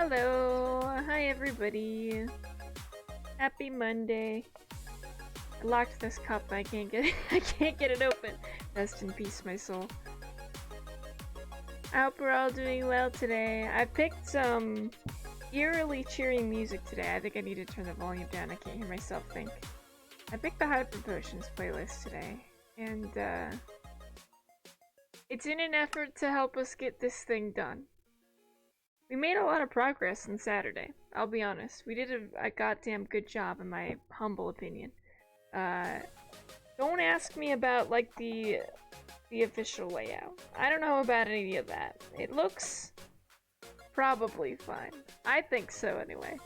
Hello, hi everybody. Happy Monday. I locked this cup. I can't get it. I can't get it open. Rest in peace, my soul. I hope we're all doing well today. I picked some eerily cheering music today. I think I need to turn the volume down. I can't hear myself think. I picked the Hyper Potions playlist today, and it's in an effort to help us get this thing done. We made a lot of progress on Saturday, I'll be honest. We did a goddamn good job in my humble opinion. Don't ask me about, like, the official layout. I don't know about any of that. It looks probably fine. I think so, anyway.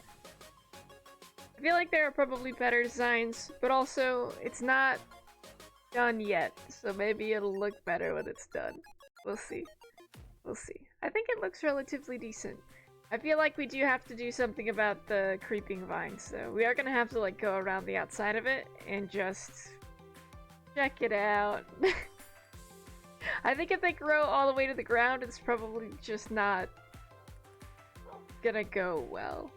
I feel like there are probably better designs, but also, it's not done yet, so maybe it'll look better when it's done. We'll see. We'll see. I think it looks relatively decent. I feel like we do have to do something about the creeping vines, so we are gonna have to, like, go around the outside of it and just check it out. I think if they grow all the way to the ground, it's probably just not gonna go well.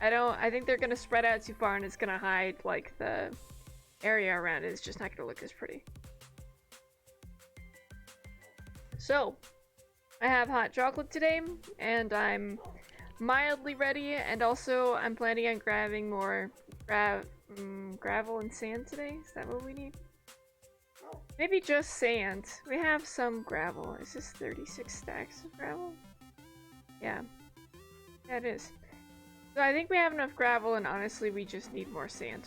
I think they're gonna spread out too far and it's gonna hide, like, the area around it. It's just not gonna look as pretty. So, I have hot chocolate today, and I'm mildly ready, and also I'm planning on grabbing more gravel and sand today. Is that what we need? Maybe just sand. We have some gravel. Is this 36 stacks of gravel? Yeah. Yeah, it is. So I think we have enough gravel, and honestly, we just need more sand.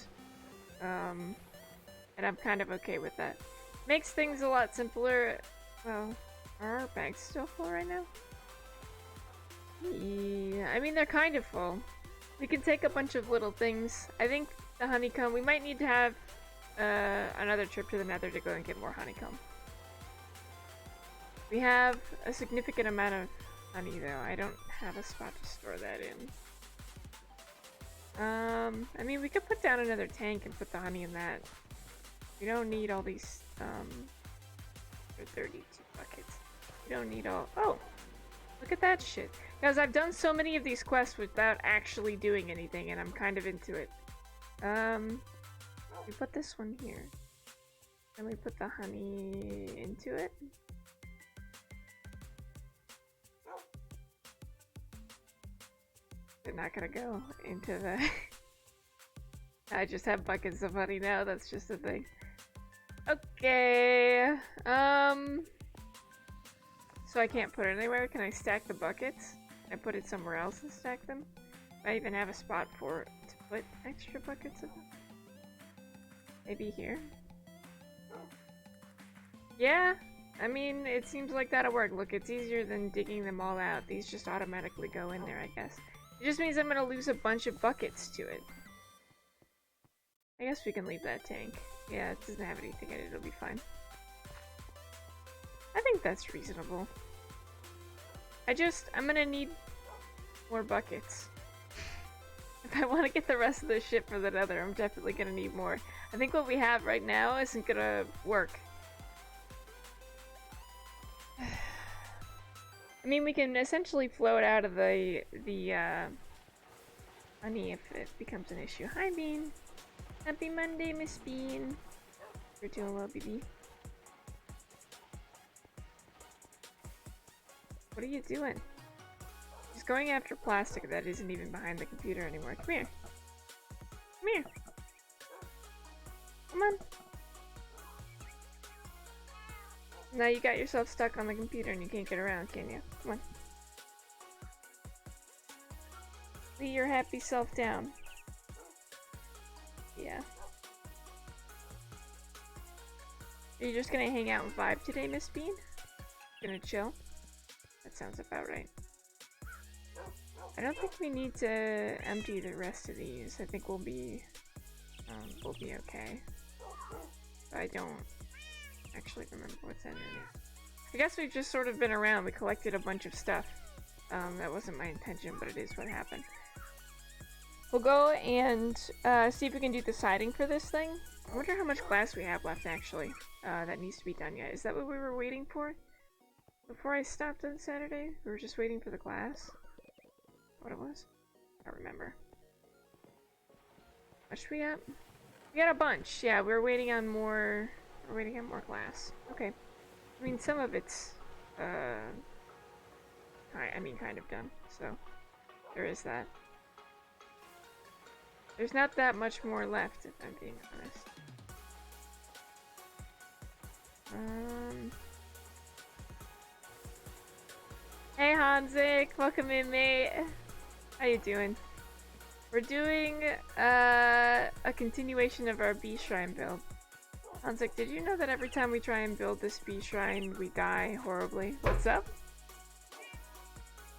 And I'm kind of okay with that. Makes things a lot simpler. Well, are our bags still full right now? Yeah, I mean, they're kind of full. We can take a bunch of little things. I think the honeycomb, we might need to have another trip to the nether to go and get more honeycomb. We have a significant amount of honey, though. I don't have a spot to store that in. I mean, we could put down another tank and put the honey in that. We don't need all these, for 32 buckets. We don't need all— oh! Look at that shit. Guys, I've done so many of these quests without actually doing anything, and I'm kind of into it. We put this one here. And we put the honey into it. They're not gonna go into the... I just have buckets of honey now, that's just a thing. Okay, so I can't put it anywhere. Can I stack the buckets? Can I put it somewhere else and stack them? Do I even have a spot to put extra buckets of them? Maybe here? Yeah, I mean, it seems like that'll work. Look, it's easier than digging them all out. These just automatically go in there, I guess. It just means I'm gonna lose a bunch of buckets to it. I guess we can leave that tank. Yeah, it doesn't have anything in it, it'll be fine. I think that's reasonable. I'm gonna need more buckets. If I want to get the rest of this shit for the nether, I'm definitely gonna need more. I think what we have right now isn't gonna work. I mean, we can essentially float out of the honey if it becomes an issue. Hi, Bean! Happy Monday, Miss Bean! You're doing well, BB. What are you doing? She's going after plastic that isn't even behind the computer anymore. Come here. Come here. Come on. Now you got yourself stuck on the computer and you can't get around, can you? Come on. Lay your happy self down. Yeah. Are you just gonna hang out and vibe today, Miss Bean? Gonna chill? That sounds about right. I don't think we need to empty the rest of these. I think we'll be okay. But I don't actually remember what's in it. I guess we've just sort of been around. We collected a bunch of stuff. That wasn't my intention, but it is what happened. We'll go and see if we can do the siding for this thing. I wonder how much glass we have left, actually. That needs to be done yet. Is that what we were waiting for? Before I stopped on Saturday? We were just waiting for the glass? what it was? I don't remember. What should we got? We got a bunch. Yeah, we're waiting on more. We're waiting on more glass. Okay. I mean, some of it's, I mean, kind of done. So there is that. There's not that much more left, if I'm being honest. Hey Hanzik, welcome in, mate. How you doing? We're doing a continuation of our bee shrine build. Hanzik, did you know that every time we try and build this bee shrine, we die horribly? What's up?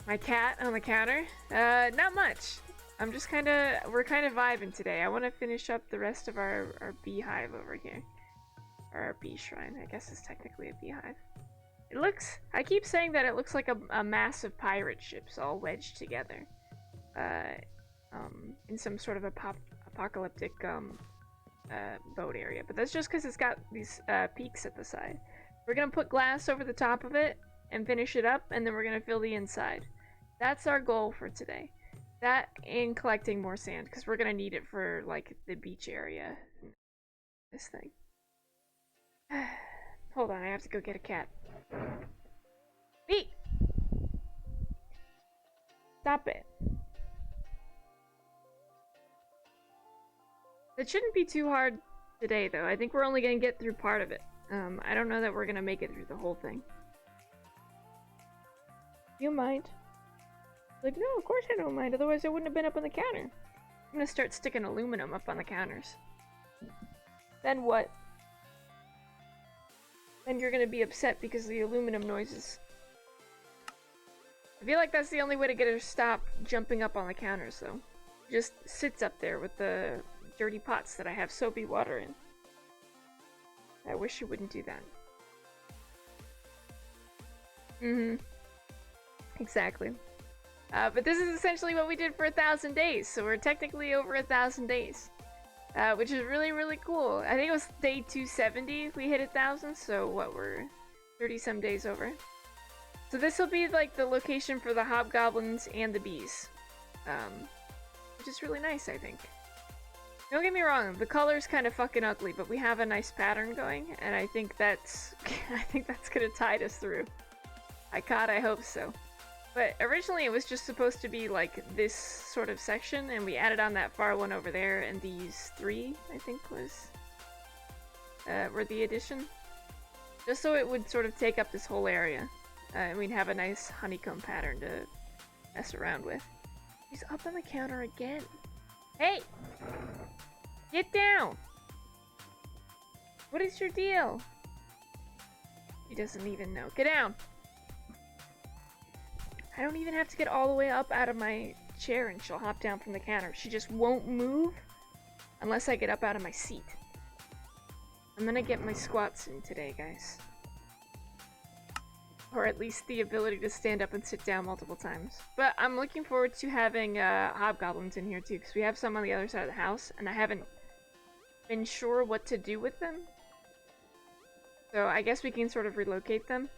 My cat on the counter? Not much. I'm just we're kind of vibing today. I want to finish up the rest of our beehive over here. Or our bee shrine, I guess it's technically a beehive. It looks, I keep saying that it looks like a mass of pirate ships all wedged together. In some sort of apocalyptic, boat area. But that's just because it's got these, peaks at the side. We're gonna put glass over the top of it and finish it up, and then we're gonna fill the inside. That's our goal for today. That and collecting more sand, because we're gonna need it for, like, the beach area. This thing. Hold on, I have to go get a cat. Beat! Stop it. It shouldn't be too hard today, though. I think we're only gonna get through part of it. I don't know that we're gonna make it through the whole thing. You mind? Like, no, of course I don't mind, otherwise I wouldn't have been up on the counter. I'm gonna start sticking aluminum up on the counters. Then what? Then you're gonna be upset because of the aluminum noises. I feel like that's the only way to get her to stop jumping up on the counters, though. Just sits up there with the dirty pots that I have soapy water in. I wish you wouldn't do that. Exactly. But this is essentially what we did for 1,000 days, so we're technically over 1,000 days. Which is really, really cool. I think it was day 270 we hit 1,000, so what, we're 30-some days over. So this will be like the location for the hobgoblins and the bees. Which is really nice, I think. Don't get me wrong, the color's kind of fucking ugly, but we have a nice pattern going, and I think that's gonna tide us through. I hope so. But originally it was just supposed to be like this sort of section, and we added on that far one over there, and these 3, I think, were the addition. Just so it would sort of take up this whole area. And we'd have a nice honeycomb pattern to mess around with. He's up on the counter again. Hey! Get down! What is your deal? He doesn't even know. Get down! I don't even have to get all the way up out of my chair and she'll hop down from the counter. She just won't move unless I get up out of my seat. I'm gonna get my squats in today, guys. Or at least the ability to stand up and sit down multiple times. But I'm looking forward to having hobgoblins in here too, because we have some on the other side of the house, and I haven't been sure what to do with them. So I guess we can sort of relocate them.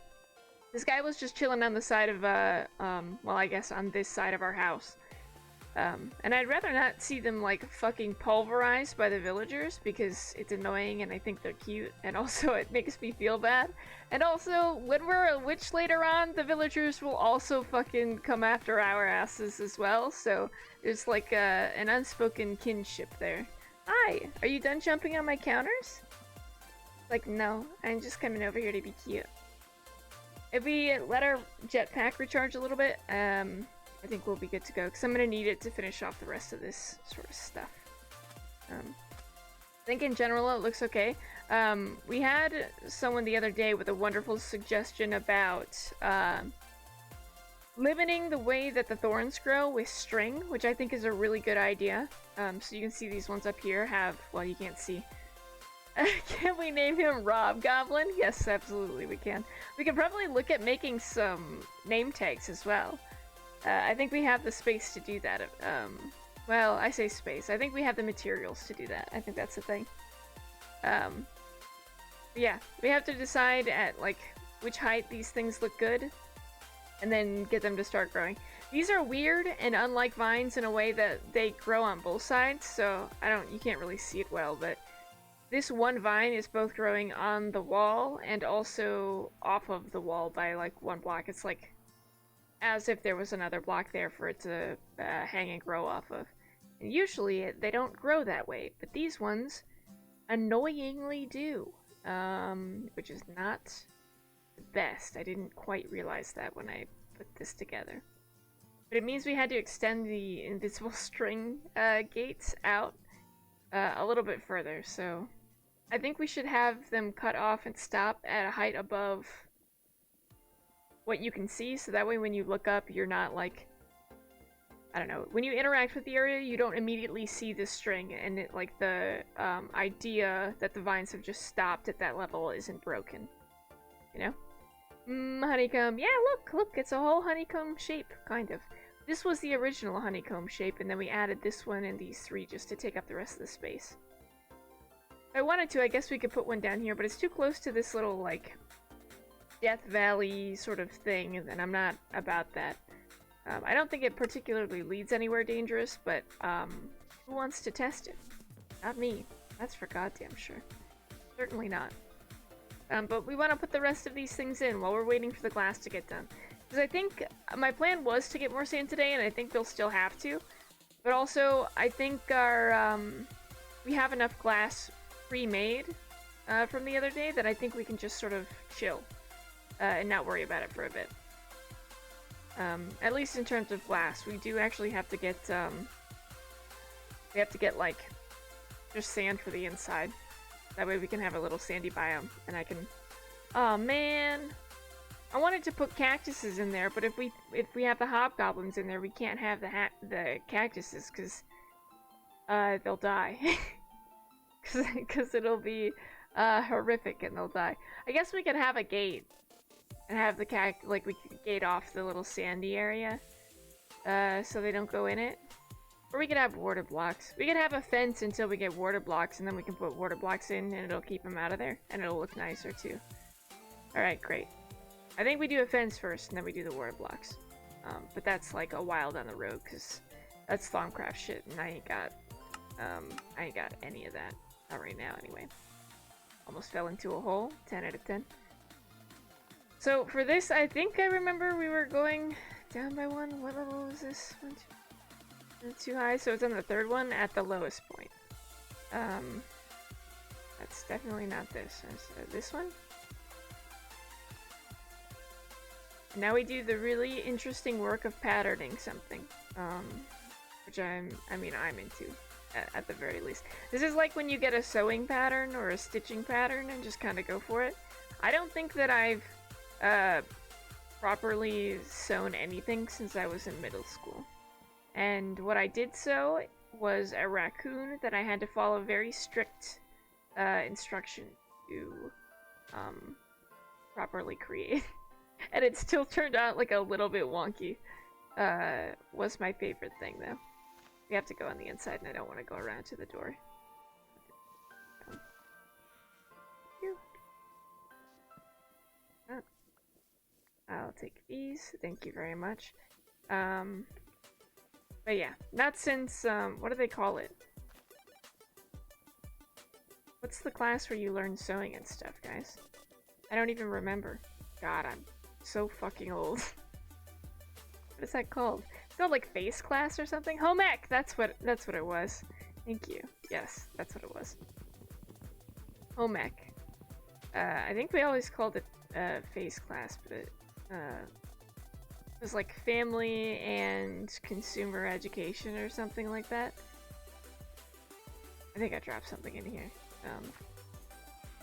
This guy was just chilling on the side of, well, I guess on this side of our house. And I'd rather not see them, like, fucking pulverized by the villagers, because it's annoying and I think they're cute, and also it makes me feel bad. And also, when we're a witch later on, the villagers will also fucking come after our asses as well, so there's like an unspoken kinship there. Hi! Are you done jumping on my counters? Like, no, I'm just coming over here to be cute. If we let our jetpack recharge a little bit, I think we'll be good to go, because I'm going to need it to finish off the rest of this sort of stuff. I think in general it looks okay. We had someone the other day with a wonderful suggestion about limiting the way that the thorns grow with string, which I think is a really good idea. So you can see these ones up here have, well, you can't see. Can we name him Rob Goblin? Yes, absolutely we can. We could probably look at making some name tags as well. I think we have the space to do that. Well, I say space. I think we have the materials to do that. I think that's the thing. Yeah, we have to decide at, like, which height these things look good, and then get them to start growing. These are weird and unlike vines in a way that they grow on both sides, so you can't really see it well, but this one vine is both growing on the wall and also off of the wall by like one block. It's like as if there was another block there for it to hang and grow off of. And usually they don't grow that way, but these ones annoyingly do, which is not the best. I didn't quite realize that when I put this together. But it means we had to extend the invisible string gates out a little bit further, so I think we should have them cut off and stop at a height above what you can see, so that way when you look up, you're not like, I don't know, when you interact with the area, you don't immediately see the string, and it, like, the idea that the vines have just stopped at that level isn't broken, you know? Honeycomb. Yeah, look, it's a whole honeycomb shape, kind of. This was the original honeycomb shape, and then we added this one and these three just to take up the rest of the space. If I wanted to, I guess we could put one down here, but it's too close to this little, like, Death Valley sort of thing, and I'm not about that. I don't think it particularly leads anywhere dangerous, but who wants to test it? Not me. That's for goddamn sure. Certainly not. But we want to put the rest of these things in while we're waiting for the glass to get done. Because I think my plan was to get more sand today, and I think they'll still have to. But also, I think we have enough glass pre-made from the other day that I think we can just sort of chill. And not worry about it for a bit. At least in terms of glass, we do actually have to get, like, just sand for the inside. That way we can have a little sandy biome, and I can... Oh, man! I wanted to put cactuses in there, but if we have the hobgoblins in there, we can't have the cactuses, because, they'll die. Because it'll be, horrific, and they'll die. I guess we could have a gate. And have the we could gate off the little sandy area, so they don't go in it. Or we could have water blocks. We could have a fence until we get water blocks, and then we can put water blocks in, and it'll keep them out of there, and it'll look nicer too. Alright, great. I think we do a fence first, and then we do the water blocks. But that's like a while down the road, because that's Thaumcraft shit, and I ain't got any of that. Not right now, anyway. Almost fell into a hole. 10 out of 10. So for this, I think I remember we were going down by one. What level was this? One, two, too high, so it's on the third one at the lowest point. That's definitely not this. This one? And now we do the really interesting work of patterning something, which I'm into, at the very least. This is like when you get a sewing pattern or a stitching pattern and just kind of go for it. I don't think that I've properly sewn anything since I was in middle school. And what I did sew was a raccoon that I had to follow very strict instruction to properly create. And it still turned out like a little bit wonky. Was my favorite thing though. We have to go on the inside and I don't want to go around to the door. I'll take these, thank you very much. But yeah, not since, what do they call it? What's the class where you learn sewing and stuff, guys? I don't even remember. God, I'm so fucking old. What is that called? It's called like face class or something? Home ec! That's what it was. Thank you. Yes, that's what it was. Home ec. I think we always called it face class, but it was like family and consumer education or something like that. I think I dropped something in here.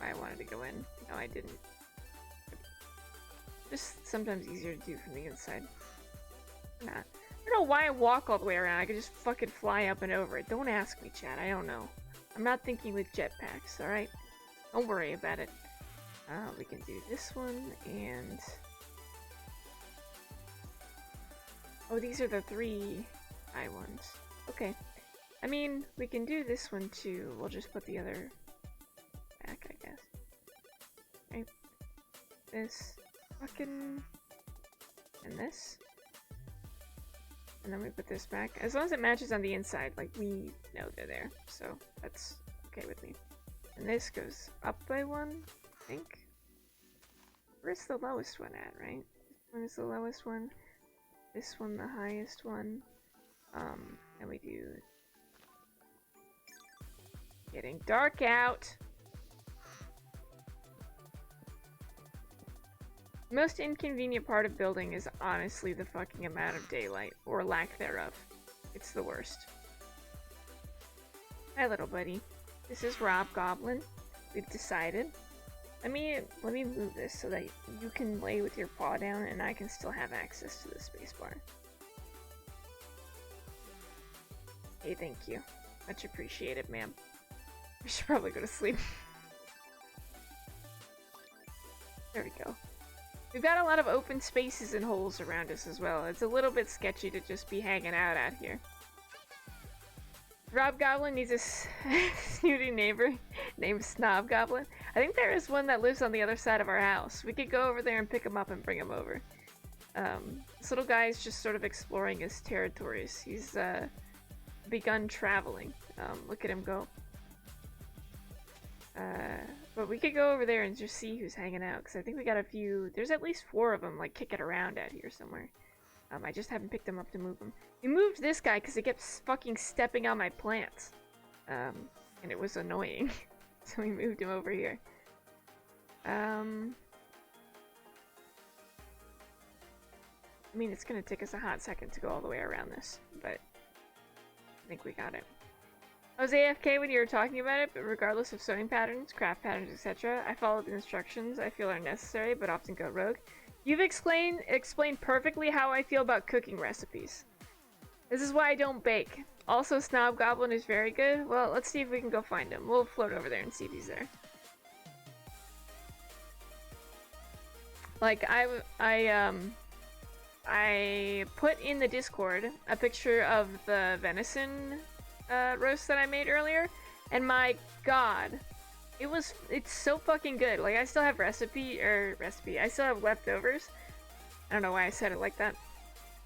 I wanted to go in. No, I didn't. Just sometimes easier to do from the inside. Nah. I don't know why I walk all the way around. I could just fucking fly up and over it. Don't ask me, chat. I don't know. I'm not thinking with jetpacks, alright? Don't worry about it. We can do this one, and... Oh, these are the 3 high ones. Okay. I mean, we can do this one too. We'll just put the other back, I guess. Right. This. Fucking... And this. And then we put this back. As long as it matches on the inside, like, we know they're there. So, that's okay with me. And this goes up by one, I think. Where's the lowest one at, right? This one is the lowest one. This one the highest one. And we do... Getting dark out! The most inconvenient part of building is honestly the fucking amount of daylight, or lack thereof. It's the worst. Hi, little buddy. This is Rob Goblin. We've decided. Let me move this so that you can lay with your paw down and I can still have access to the spacebar. Hey, thank you. Much appreciated, ma'am. We should probably go to sleep. There we go. We've got a lot of open spaces and holes around us as well. It's a little bit sketchy to just be hanging out here. Rob Goblin needs a snooty neighbor named Snob Goblin. I think there is one that lives on the other side of our house. We could go over there and pick him up and bring him over. This little guy is just sort of exploring his territories. He's begun traveling. Look at him go. But we could go over there and just see who's hanging out, because I think we got a few... There's at least 4 of them, like, kicking around out here somewhere. I just haven't picked them up to move them. We moved this guy because he kept fucking stepping on my plants. And it was annoying. So we moved him over here. I mean, it's gonna take us a hot second to go all the way around this, but I think we got it. I was AFK when you were talking about it, but regardless of sewing patterns, craft patterns, etc., I followed the instructions I feel are necessary, but often go rogue. You've explained perfectly how I feel about cooking recipes. This is why I don't bake. Also, Snob Goblin is very good. Well, let's see if we can go find him. We'll float over there and see if he's there. Like, I put in the Discord a picture of the venison roast that I made earlier, and my god, it's so fucking good. Like, I still have I still have leftovers. I don't know why I said it like that.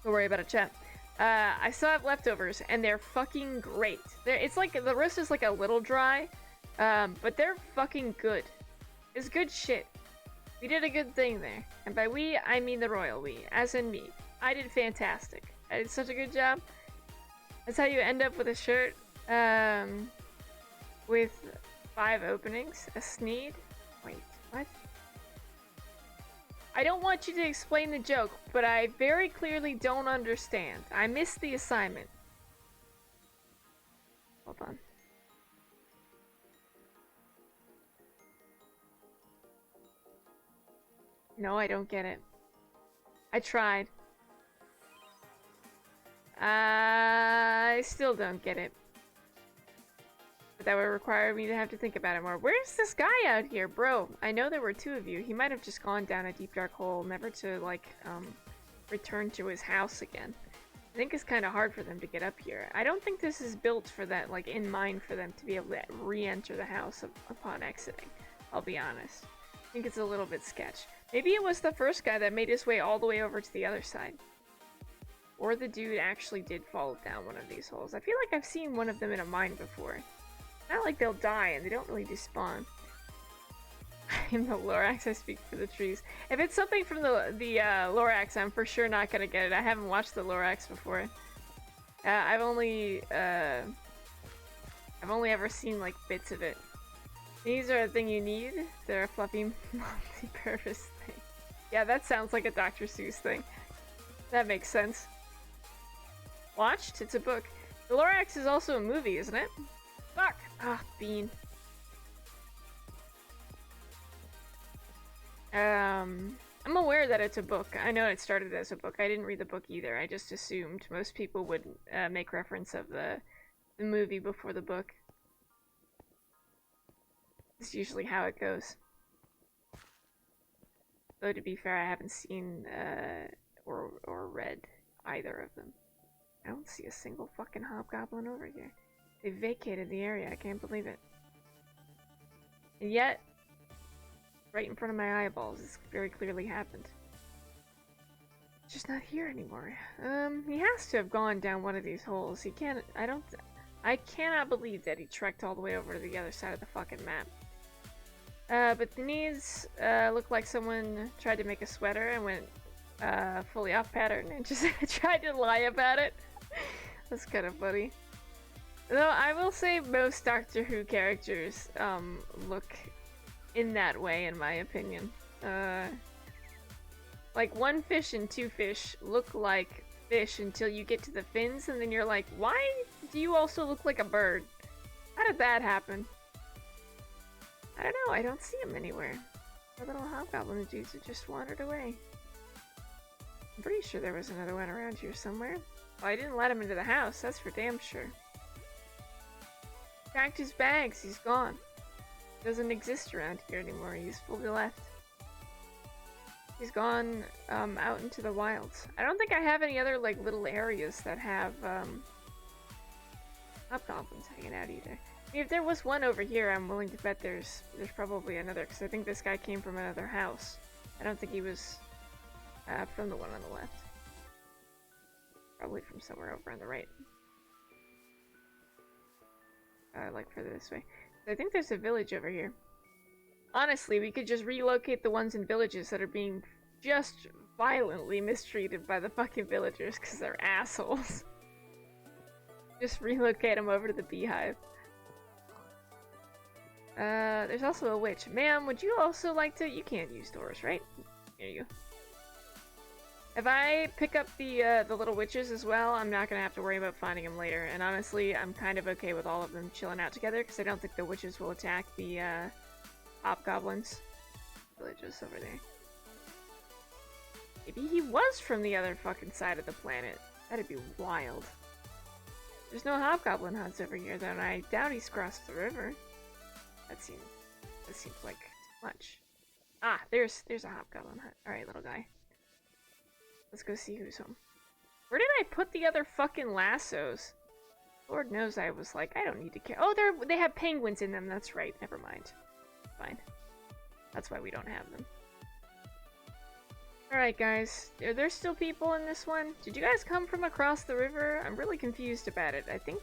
Don't worry about it, chat. I still have leftovers, and they're fucking great. It's like, the roast is like a little dry, but they're fucking good. It's good shit. We did a good thing there. And by we, I mean the royal we, as in me. I did fantastic. I did such a good job. That's how you end up with a shirt, with 5 openings, a sneed. Wait, what? I don't want you to explain the joke, but I very clearly don't understand. I missed the assignment. Hold on. No, I don't get it. I tried. I still don't get it. But that would require me to have to think about it more. Where's this guy out here? Bro, I know there were 2 of you. He might have just gone down a deep dark hole, never to, like, return to his house again. I think it's kind of hard for them to get up here. I don't think this is built for that, like, in mind for them to be able to re-enter the house upon exiting. I'll be honest. I think it's a little bit sketch. Maybe it was the first guy that made his way all the way over to the other side. Or the dude actually did fall down one of these holes. I feel like I've seen one of them in a mine before. Not like they'll die and they don't really despawn. I'm the Lorax, I speak for the trees. If it's something from the Lorax, I'm for sure not gonna get it. I haven't watched the Lorax before. I've only ever seen like bits of it. These are a thing you need. They're a fluffy multi-purpose thing. Yeah, that sounds like a Dr. Seuss thing. That makes sense. Watched? It's a book. The Lorax is also a movie, isn't it? Fuck! Ah, bean. I'm aware that it's a book. I know it started as a book. I didn't read the book either. I just assumed most people would make reference of the movie before the book. It's usually how it goes. Though to be fair, I haven't seen or read either of them. I don't see a single fucking hobgoblin over here. They vacated the area. I can't believe it. And yet, right in front of my eyeballs, this very clearly happened. Just not here anymore. He has to have gone down one of these holes. He can't, I cannot believe that he trekked all the way over to the other side of the fucking map. But the knees, look like someone tried to make a sweater and went, fully off pattern and just tried to lie about it. That's kind of funny. Though I will say most Doctor Who characters, look in that way, in my opinion. Like, one fish and two fish look like fish until you get to the fins, and then you're like, why do you also look like a bird? How did that happen? I don't know, I don't see him anywhere. The little hobgoblin dudes have just wandered away. I'm pretty sure there was another one around here somewhere. Well, I didn't let him into the house, that's for damn sure. Packed his bags, he's gone. Doesn't exist around here anymore, he's fully left. He's gone, out into the wilds. I don't think I have any other, like, little areas that have, hobgoblins hanging out either. I mean, if there was one over here, I'm willing to bet there's probably another, because I think this guy came from another house. I don't think he was, from the one on the left. Probably from somewhere over on the right. Like further this way. I think there's a village over here. Honestly, we could just relocate the ones in villages that are being just violently mistreated by the fucking villagers because they're assholes. Just relocate them over to the beehive. There's also a witch. Ma'am, would you also like to— you can't use doors, right? Here you go. If I pick up the little witches as well, I'm not gonna have to worry about finding them later. And honestly, I'm kind of okay with all of them chilling out together because I don't think the witches will attack the, hobgoblins. Villages over there. Maybe he was from the other fucking side of the planet. That'd be wild. There's no hobgoblin huts over here though, and I doubt he's crossed the river. That seems like too much. Ah, there's a hobgoblin hut. Alright, little guy. Let's go see who's home. Where did I put the other fucking lassos? Lord knows I was like, I don't need to care. Oh, they have penguins in them. That's right. Never mind. Fine. That's why we don't have them. Alright, guys. Are there still people in this one? Did you guys come from across the river? I'm really confused about it. I think...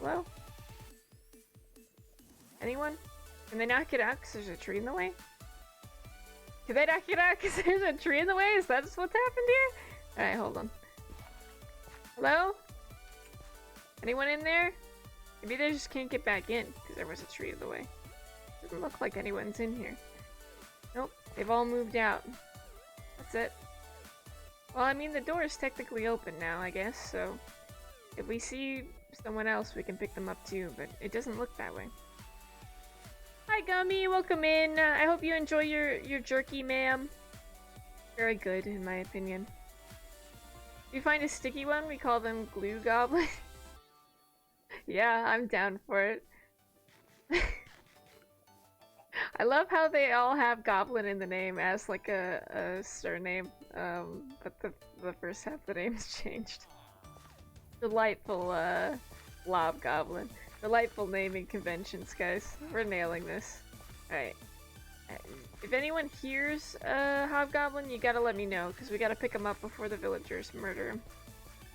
Hello? Anyone? Can they knock it out because there's a tree in the way? Can they knock it out because there's a tree in the way? Is that what's happened here? Alright, hold on. Hello? Anyone in there? Maybe they just can't get back in because there was a tree in the way. Doesn't look like anyone's in here. Nope, they've all moved out. That's it. Well, I mean, the door is technically open now, I guess, so if we see someone else, we can pick them up too, but it doesn't look that way. Hi, Gummy, welcome in. I hope you enjoy your jerky, ma'am. Very good, in my opinion. If you find a sticky one, we call them glue goblin. Yeah, I'm down for it. I love how they all have goblin in the name as like a surname, but the first half of the name's changed. Delightful, blob goblin. Delightful naming conventions, guys. We're nailing this. Alright. If anyone hears a hobgoblin, you gotta let me know, because we gotta pick him up before the villagers murder him.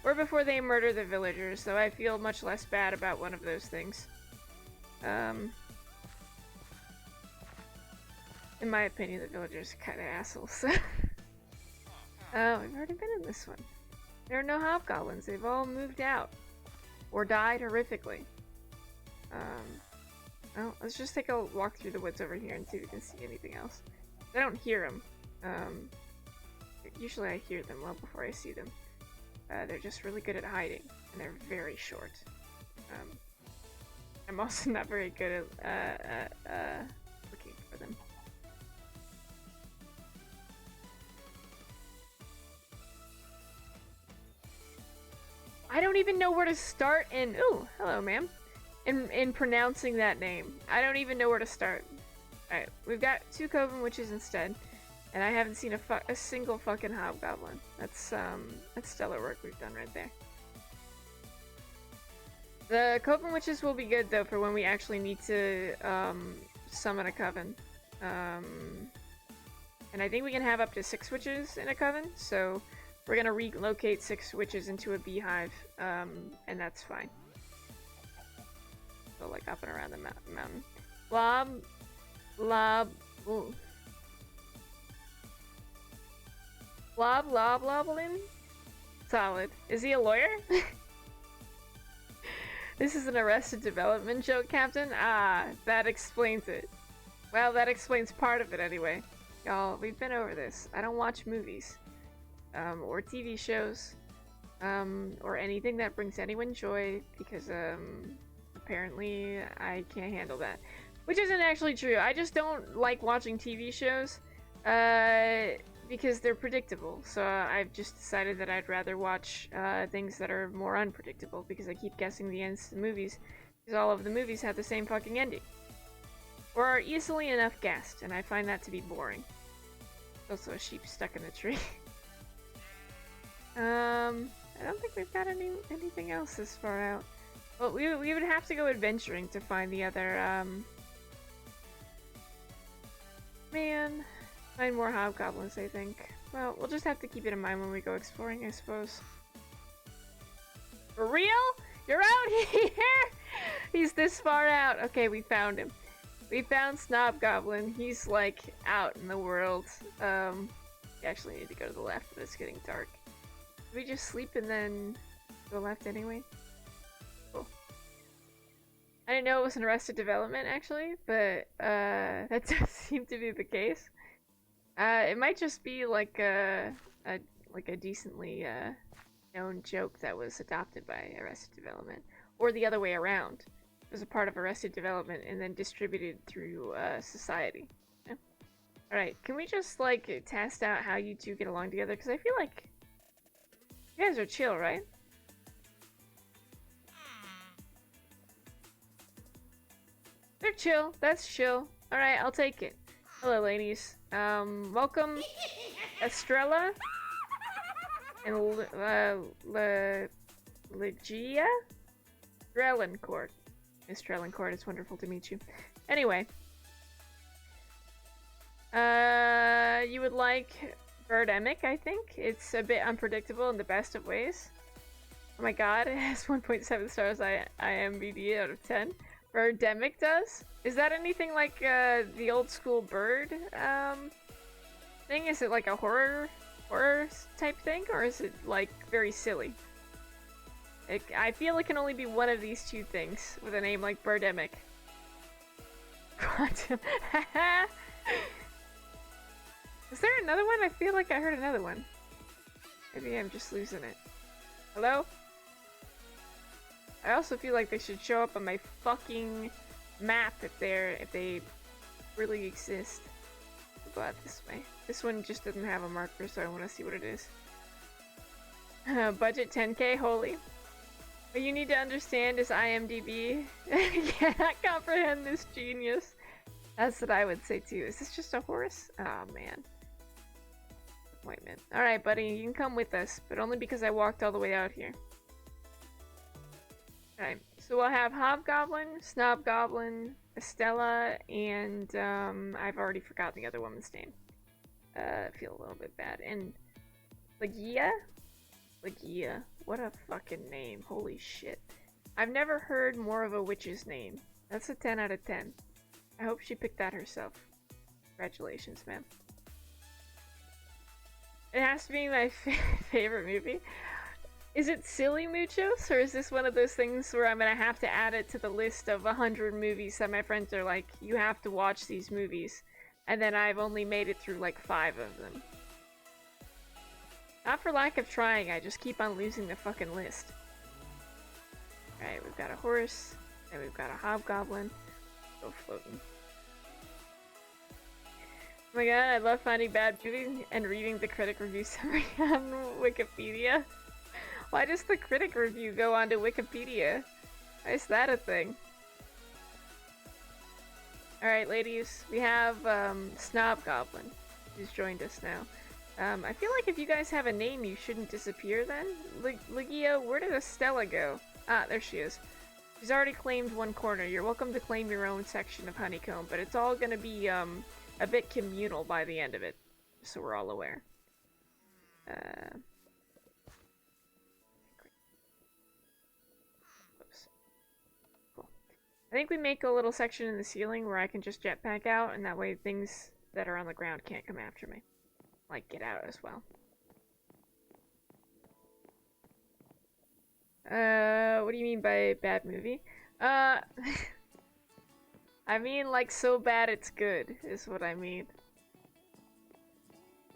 Or before they murder the villagers, so I feel much less bad about one of those things. In my opinion, the villagers are kinda assholes. Oh, we've already been in this one. There are no hobgoblins, they've all moved out. Or died horrifically. Well, let's just take a walk through the woods over here and see if we can see anything else. I don't hear them. Usually I hear them well before I see them. They're just really good at hiding, and they're very short. I'm also not very good at looking for them. I don't even know where to start in— ooh, hello, ma'am. In pronouncing that name. I don't even know where to start. Alright, we've got 2 Coven Witches instead, and I haven't seen a single fucking hobgoblin. That's stellar work we've done right there. The Coven Witches will be good, though, for when we actually need to, summon a coven. And I think we can have up to 6 witches in a coven, so We're gonna relocate 6 witches into a beehive, and that's fine. So, like, up and around the mountain. Bloblin? Solid. Is he a lawyer? This is an Arrested Development joke, Captain? Ah, that explains it. Well, that explains part of it anyway. Y'all, we've been over this. I don't watch movies. Or TV shows. Or anything that brings anyone joy, because, apparently I can't handle that. Which isn't actually true. I just don't like watching TV shows, because they're predictable. So I've just decided that I'd rather watch things that are more unpredictable, because I keep guessing the ends to the movies, because all of the movies have the same fucking ending. Or are easily enough guessed, and I find that to be boring. Also a sheep stuck in a tree. I don't think we've got anything else this far out. Well, we would have to go adventuring to find the other, man, find more hobgoblins, I think. Well, we'll just have to keep it in mind when we go exploring, I suppose. For real? You're out here? He's this far out. Okay, we found him. We found Snob Goblin. He's, like, out in the world. We actually need to go to the left, but it's getting dark. Did we just sleep and then go left anyway? Cool. I didn't know it was an Arrested Development, actually, but that does seem to be the case. It might just be like a decently known joke that was adopted by Arrested Development, or the other way around. It was a part of Arrested Development and then distributed through society. Yeah. All right, can we just like test out how you two get along together? Because I feel like you guys are chill, right? They're chill. That's chill. All right, I'll take it. Hello, ladies. Welcome, Estrella and Legia? Strellencourt. Miss Strellencourt, it's wonderful to meet you. Anyway. You would like Birdemic, I think. It's a bit unpredictable in the best of ways. Oh my god, it has 1.7 stars IMDb out of 10. Birdemic does? Is that anything like the old school bird thing? Is it like a horror type thing, or is it like very silly? I feel it can only be one of these two things with a name like Birdemic. Quantum. Is there another one? I feel like I heard another one. Maybe I'm just losing it. Hello? I also feel like they should show up on my fucking map if they really exist. I'll go out this way. This one just doesn't have a marker, so I want to see what it is. Budget 10k, holy. What you need to understand is IMDb. Cannot comprehend this genius. That's what I would say too. Is this just a horse? Oh man. Disappointment. Alright, buddy, you can come with us, but only because I walked all the way out here. Okay, so we'll have Hobgoblin, Snobgoblin, Estella, and I've already forgotten the other woman's name. I feel a little bit bad. And Legia? Legia. What a fucking name. Holy shit. I've never heard more of a witch's name. That's a 10 out of 10. I hope she picked that herself. Congratulations, ma'am. It has to be my favorite movie. Is it Silly Muchos, or is this one of those things where I'm gonna have to add it to the list of 100 movies that my friends are like, you have to watch these movies, and then I've only made it through like 5 of them. Not for lack of trying, I just keep on losing the fucking list. Alright, we've got a horse, and we've got a hobgoblin. Go floating. Oh my god, I love finding bad movies and reading the critic review summary on Wikipedia. Why does the critic review go onto Wikipedia? Why is that a thing? Alright, ladies, we have Snob Goblin, who's joined us now. I feel like if you guys have a name, you shouldn't disappear then. Legia, where did Estella go? Ah, there she is. She's already claimed one corner. You're welcome to claim your own section of Honeycomb, but it's all gonna be a bit communal by the end of it, so we're all aware. I think we make a little section in the ceiling where I can just jetpack out, and that way things that are on the ground can't come after me. Like, get out as well. What do you mean by bad movie? I mean, like, so bad it's good, is what I mean.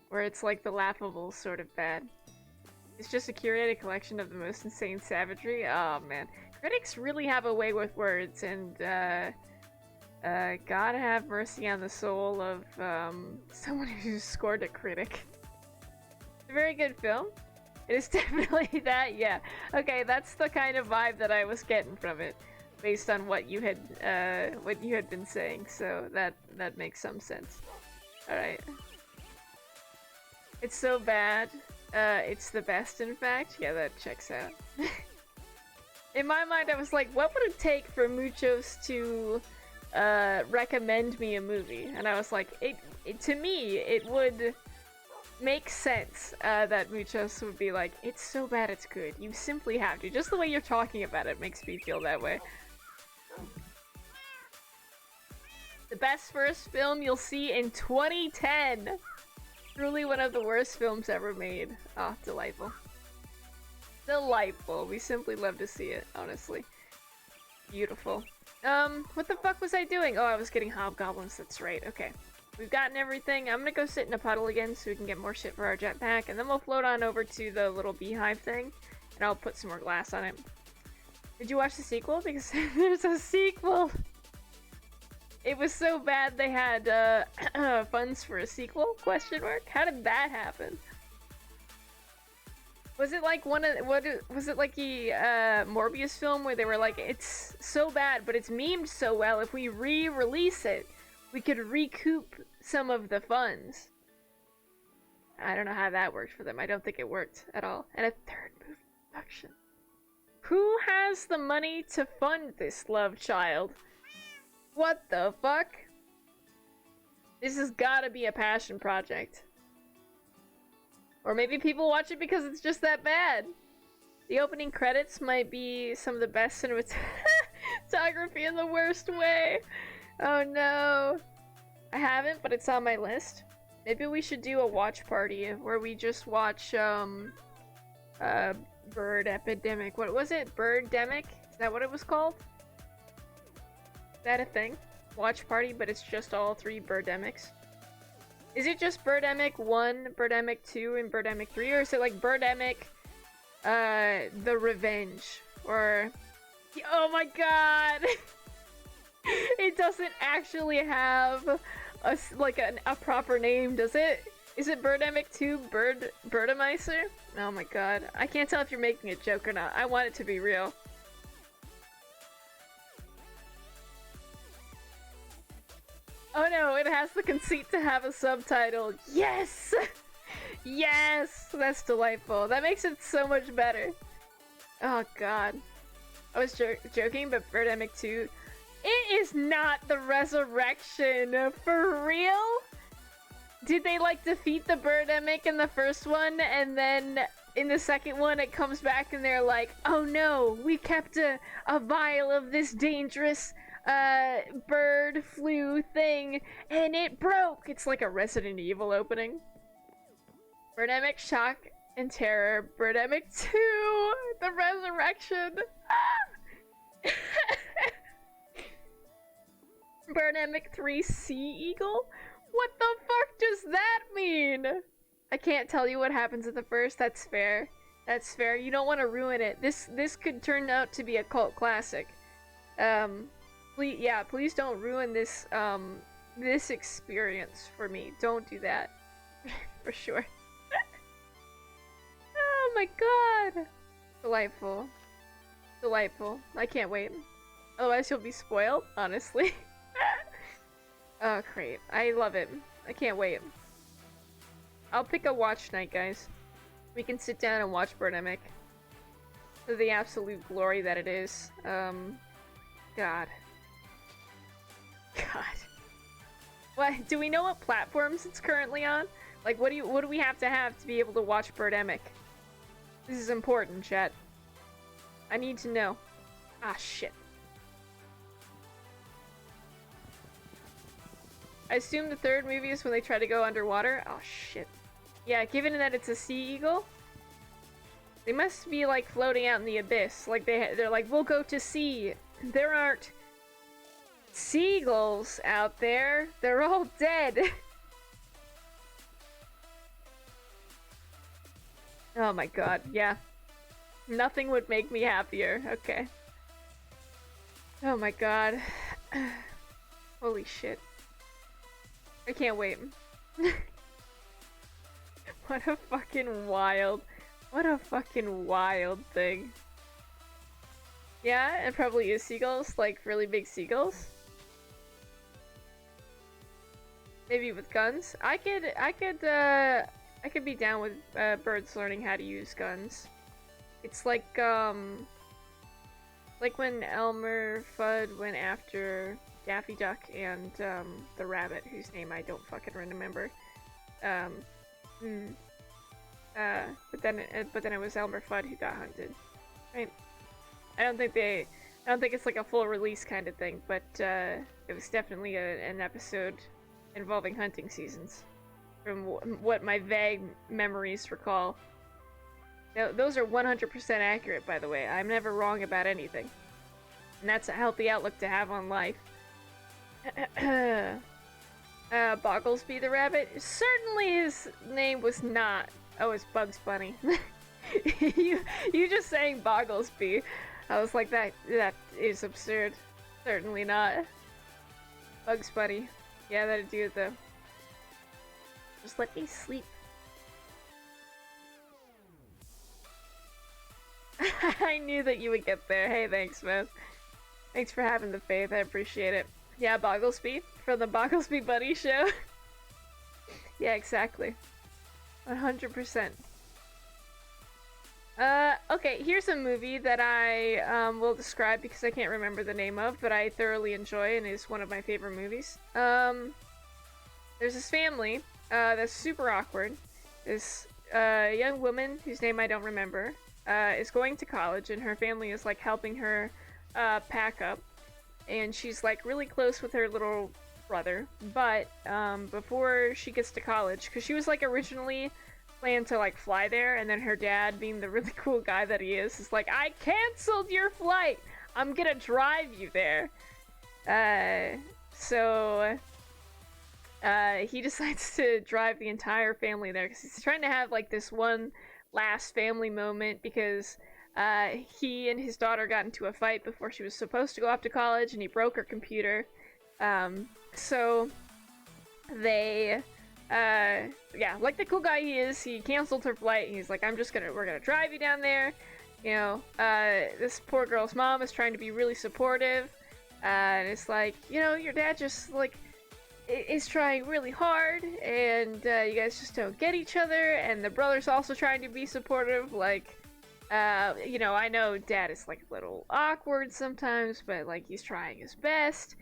Where it's like the laughable sort of bad. It's just a curated collection of the most insane savagery. Oh, man. Critics really have a way with words, and, God have mercy on the soul of, someone who scored a critic. It's a very good film. It is definitely that, yeah. Okay, that's the kind of vibe that I was getting from it, based on what you had been saying, so that makes some sense. Alright. It's so bad. It's the best, in fact. Yeah, that checks out. In my mind, I was like, what would it take for Muchos to recommend me a movie? And I was like, to me, it would make sense that Muchos would be like, it's so bad it's good. You simply have to. Just the way you're talking about it makes me feel that way. The best first film you'll see in 2010! Truly one of the worst films ever made. Ah, oh, delightful. Delightful. We simply love to see it, honestly. Beautiful. What the fuck was I doing? Oh, I was getting hobgoblins, that's right. Okay. We've gotten everything. I'm gonna go sit in a puddle again so we can get more shit for our jetpack, and then we'll float on over to the little beehive thing, and I'll put some more glass on it. Did you watch the sequel? Because there's a sequel! It was so bad they had, funds for a sequel? Question mark? How did that happen? Was it like was it like the, Morbius film where they were like, it's so bad, but it's memed so well, if we re-release it, we could recoup some of the funds. I don't know how that worked for them. I don't think it worked at all. And a third movie production. Who has the money to fund this love child? What the fuck? This has gotta be a passion project. Or maybe people watch it because it's just that bad. The opening credits might be some of the best cinematography in the worst way. Oh no. I haven't, but it's on my list. Maybe we should do a watch party where we just watch, Bird Epidemic. What was it? Birdemic? Is that what it was called? Is that a thing? Watch party, but it's just all three Birdemics. Is it just Birdemic 1, Birdemic 2, and Birdemic 3? Or is it like Birdemic, The Revenge? Or... Oh my god! It doesn't actually have a proper name, does it? Is it Birdemic 2 Birdemicer? Oh my god. I can't tell if you're making a joke or not. I want it to be real. Oh no, it has the conceit to have a subtitle. Yes! Yes! That's delightful. That makes it so much better. Oh god. I was joking, but Birdemic 2... It is not the resurrection! For real? Did they, like, defeat the Birdemic in the first one, and then in the second one it comes back and they're like, oh no, we kept a vial of this dangerous... bird flu thing, and it broke! It's like a Resident Evil opening. Birdemic Shock and Terror, Birdemic 2, The Resurrection! Birdemic 3 Sea Eagle? What the fuck does that mean? I can't tell you what happens at the first, that's fair. That's fair, you don't want to ruin it. This could turn out to be a cult classic. Please don't ruin this, this experience for me. Don't do that. For sure. Oh my god! Delightful. Delightful. I can't wait. Otherwise you'll be spoiled, honestly. Oh, great. I love it. I can't wait. I'll pick a watch night, guys. We can sit down and watch Birdemic. For the absolute glory that it is. God. God. What? Do we know what platforms it's currently on? Like, what do we have to be able to watch Birdemic? This is important, chat. I need to know. Ah, shit. I assume the third movie is when they try to go underwater. Oh shit. Yeah, given that it's a sea eagle, they must be like floating out in the abyss. Like they're like, we'll go to sea. There aren't seagulls out there. They're all dead. Oh my god, yeah. Nothing would make me happier. Okay. Oh my god. Holy shit. I can't wait. What a fucking wild thing. Yeah, it probably is seagulls, like really big seagulls. Maybe with guns. I could be down with birds learning how to use guns. It's like when Elmer Fudd went after Daffy Duck and the rabbit, whose name I don't fucking remember. But then it was Elmer Fudd who got hunted, right? I don't think it's like a full release kind of thing, but it was definitely an episode involving hunting seasons, from what my vague memories recall. Now, those are 100% accurate, by the way. I'm never wrong about anything. And that's a healthy outlook to have on life. Bogglesby the rabbit? Certainly his name was not. Oh, it's Bugs Bunny. you just saying Bogglesby. I was like, that is absurd. Certainly not. Bugs Bunny. Yeah, that'd do it though. Just let me sleep. I knew that you would get there. Hey, thanks, man. Thanks for having the faith. I appreciate it. Yeah, Bogglesby from the Bogglesby Bunny Show. Yeah, exactly. 100%. Okay, here's a movie that I will describe because I can't remember the name of, but I thoroughly enjoy and is one of my favorite movies. There's this family that's super awkward. This young woman whose name I don't remember is going to college, and her family is like helping her pack up, and she's like really close with her little brother. But before she gets to college, because she was like originally planned to like fly there, and then her dad, being the really cool guy that he is like, I canceled your flight, I'm gonna drive you there. So he decides to drive the entire family there because he's trying to have like this one last family moment, because he and his daughter got into a fight before she was supposed to go off to college, and he broke her computer. So they yeah, like the cool guy he is, he canceled her flight, and he's like, we're gonna drive you down there. You know, this poor girl's mom is trying to be really supportive, and it's like, you know, your dad just like is trying really hard, and you guys just don't get each other. And the brother's also trying to be supportive, like, you know, I know dad is like a little awkward sometimes, but like he's trying his best.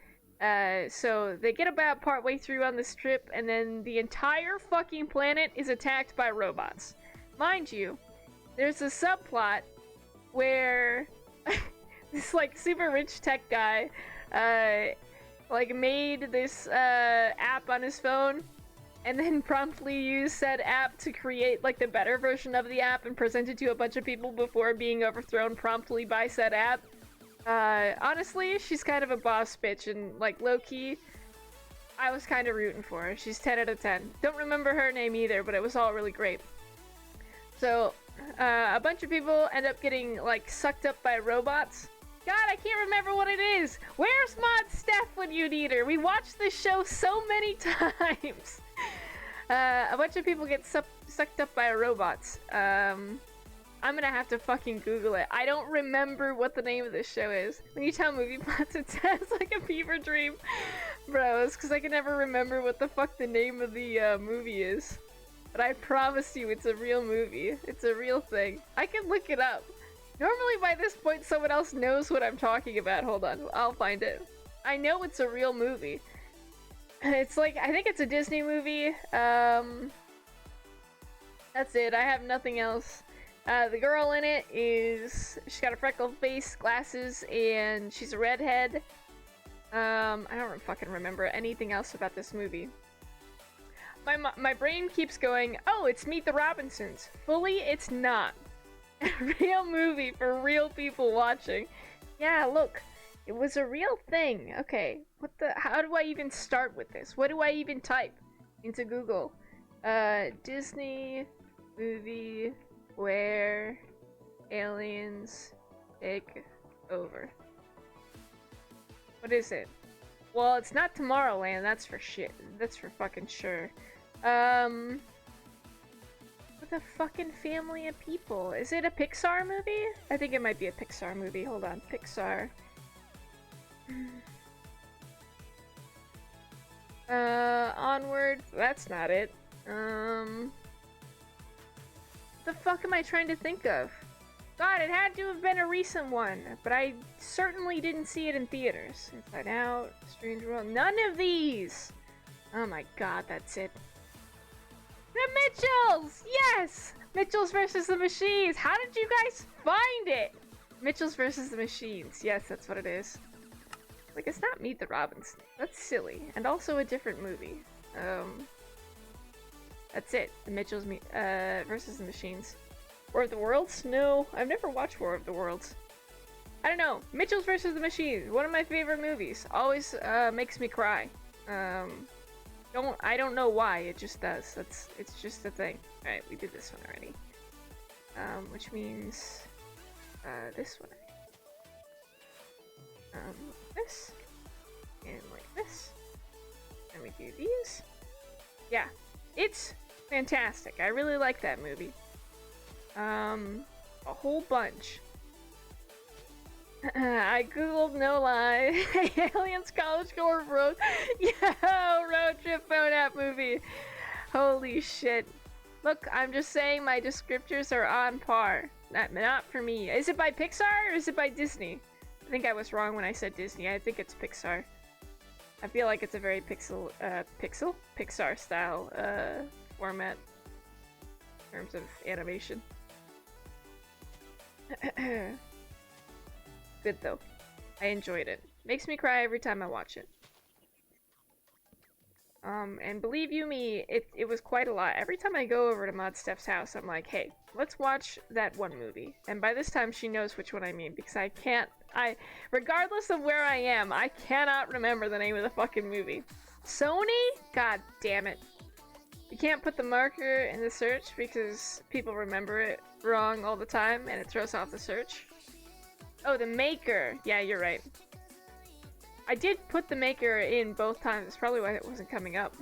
So they get about partway through on this trip, and then the entire fucking planet is attacked by robots. Mind you, there's a subplot where this like super rich tech guy like made this app on his phone, and then promptly used said app to create like the better version of the app and present it to a bunch of people before being overthrown promptly by said app. Honestly, she's kind of a boss bitch, and like low-key, I was kind of rooting for her. She's 10 out of 10. Don't remember her name either, but it was all really great. So, a bunch of people end up getting like sucked up by robots. God, I can't remember what it is. Where's Mod Steph when you need her? We watched this show so many times. A bunch of people get sucked up by robots. I'm gonna have to fucking Google it. I don't remember what the name of this show is. When you tell movie plots, it sounds like a fever dream. Bro, it's because I can never remember what the fuck the name of the movie is. But I promise you, it's a real movie. It's a real thing. I can look it up. Normally by this point, someone else knows what I'm talking about. Hold on, I'll find it. I know it's a real movie. It's like, I think it's a Disney movie. That's it, I have nothing else. The girl in it she's got a freckled face, glasses, and she's a redhead. I don't fucking remember anything else about this movie. My brain keeps going, oh, it's Meet the Robinsons. Fully, it's not. A real movie for real people watching. Yeah, look, it was a real thing. Okay, how do I even start with this? What do I even type into Google? Disney movie where aliens take over. What is it? Well, it's not Tomorrowland, that's for shit. That's for fucking sure. With a fucking family of people. Is it a Pixar movie? I think it might be a Pixar movie. Hold on. Pixar. Onward. That's not it. The fuck am I trying to think of? God, it had to have been a recent one, but I certainly didn't see it in theaters. Inside Out, Strange World, none of these! Oh my god, that's it. The Mitchells! Yes! Mitchells versus the Machines! How did you guys find it? Mitchells versus the Machines. Yes, that's what it is. Like, it's not Meet the Robinsons. That's silly. And also a different movie. That's it. The Mitchells versus the Machines. War of the Worlds? No, I've never watched War of the Worlds. I don't know. Mitchells vs. the Machines, one of my favorite movies. Always makes me cry. I don't know why, it just does. It's just a thing. Alright, we did this one already. Which means this one. This. And like this. And we do these. Yeah. It's fantastic. I really like that movie. A whole bunch. I googled, no lie, Aliens College Tour Road. Yo, road trip phone app movie. Holy shit. Look, I'm just saying my descriptors are on par. Not for me. Is it by Pixar or is it by Disney? I think I was wrong when I said Disney. I think it's Pixar. I feel like it's a very Pixar style format in terms of animation. Good though. I enjoyed it. Makes me cry every time I watch it. And believe you me, it was quite a lot. Every time I go over to Mod Steph's house, I'm like, hey, let's watch that one movie. And by this time, she knows which one I mean, because regardless of where I am, I cannot remember the name of the fucking movie. Sony? God damn it. You can't put the marker in the search because people remember it wrong all the time and it throws off the search. Oh, the maker. Yeah, you're right. I did put the maker in both times. That's probably why it wasn't coming up.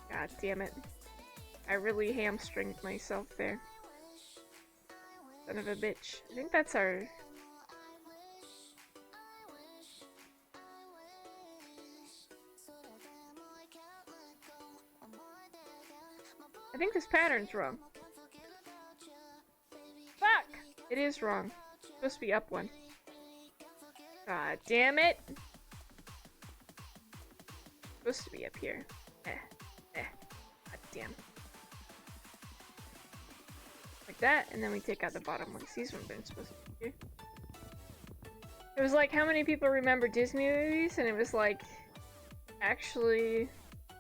God damn it. I really hamstringed myself there. Son of a bitch. I think that's our... I think this pattern's wrong. Fuck! It is wrong. It's supposed to be up one. God damn it! It's supposed to be up here. God damn. Like that, and then we take out the bottom ones. These ones aren't supposed to be here. It was like, how many people remember Disney movies? And it was like, actually...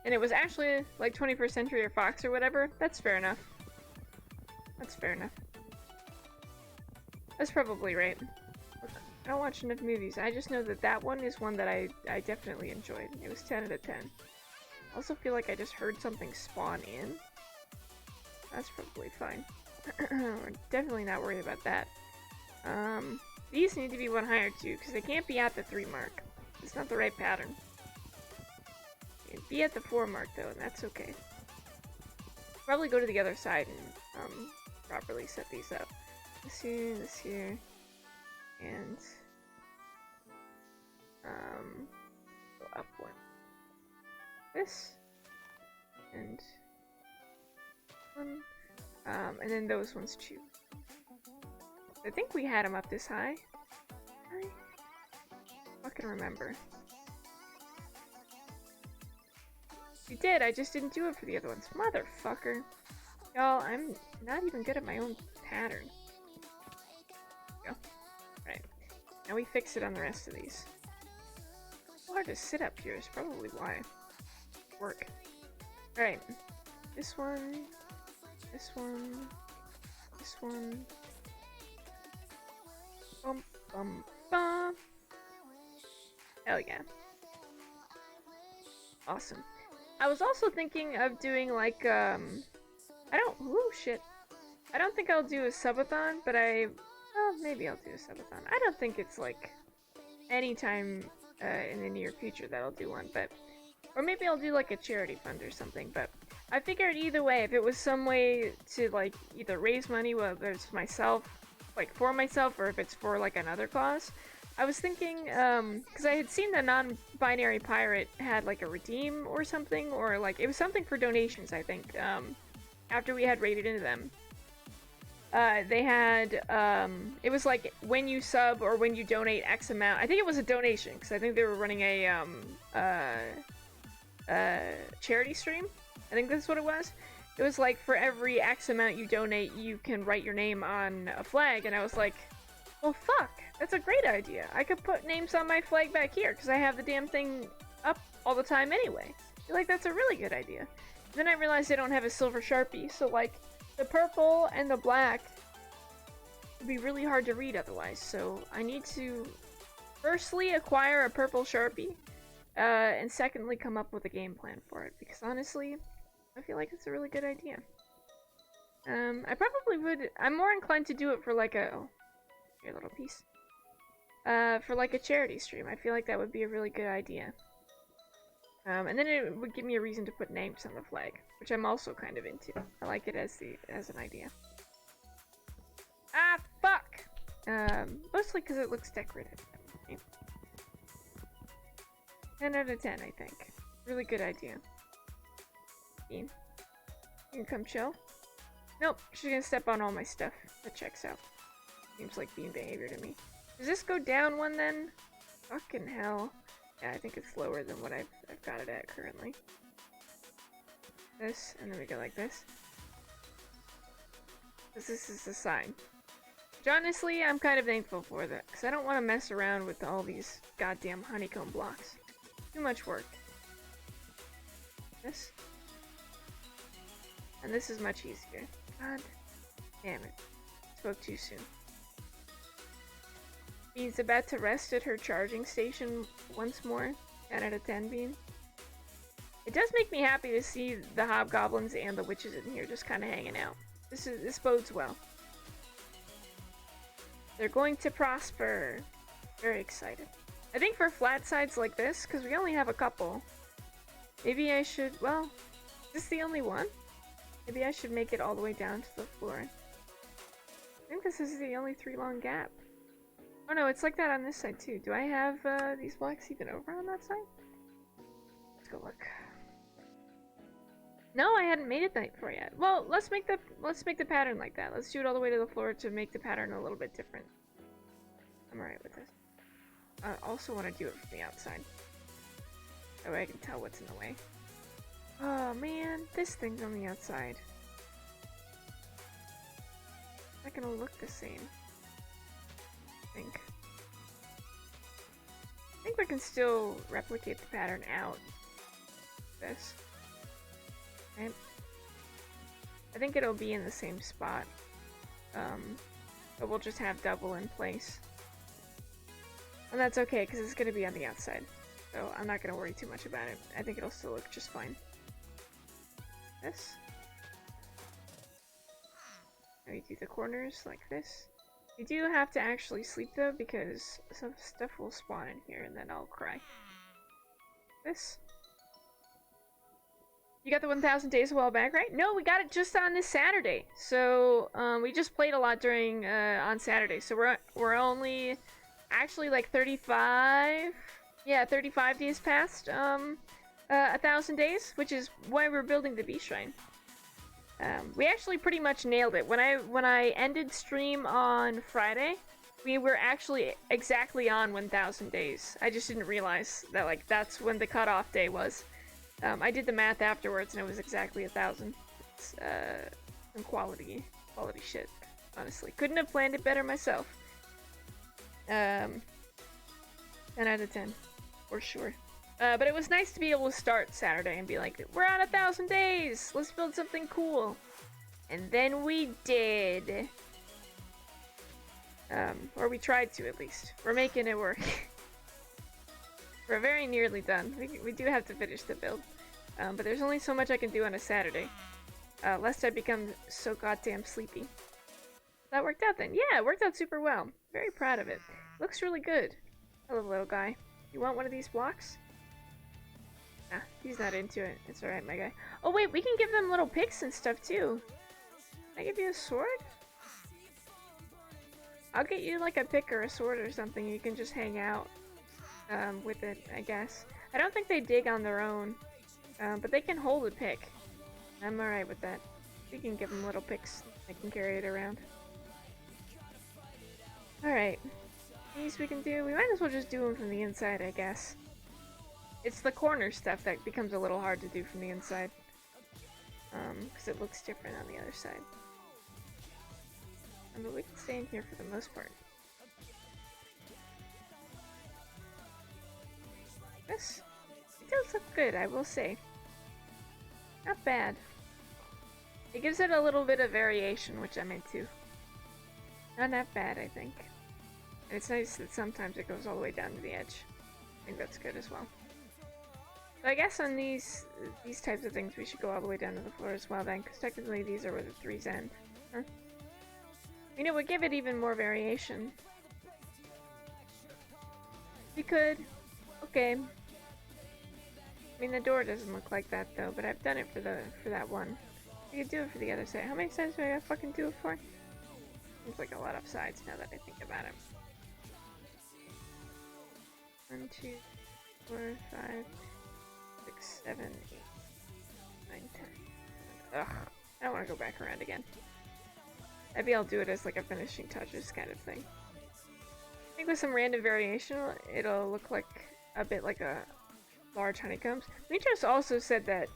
And it was actually like 21st Century or Fox or whatever. That's fair enough. That's fair enough. That's probably right. Look, I don't watch enough movies. I just know that that one is one that I definitely enjoyed. It was 10 out of 10. I also feel like I just heard something spawn in. That's probably fine. We're definitely not worried about that. These need to be one higher too, because they can't be at the 3 mark. It's not the right pattern. It'd be at the 4 mark though, and that's okay. Probably go to the other side and properly set these up. This here, and go up one. This and one, and then those ones too. I think we had them up this high. I fucking remember. We did, I just didn't do it for the other ones. Motherfucker. Y'all, I'm not even good at my own pattern. Go. Right. Now we fix it on the rest of these. hard to sit up here is probably why. Work. Alright. This one. This one. This one. Bum bum bum. Hell yeah. Awesome. I was also thinking of doing like ooh shit. I don't think I'll do a subathon, but well, maybe I'll do a subathon. I don't think it's like anytime in the near future that I'll do one, but or maybe I'll do like a charity fund or something, but I figured either way, if it was some way to like either raise money, whether it's myself, like for myself, or if it's for like another cause, I was thinking, because I had seen the non-binary pirate had like a redeem or something, or like it was something for donations, I think, after we had raided into them. They had, it was like when you sub or when you donate X amount. I think it was a donation, because I think they were running a charity stream. I think that's what it was. It was like for every X amount you donate, you can write your name on a flag, and I was like, well, fuck, that's a great idea. I could put names on my flag back here, because I have the damn thing up all the time anyway. I feel like that's a really good idea. Then I realized I don't have a silver Sharpie, so like, the purple and the black would be really hard to read otherwise, so I need to firstly acquire a purple Sharpie, and secondly come up with a game plan for it, because honestly, I feel like it's a really good idea. I probably would, I'm more inclined to do it for like a, oh, here, little piece. For like a charity stream, I feel like that would be a really good idea. And then it would give me a reason to put names on the flag, which I'm also kind of into. I like it as an idea. Ah, fuck! Mostly because it looks decorative. 10 out of 10, I think. Really good idea. Bean. You can come chill? Nope, she's gonna step on all my stuff. That checks out. Seems like Bean behavior to me. Does this go down one then? Fucking hell. Yeah, I think it's lower than what I've got it at currently. This, and then we go like this. This is the sign. Which honestly, I'm kind of thankful for that, because I don't want to mess around with all these goddamn honeycomb blocks. Too much work. This. And this is much easier. God damn it. Spoke too soon. Bean's about to rest at her charging station once more. 10 out of 10, Bean. It does make me happy to see the hobgoblins and the witches in here just kind of hanging out. This bodes well. They're going to prosper. Very excited. I think for flat sides like this, because we only have a couple, maybe I should, well, is this the only one? Maybe I should make it all the way down to the floor. I think this is the only 3 long gap. Oh no, it's like that on this side too. Do I have these blocks even over on that side? Let's go look. No, I hadn't made it that far yet. Well, let's make the pattern like that. Let's do it all the way to the floor to make the pattern a little bit different. I'm alright with this. I also want to do it from the outside. That way I can tell what's in the way. Oh man, this thing's on the outside. It's not gonna look the same. I think we can still replicate the pattern out. This. Okay. I think it'll be in the same spot. But we'll just have double in place. And that's okay, because it's going to be on the outside. So I'm not going to worry too much about it. I think it'll still look just fine. This. Now we do the corners like this. You do have to actually sleep though, because some stuff will spawn in here and then I'll cry. This. You got the 1000 days a while back, right? No, we got it just on this Saturday. So, we just played a lot during, on Saturday. So we're only actually like 35, yeah, 35 days past, 1000 days, which is why we're building the Beast Shrine. We actually pretty much nailed it. When I ended stream on Friday, we were actually exactly on 1000 days. I just didn't realize that, like, that's when the cutoff day was. I did the math afterwards and it was exactly 1000. It's, some quality shit, honestly. Couldn't have planned it better myself. 10 out of 10. for sure. But it was nice to be able to start Saturday and be like, we're on 1,000 days! Let's build something cool. And then we did. Or we tried to, at least. We're making it work. We're very nearly done. We do have to finish the build. But there's only so much I can do on a Saturday. Lest I become so goddamn sleepy. That worked out then. Yeah, it worked out super well. Very proud of it. Looks really good. Hello, little guy. You want one of these blocks? Nah, he's not into it. It's alright, my guy. Oh wait, we can give them little picks and stuff too. Can I give you a sword? I'll get you like a pick or a sword or something. You can just hang out with it, I guess. I don't think they dig on their own, but they can hold a pick. I'm alright with that. We can give them little picks. They can carry it around. Alright. These we can do. We might as well just do them from the inside, I guess. It's the corner stuff that becomes a little hard to do from the inside. Because it looks different on the other side. But we can stay in here for the most part. This? It does look good, I will say. Not bad. It gives it a little bit of variation, which I'm into. Not that bad, I think. And it's nice that sometimes it goes all the way down to the edge. I think that's good as well. So I guess on these types of things we should go all the way down to the floor as well then, because technically these are where the threes end. Huh? I mean, it would give it even more variation. We could. Okay. I mean, the door doesn't look like that though, but I've done it for that one. We could do it for the other side. How many sides do I gotta fucking do it for? Seems like a lot of sides now that I think about it. 1, 2, 4, 5, 6, 7, 8, 9, 10. Ugh. I don't want to go back around again. Maybe I'll do it as like a finishing touches kind of thing. I think with some random variation, it'll look like a bit like a large honeycombs. Mitros also said that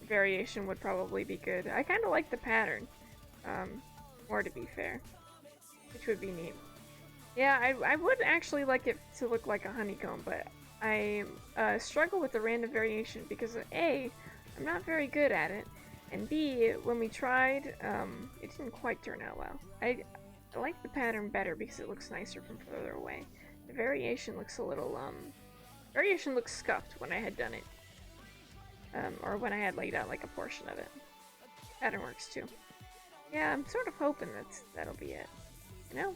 variation would probably be good. I kind of like the pattern, more to be fair, which would be neat. Yeah, I would actually like it to look like a honeycomb, but I struggle with the random variation because A, I'm not very good at it, and B, when we tried, it didn't quite turn out well. I like the pattern better because it looks nicer from further away. The variation looks a little, variation looks scuffed when I had done it. Or when I had laid out like a portion of it. Pattern works too. Yeah, I'm sort of hoping that'll be it. You know?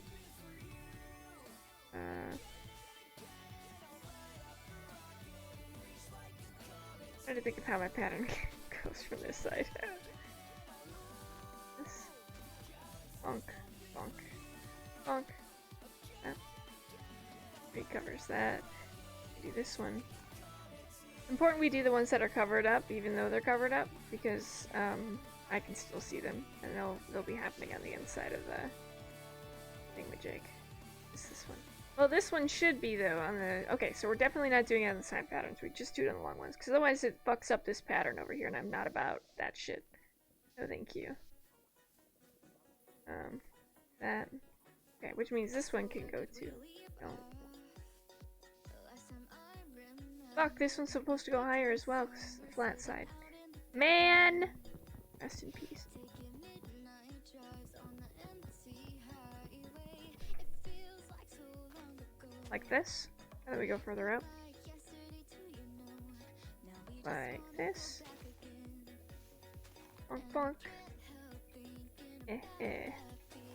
Trying to think of how my pattern goes from this side. This. Bonk. Bonk. Bonk. That. Recovers that. Do this one. Important we do the ones that are covered up, even though they're covered up, because I can still see them, and they'll be happening on the inside of the thingamajig. This one. Well, this one should be though on the. Okay, so we're definitely not doing it on the side patterns. We just do it on the long ones, because otherwise it fucks up this pattern over here, and I'm not about that shit. No, thank you. That. Okay, which means this one can go too. Don't. Fuck, this one's supposed to go higher as well, because it's the flat side. Man! Rest in peace. Like this. And then we go further up. Like this. Bonk bonk.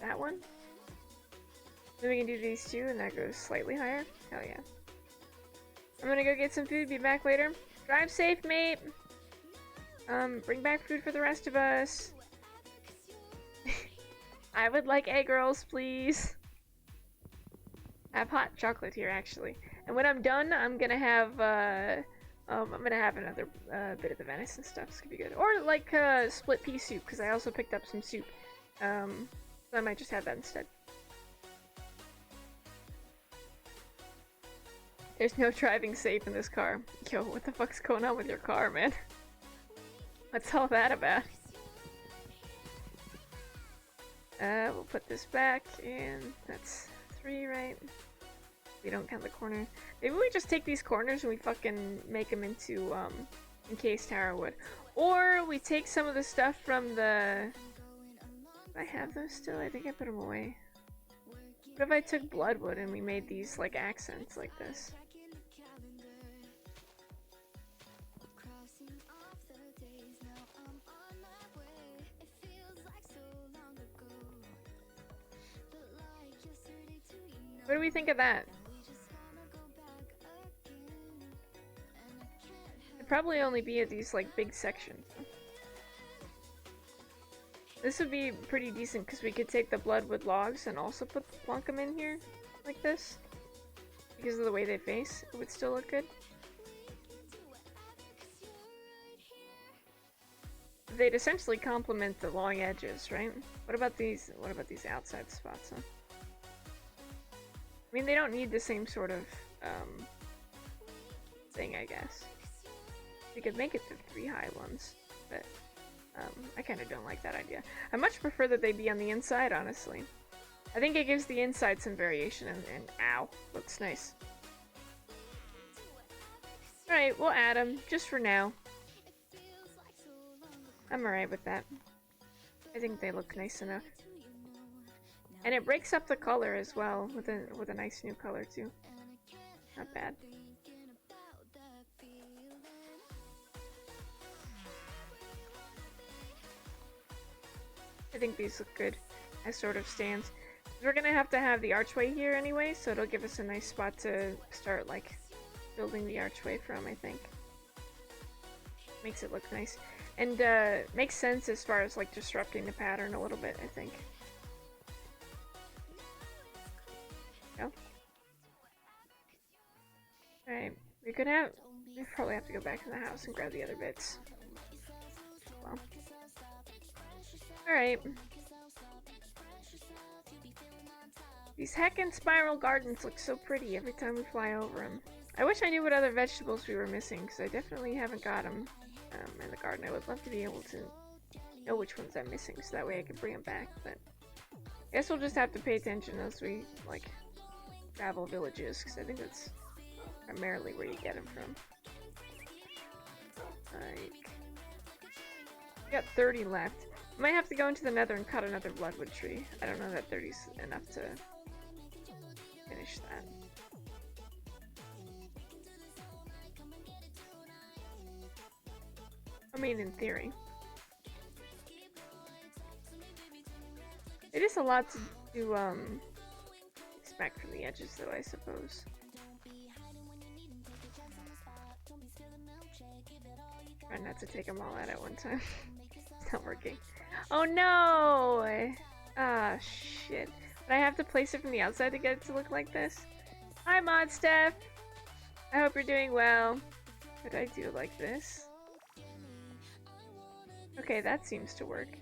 That one. Then we can do these two, and that goes slightly higher. Hell yeah. I'm gonna go get some food, be back later. Drive safe, mate! Bring back food for the rest of us. I would like egg rolls, please. I have hot chocolate here, actually. And when I'm done, I'm gonna have, another bit of the venison stuff. It's gonna be good. Or, like, split pea soup, because I also picked up some soup. So I might just have that instead. There's no driving safe in this car. Yo, what the fuck's going on with your car, man? What's all that about? We'll put this back, and that's 3, right? We don't count the corner. Maybe we just take these corners and we fucking make them into encased tower wood. Or we take some of the stuff from the... Do I have those still? I think I put them away. What if I took bloodwood and we made these like accents like this? What do we think of that? It'd probably only be at these like big sections. This would be pretty decent because we could take the bloodwood logs and also plunk them in here like this. Because of the way they face, it would still look good. They'd essentially complement the long edges, right? What about these? What about these outside spots? Huh? I mean, they don't need the same sort of thing, I guess. We could make it the 3 high ones, but I kind of don't like that idea. I much prefer that they be on the inside, honestly. I think it gives the inside some variation, and ow, looks nice. Alright, we'll add them, just for now. I'm alright with that. I think they look nice enough. And it breaks up the color as well, with a nice new color too. Not bad. I think these look good as sort of stands. We're gonna have to have the archway here anyway, so it'll give us a nice spot to start like building the archway from, I think. Makes it look nice. And makes sense as far as like disrupting the pattern a little bit, I think. Go. Alright, we probably have to go back in the house and grab the other bits. Well. Alright. These heckin' spiral gardens look so pretty every time we fly over them. I wish I knew what other vegetables we were missing, because I definitely haven't got them in the garden. I would love to be able to know which ones I'm missing, so that way I can bring them back, but I guess we'll just have to pay attention as we, like, travel villages, because I think that's primarily where you get them from. Like, we got 30 left. I might have to go into the nether and cut another bloodwood tree. I don't know that 30's enough to finish that. I mean, in theory. It is a lot to expect from the edges, though, I suppose. Try not to take them all out at one time. It's not working. Oh no! Ah, shit. But I have to place it from the outside to get it to look like this? Hi, Mod Steph! I hope you're doing well. Could I do it like this? Okay, that seems to work.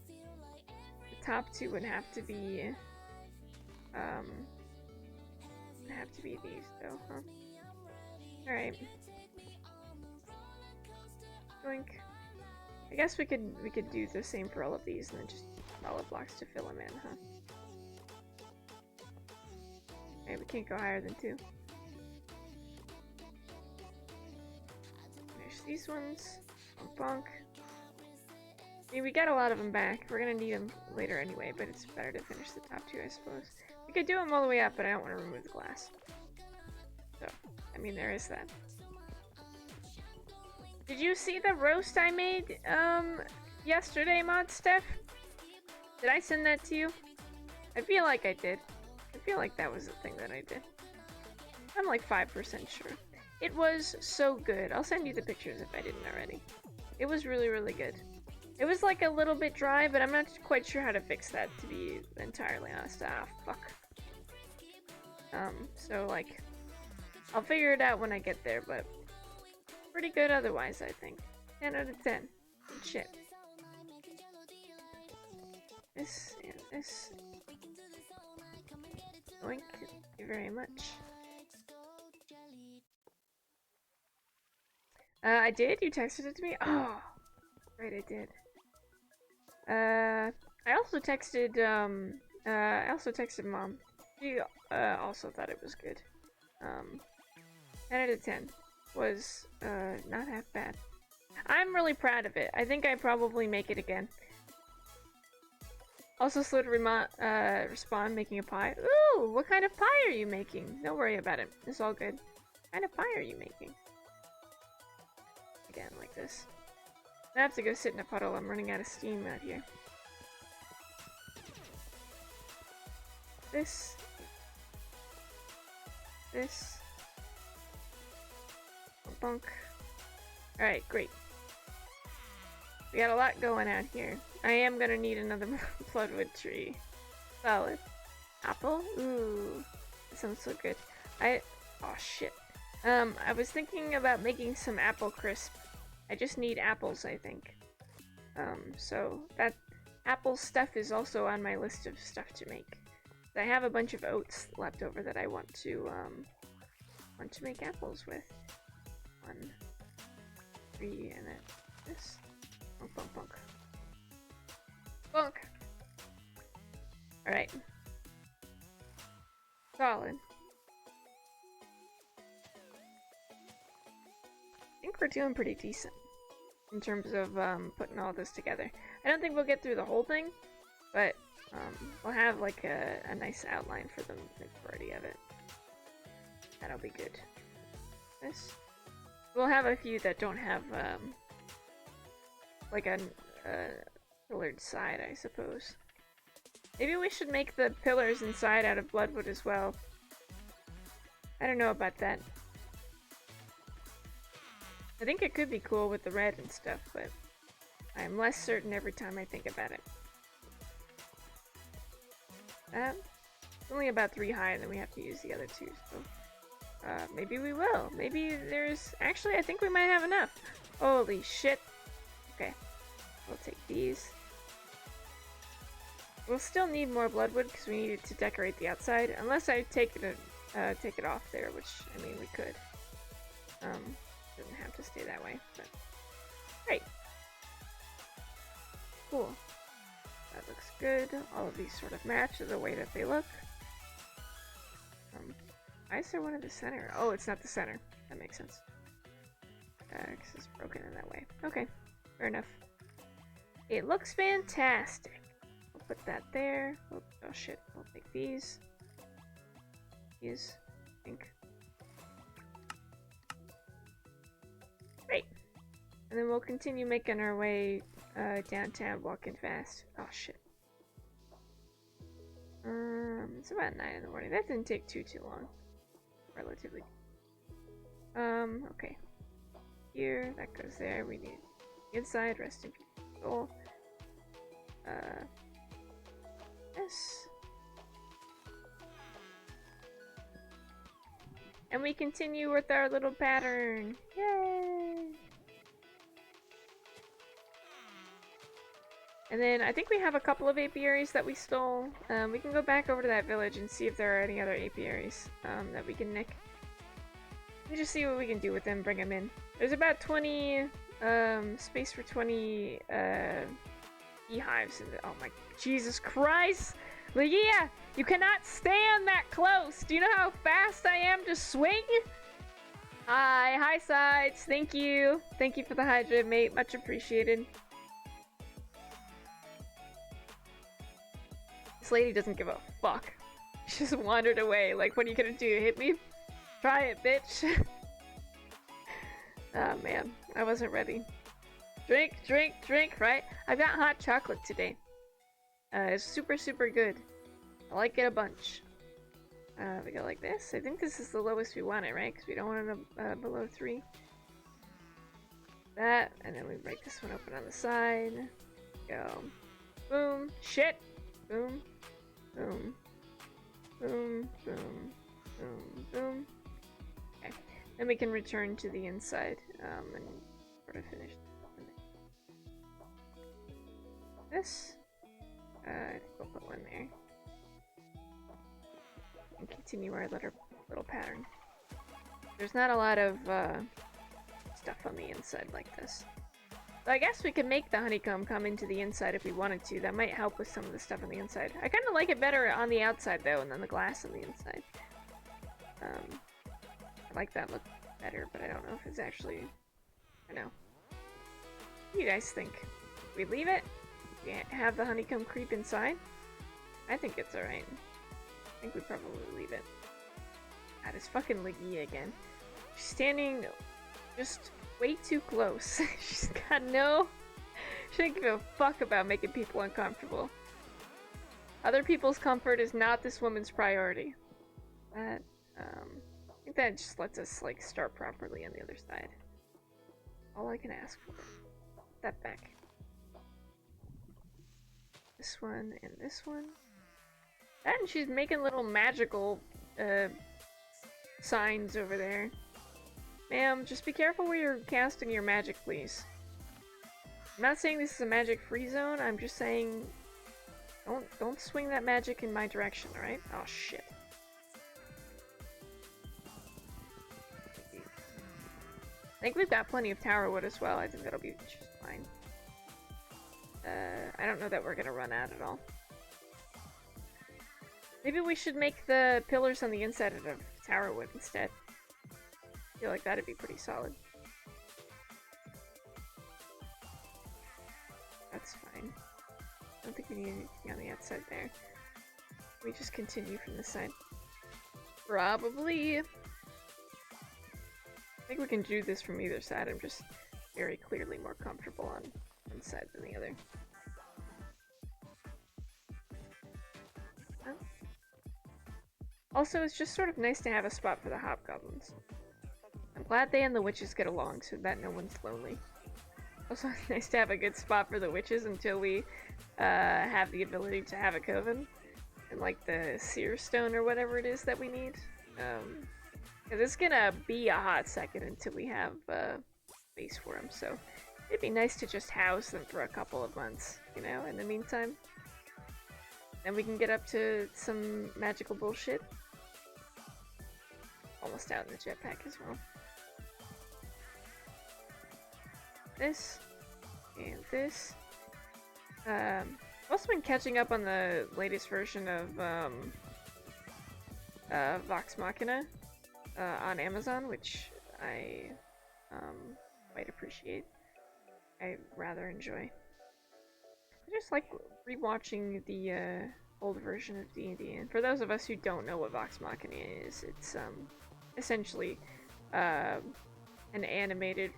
The top two would have to be these though, huh? Alright. Doink. I guess we could do the same for all of these and then just solid blocks to fill them in, huh? Okay, we can't go higher than 2. Finish these ones. Bonk. I mean, we got a lot of them back. We're gonna need them later anyway, but it's better to finish the top 2, I suppose. We could do them all the way up, but I don't want to remove the glass. So, I mean, there is that. Did you see the roast I made, yesterday, Mod Steph? Did I send that to you? I feel like I did. I feel like that was the thing that I did. I'm like 5% sure. It was so good. I'll send you the pictures if I didn't already. It was really, really good. It was like a little bit dry, but I'm not quite sure how to fix that, to be entirely honest. Ah, fuck. So like, I'll figure it out when I get there, but pretty good otherwise, I think. 10 out of 10. Good shit. This and this. Thank you very much. I did? You texted it to me? Oh, right, I did. I also texted Mom. She also thought it was good. 10 out of 10 was not half bad. I'm really proud of it. I think I'd probably make it again. Also slow to respond making a pie. Ooh, what kind of pie are you making? Don't worry about it. It's all good. What kind of pie are you making? Again, like this. I have to go sit in a puddle. I'm running out of steam out here. This. Bunk. Alright, great. We got a lot going on here. I am gonna need another bloodwood tree. Solid. Apple? Ooh. That sounds so good. Oh shit. I was thinking about making some apple crisp. I just need apples, I think. So that apple stuff is also on my list of stuff to make. I have a bunch of oats left over that I want to make apples with. 1, 3, and then this. Bunk, bunk, bunk. Bunk! Alright. Solid. I think we're doing pretty decent in terms of putting all this together. I don't think we'll get through the whole thing, but we'll have like a nice outline for the majority of it. That'll be good. This. We'll have a few that don't have like a pillared side, I suppose. Maybe we should make the pillars inside out of bloodwood as well. I don't know about that. I think it could be cool with the red and stuff, but I'm less certain every time I think about it. It's only about 3 high, and then we have to use the other 2, so maybe we will. Maybe there's... Actually, I think we might have enough. Holy shit. Okay. We'll take these. We'll still need more bloodwood because we need it to decorate the outside. Unless I take it off there, which, I mean, we could. Doesn't have to stay that way, but... Great. Cool. That looks good. All of these sort of match the way that they look. Why is there one in the center? Oh, it's not the center. That makes sense. Because it's broken in that way. Okay, fair enough. It looks fantastic. We'll put that there. Oh shit, we'll take these. These, I think. Great. And then we'll continue making our way downtown, walking fast. Oh shit. It's about 9 in the morning. That didn't take too long. Relatively. Okay. Here, that goes there. We need inside, rest in peace. Soul. This. And we continue with our little pattern. Yay! And then I think we have a couple of apiaries that we stole. We can go back over to that village and see if there are any other apiaries that we can nick. Let me just see what we can do with them, bring them in. There's about 20, space for 20 beehives in the, oh my, Jesus Christ! Leah, you cannot stand that close! Do you know how fast I am to swing? Hi sides, thank you. Thank you for the hydrate, mate, much appreciated. This lady doesn't give a fuck. She just wandered away. Like, what are you gonna do? Hit me? Try it, bitch. Oh man, I wasn't ready. Drink, drink, drink, right? I've got hot chocolate today. It's super, super good. I like it a bunch. We go like this. I think this is the lowest we want it, right? Because we don't want it below 3. That, and then we break this one open on the side. Go. Boom. Shit. Boom. Boom. Boom. Boom. Boom. Boom. Okay. Then we can return to the inside and sort of finish this. I think we'll put one there. And continue our little pattern. There's not a lot of stuff on the inside like this. I guess we could make the honeycomb come into the inside if we wanted to. That might help with some of the stuff on the inside. I kind of like it better on the outside, though, and then the glass on the inside. I like that look better, but I don't know if it's actually... I don't know. What do you guys think? We leave it? We have the honeycomb creep inside? I think it's alright. I think we probably leave it. God, it's fucking Liggy again. She's standing just way too close. She's got no... She doesn't give a fuck about making people uncomfortable. Other people's comfort is not this woman's priority. That, I think that just lets us, like, start properly on the other side. All I can ask for. That back. This one and this one. And she's making little magical, signs over there. Ma'am, just be careful where you're casting your magic, please. I'm not saying this is a magic-free zone, I'm just saying... Don't swing that magic in my direction, alright? Oh, shit. I think we've got plenty of tower wood as well. I think that'll be just fine. I don't know that we're gonna run out at all. Maybe we should make the pillars on the inside out of tower wood instead. I feel like that'd be pretty solid. That's fine. I don't think we need anything on the outside there. We just continue from this side. Probably. I think we can do this from either side. I'm just very clearly more comfortable on one side than the other. Oh. Also, it's just sort of nice to have a spot for the hobgoblins. I'm glad they and the witches get along so that no one's lonely. Also, it's nice to have a good spot for the witches until we have the ability to have a coven. And like the seer stone or whatever it is that we need. Because it's gonna be a hot second until we have space for them, so it'd be nice to just house them for a couple of months, you know, in the meantime. Then we can get up to some magical bullshit. Almost out in the jetpack as well. This. And this. I've also been catching up on the latest version of Vox Machina on Amazon, which I quite appreciate. I rather enjoy. I just like rewatching the old version of D&D, and for those of us who don't know what Vox Machina is, it's essentially an animated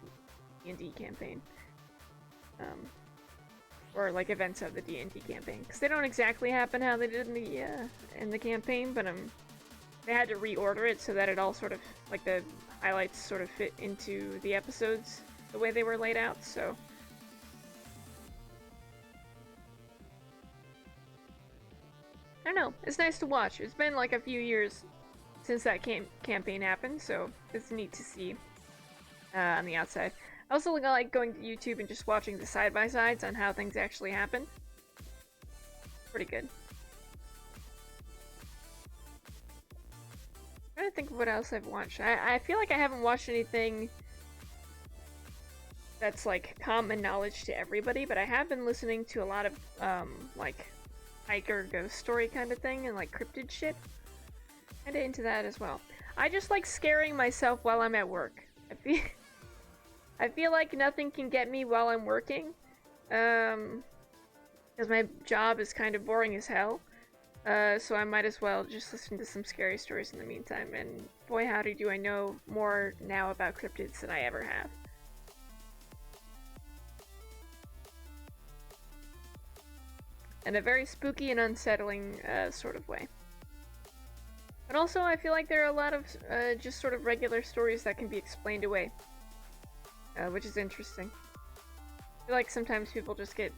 D&D campaign. Or like events of the D&D campaign, because they don't exactly happen how they did in the campaign, but they had to reorder it so that it all sort of, like the highlights sort of fit into the episodes the way they were laid out, so. I don't know, it's nice to watch. It's been like a few years since that campaign happened, so it's neat to see on the outside. I also like going to YouTube and just watching the side-by-sides on how things actually happen. Pretty good. I'm trying to think of what else I've watched. I feel like I haven't watched anything that's like common knowledge to everybody, but I have been listening to a lot of like hiker ghost story kind of thing and like cryptid shit. Kinda into that as well. I just like scaring myself while I'm at work. I feel like nothing can get me while I'm working, because my job is kind of boring as hell, so I might as well just listen to some scary stories in the meantime, and boy howdy do I know more now about cryptids than I ever have. In a very spooky and unsettling sort of way. But also I feel like there are a lot of just sort of regular stories that can be explained away. Which is interesting. I feel like sometimes people just get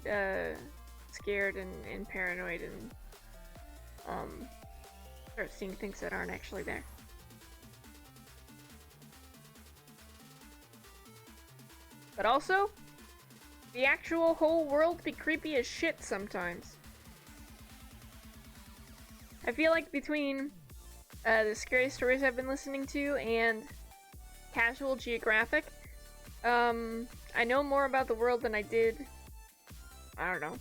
scared and paranoid and start seeing things that aren't actually there. But also, the actual whole world be creepy as shit sometimes. I feel like between the scary stories I've been listening to and Casual Geographic, I know more about the world than I did, I don't know,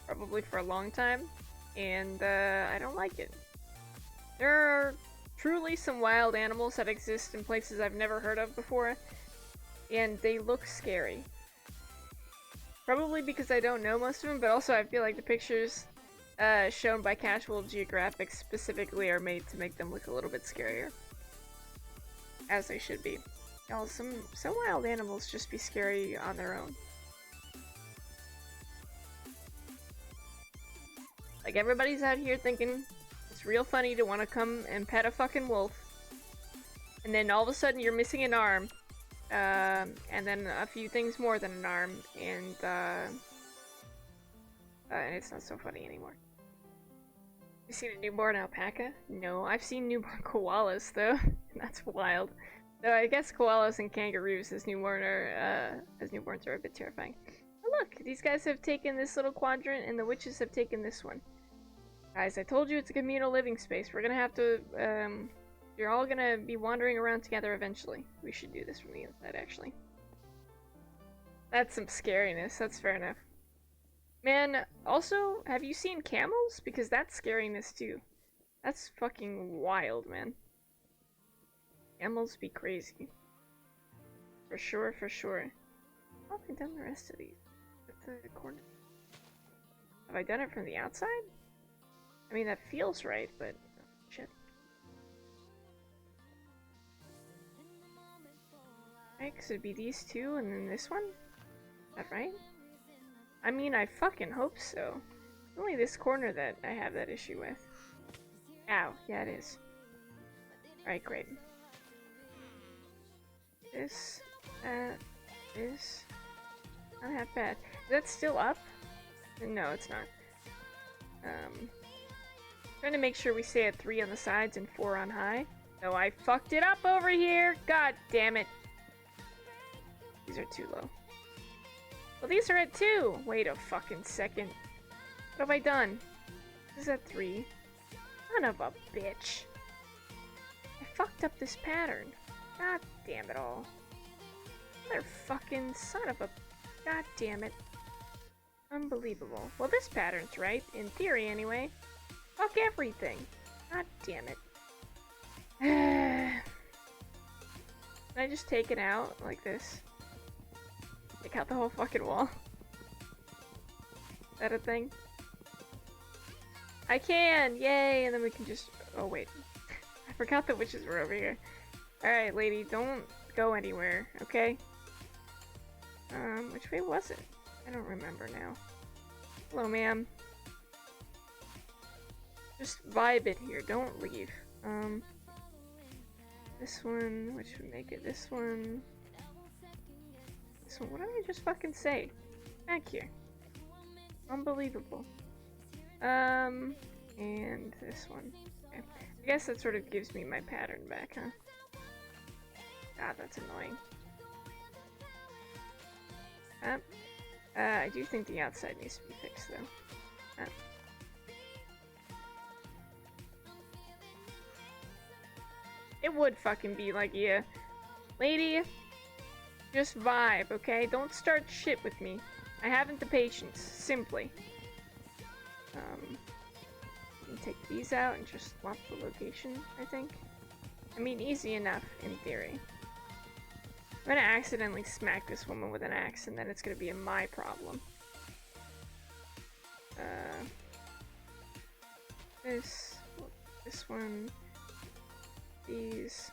probably for a long time, and I don't like it. There are truly some wild animals that exist in places I've never heard of before, and they look scary. Probably because I don't know most of them, but also I feel like the pictures shown by Casual Geographic specifically are made to make them look a little bit scarier. As they should be. Y'all, some wild animals just be scary on their own. Like, everybody's out here thinking it's real funny to want to come and pet a fucking wolf, and then all of a sudden you're missing an arm, and then a few things more than an arm, and it's not so funny anymore. You seen a newborn alpaca? No, I've seen newborn koalas though. That's wild. Though I guess koalas and kangaroos as newborns are a bit terrifying. Oh look, these guys have taken this little quadrant, and the witches have taken this one. Guys, I told you it's a communal living space. We're gonna have to, you're all gonna be wandering around together eventually. We should do this from the inside, actually. That's some scariness, that's fair enough. Man, also, have you seen camels? Because that's scariness too. That's fucking wild, man. Camels be crazy. For sure, for sure. How have I done the rest of these? At the corner. Have I done it from the outside? I mean, that feels right, but... oh, shit. Right, because it'd be these two and then this one? Is that right? I mean, I fucking hope so. It's only this corner that I have that issue with. Ow. Yeah, it is. Alright, great. This, this... not half bad. Is that still up? No, it's not. Trying to make sure we stay at 3 on the sides and 4 on high. No, I fucked it up over here! God damn it! These are too low. Well, these are at 2! Wait a fucking second. What have I done? This is at 3. Son of a bitch. I fucked up this pattern. God damn it all. Mother fucking son of a... God damn it. Unbelievable. Well, this pattern's right. In theory, anyway. Fuck everything. God damn it. Can I just take it out like this? Take out the whole fucking wall? Is that a thing? I can! Yay! And then we can just... oh, wait. I forgot the witches were over here. Alright, lady, don't go anywhere, okay? Which way was it? I don't remember now. Hello, ma'am. Just vibe it here, don't leave. This one, which would make it this one. This one, what did I just fucking say? Back here. Unbelievable. And this one. Okay. I guess that sort of gives me my pattern back, huh? God, that's annoying. I do think the outside needs to be fixed, though. It would fucking be like, yeah. Lady, just vibe, okay? Don't start shit with me. I haven't the patience, simply. Take these out and just swap the location, I think. I mean, easy enough, in theory. I'm gonna accidentally smack this woman with an axe, and then it's gonna be my problem. This one, these,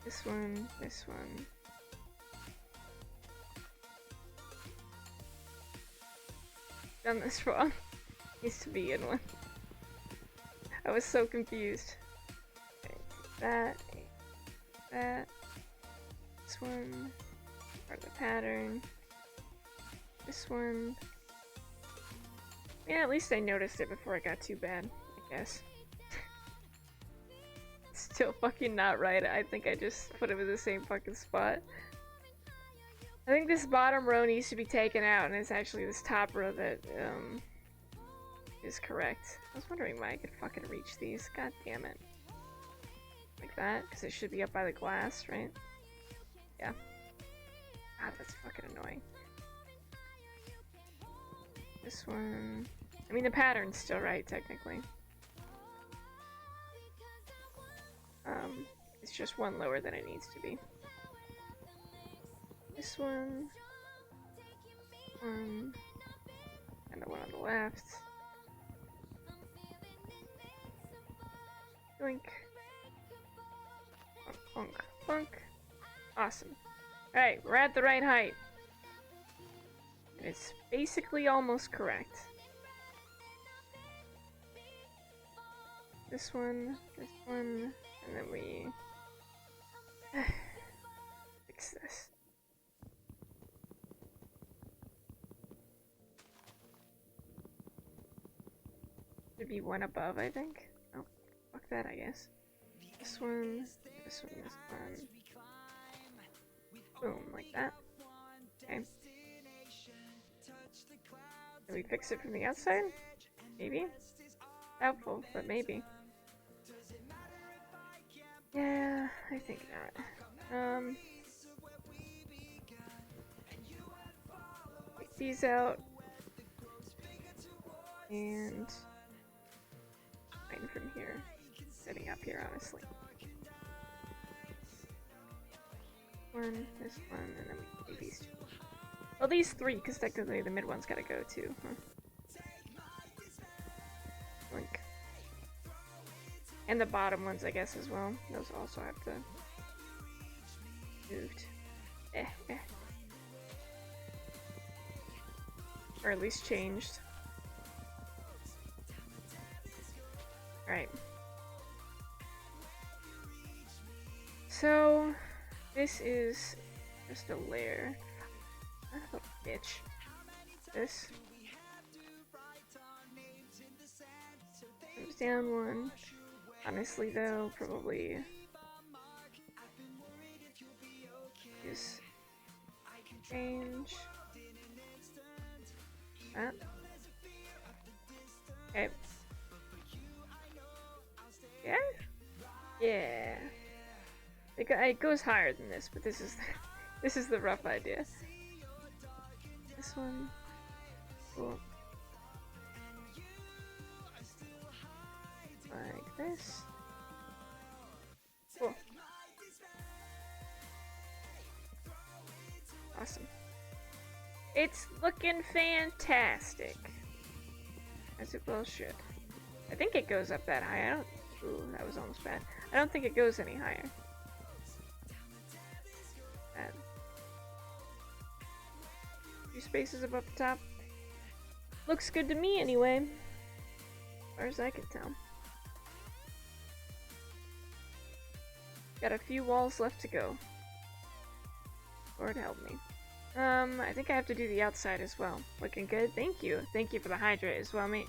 this one, Done this wrong. Needs to be in one. I was so confused. Okay, that, this one, part of the pattern, this one. Yeah, at least I noticed it before it got too bad, I guess. Still fucking not right. I think I just put it in the same fucking spot. I think this bottom row needs to be taken out, and it's actually this top row that, is correct. I was wondering why I could fucking reach these. God damn it. Like that, because it should be up by the glass, right? Yeah. God, that's fucking annoying. This one... I mean, the pattern's still right, technically. It's just one lower than it needs to be. This one... and the one on the left. Blink. Plunk, plunk. Awesome. Alright, we're at the right height. And it's basically almost correct. This one, and then we fix this. Should be one above, I think. Oh, fuck that, I guess. This one, this one, this one. Boom, like that. Okay. Can we fix it from the outside? Maybe? Doubtful, but maybe. Yeah, I think not. Take these out. And mine from here. Setting up here, honestly. This one, and then we do these two. Well, these three, because technically the mid one's gotta go too, huh? Link. And the bottom ones, I guess, as well. Those also have to moved. Or at least changed. Alright. So, this is just a layer. Son of a bitch. This. Comes down one. Honestly, though, probably just change that. Okay. Yeah? Yeah. It goes higher than this, but this is the rough idea. This one. Cool. Like this. Cool. Awesome. It's looking fantastic. As it well should. I think it goes up that high. I don't... Ooh, that was almost bad. I don't think it goes any higher. Bad. Few spaces above the top. Looks good to me anyway. As far as I can tell. Got a few walls left to go. Lord help me. I think I have to do the outside as well. Looking good. Thank you. Thank you for the hydrate as well, mate.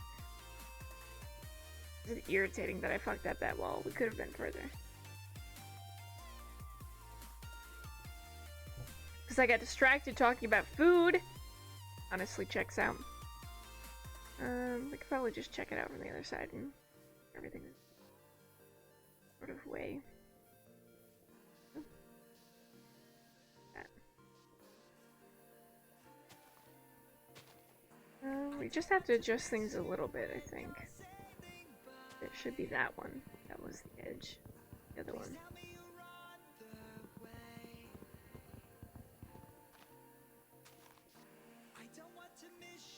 It's irritating that I fucked up that wall. We could have been further. Because I got distracted talking about food. Honestly, checks out. We could probably just check it out from the other side and everything is sort of way. We just have to adjust things a little bit, I think. It should be that one. That was the edge. The other one.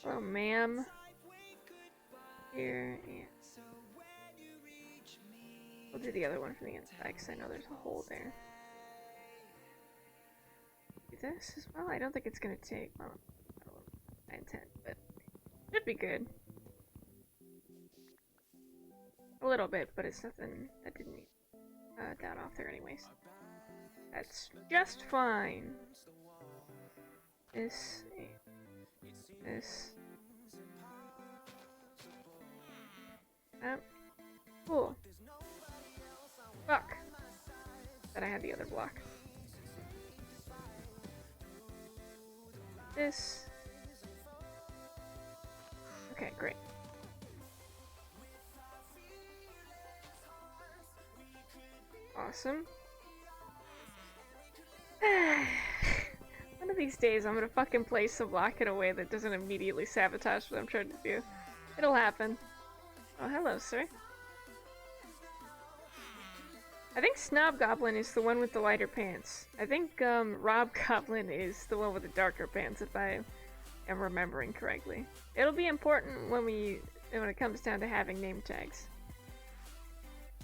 Oh, ma'am. Here, and we'll do the other one from the inside, because I know there's a hole there. Do this as well? I don't think it's gonna take, well, I intend, but should be good. A little bit, but it's nothing that didn't need down off there anyways. That's just fine. This. Cool. Fuck. Then I had the other block. This. Okay, great. Awesome. One of these days I'm gonna fucking place the block in a way that doesn't immediately sabotage what I'm trying to do. It'll happen. Oh, hello, sir. I think Snob Goblin is the one with the lighter pants. I think Rob Goblin is the one with the darker pants, if I am remembering correctly. It'll be important when it comes down to having name tags.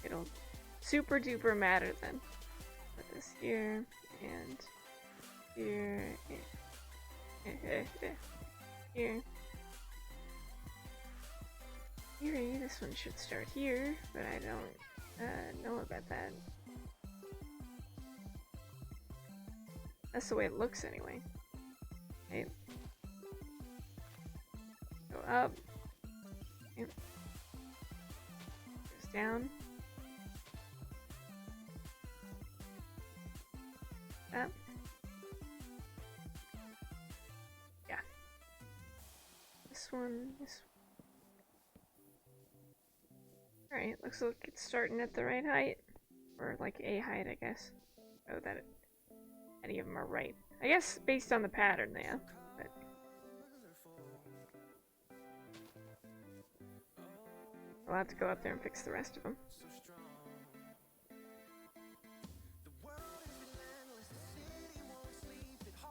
It'll super duper matter then. Put this here and here and here. Here, this one should start here, but I don't know about that. That's the way it looks anyway. Okay. Go up. Okay. Goes down. Up. Yeah. This one, this one. Alright, looks like it's starting at the right height. Or like a height, I guess. Oh, that any of them are right. I guess based on the pattern, yeah. But I'll have to go up there and fix the rest of them.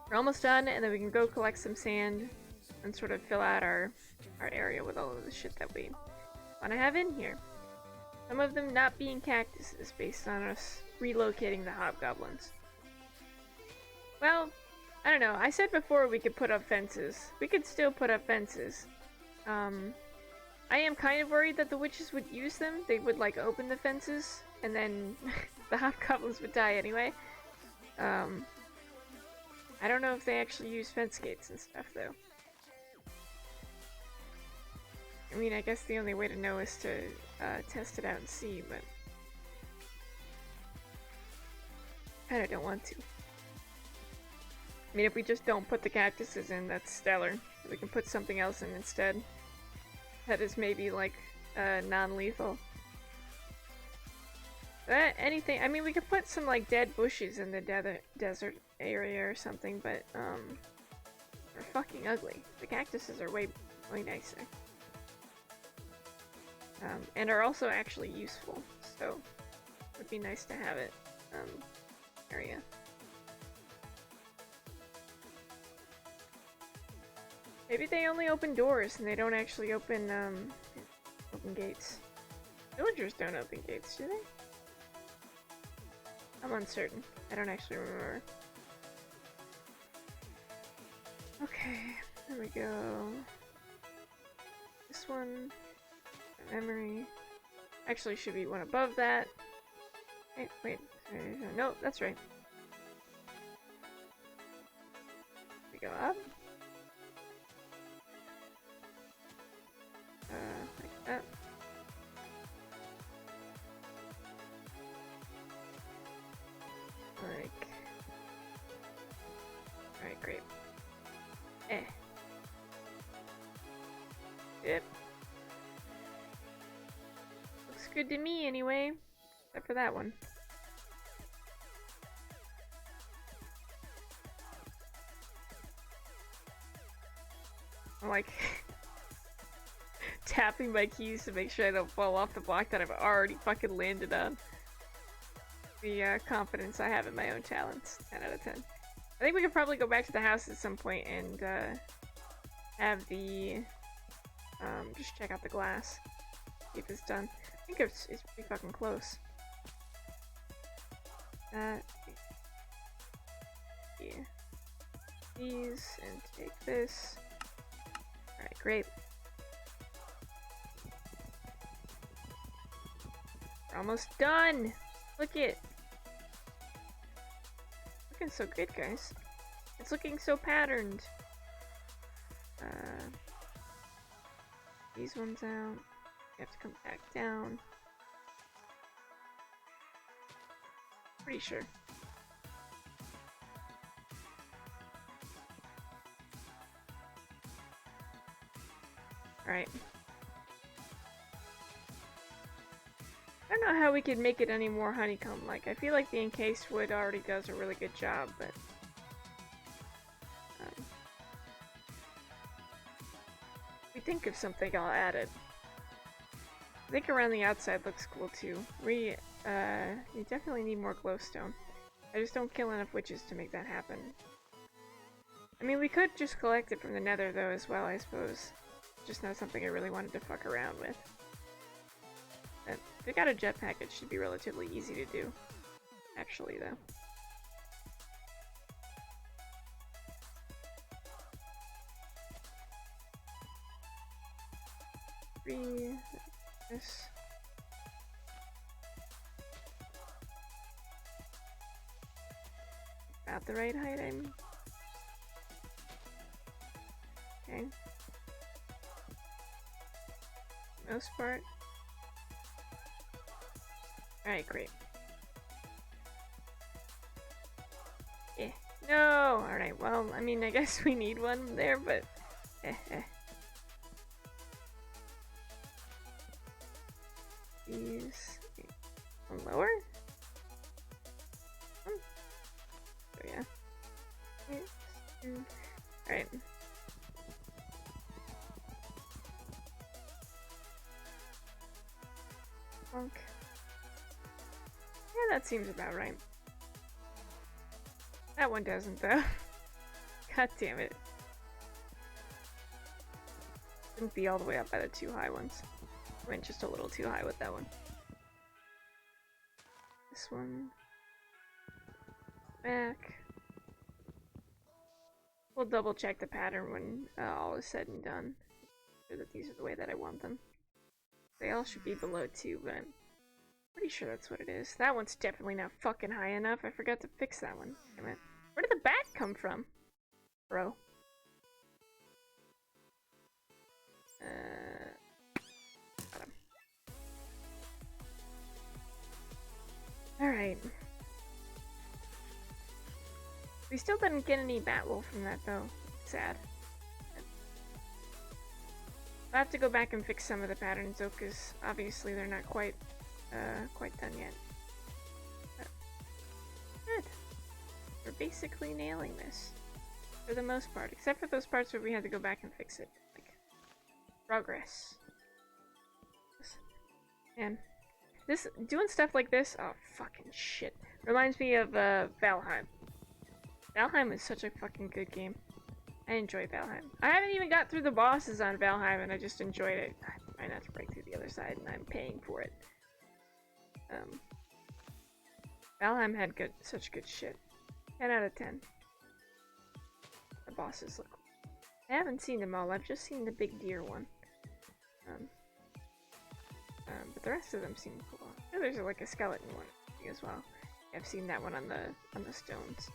We're almost done, and then we can go collect some sand and sort of fill out our area with all of the shit that we want to have in here. Some of them not being cactuses based on us relocating the hobgoblins. Well, I don't know. I said before we could put up fences. We could still put up fences. I am kind of worried that the witches would use them. They would like open the fences and then the hobgoblins would die anyway. I don't know if they actually use fence gates and stuff though. I mean, I guess the only way to know is to test it out and see, but I kinda don't want to. I mean, if we just don't put the cactuses in, that's stellar. We can put something else in instead. That is maybe, like, non-lethal. Anything, I mean, we could put some, like, dead bushes in the desert area or something, but, they're fucking ugly. The cactuses are way nicer. And are also actually useful, so it would be nice to have it, area. Maybe they only open doors and they don't actually open, open gates. Villagers don't open gates, do they? I'm uncertain. I don't actually remember. Okay, there we go. This one, memory. Actually, should be one above that. Wait, no, that's right. We go up. Like that. Alright, great. Yep. Looks good to me anyway. Except for that one. I'm like tapping my keys to make sure I don't fall off the block that I've already fucking landed on. The confidence I have in my own talents. 10 out of 10. I think we could probably go back to the house at some point and have the just check out the glass. See if it's done. I think it's pretty fucking close. That. Yeah. These and take this. Alright, great. We're almost done! Look it! Looking so good, guys. It's looking so patterned. These ones out. You have to come back down. Pretty sure. Alright. I don't don't know how we could make it any more honeycomb-like. I feel like the encased wood already does a really good job, but... we think of something, I'll add it. I think around the outside looks cool too. We definitely need more glowstone. I just don't kill enough witches to make that happen. I mean, we could just collect it from the nether though as well, I suppose. Just not something I really wanted to fuck around with. But if we got a jetpack, it should be relatively easy to do. Actually, though. This. About the right height, I'm... okay. Most part. Alright, great. Eh. No! Alright, well, I mean, I guess we need one there, but... These... one lower? Oh yeah. Alright. Bonk. Yeah, that seems about right. That one doesn't, though. God damn it. Shouldn't be all the way up by the two high ones. Went just a little too high with that one. This one. Back. We'll double check the pattern when all is said and done. Make sure that these are the way that I want them. They all should be below 2, but I'm pretty sure that's what it is. That one's definitely not fucking high enough. I forgot to fix that one. Damn it. Where did the bat come from? Bro. Got him. Alright. We still didn't get any bat wool from that though. Sad. I'll have to go back and fix some of the patterns though, because obviously they're not quite done yet. But good. We're basically nailing this. For the most part. Except for those parts where we had to go back and fix it. Like, progress. Man. This, doing stuff like this, oh fucking shit. Reminds me of Valheim. Valheim is such a fucking good game. I enjoy Valheim. I haven't even got through the bosses on Valheim and I just enjoyed it. I try not to break through the other side and I'm paying for it. Valheim had such good shit. 10 out of 10. The bosses look cool. I haven't seen them all, I've just seen the big deer one. But the rest of them seem cool. Oh, there's like a skeleton one as well. I've seen that one on the stones.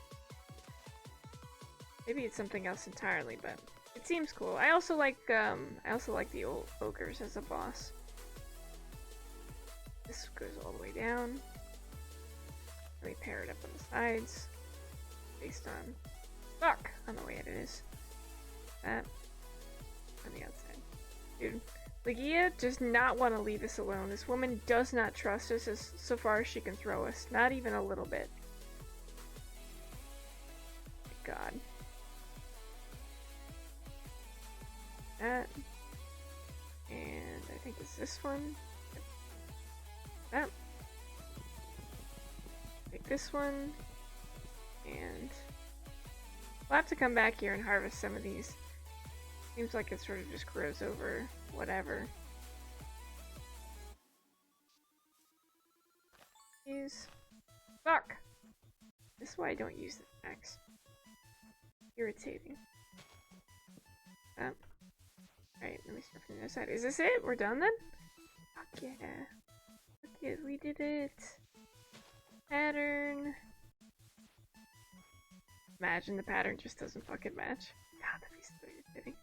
Maybe it's something else entirely, but it seems cool. I also like the old ogres as a boss. This goes all the way down. Let me pair it up on the sides. Based on the way it is. That on the outside. Dude, Legia does not want to leave us alone. This woman does not trust us so far as she can throw us. Not even a little bit. My God. That. And I think it's this one. That. Take this one. And we'll have to come back here and harvest some of these. Seems like it sort of just grows over whatever. Use. Fuck! This is why I don't use the axe. Irritating. Alright, let me start from the other side. Is this it? We're done then? Fuck yeah. Fuck yeah, we did it. Pattern. Imagine the pattern just doesn't fucking match. God, that'd be so irritating.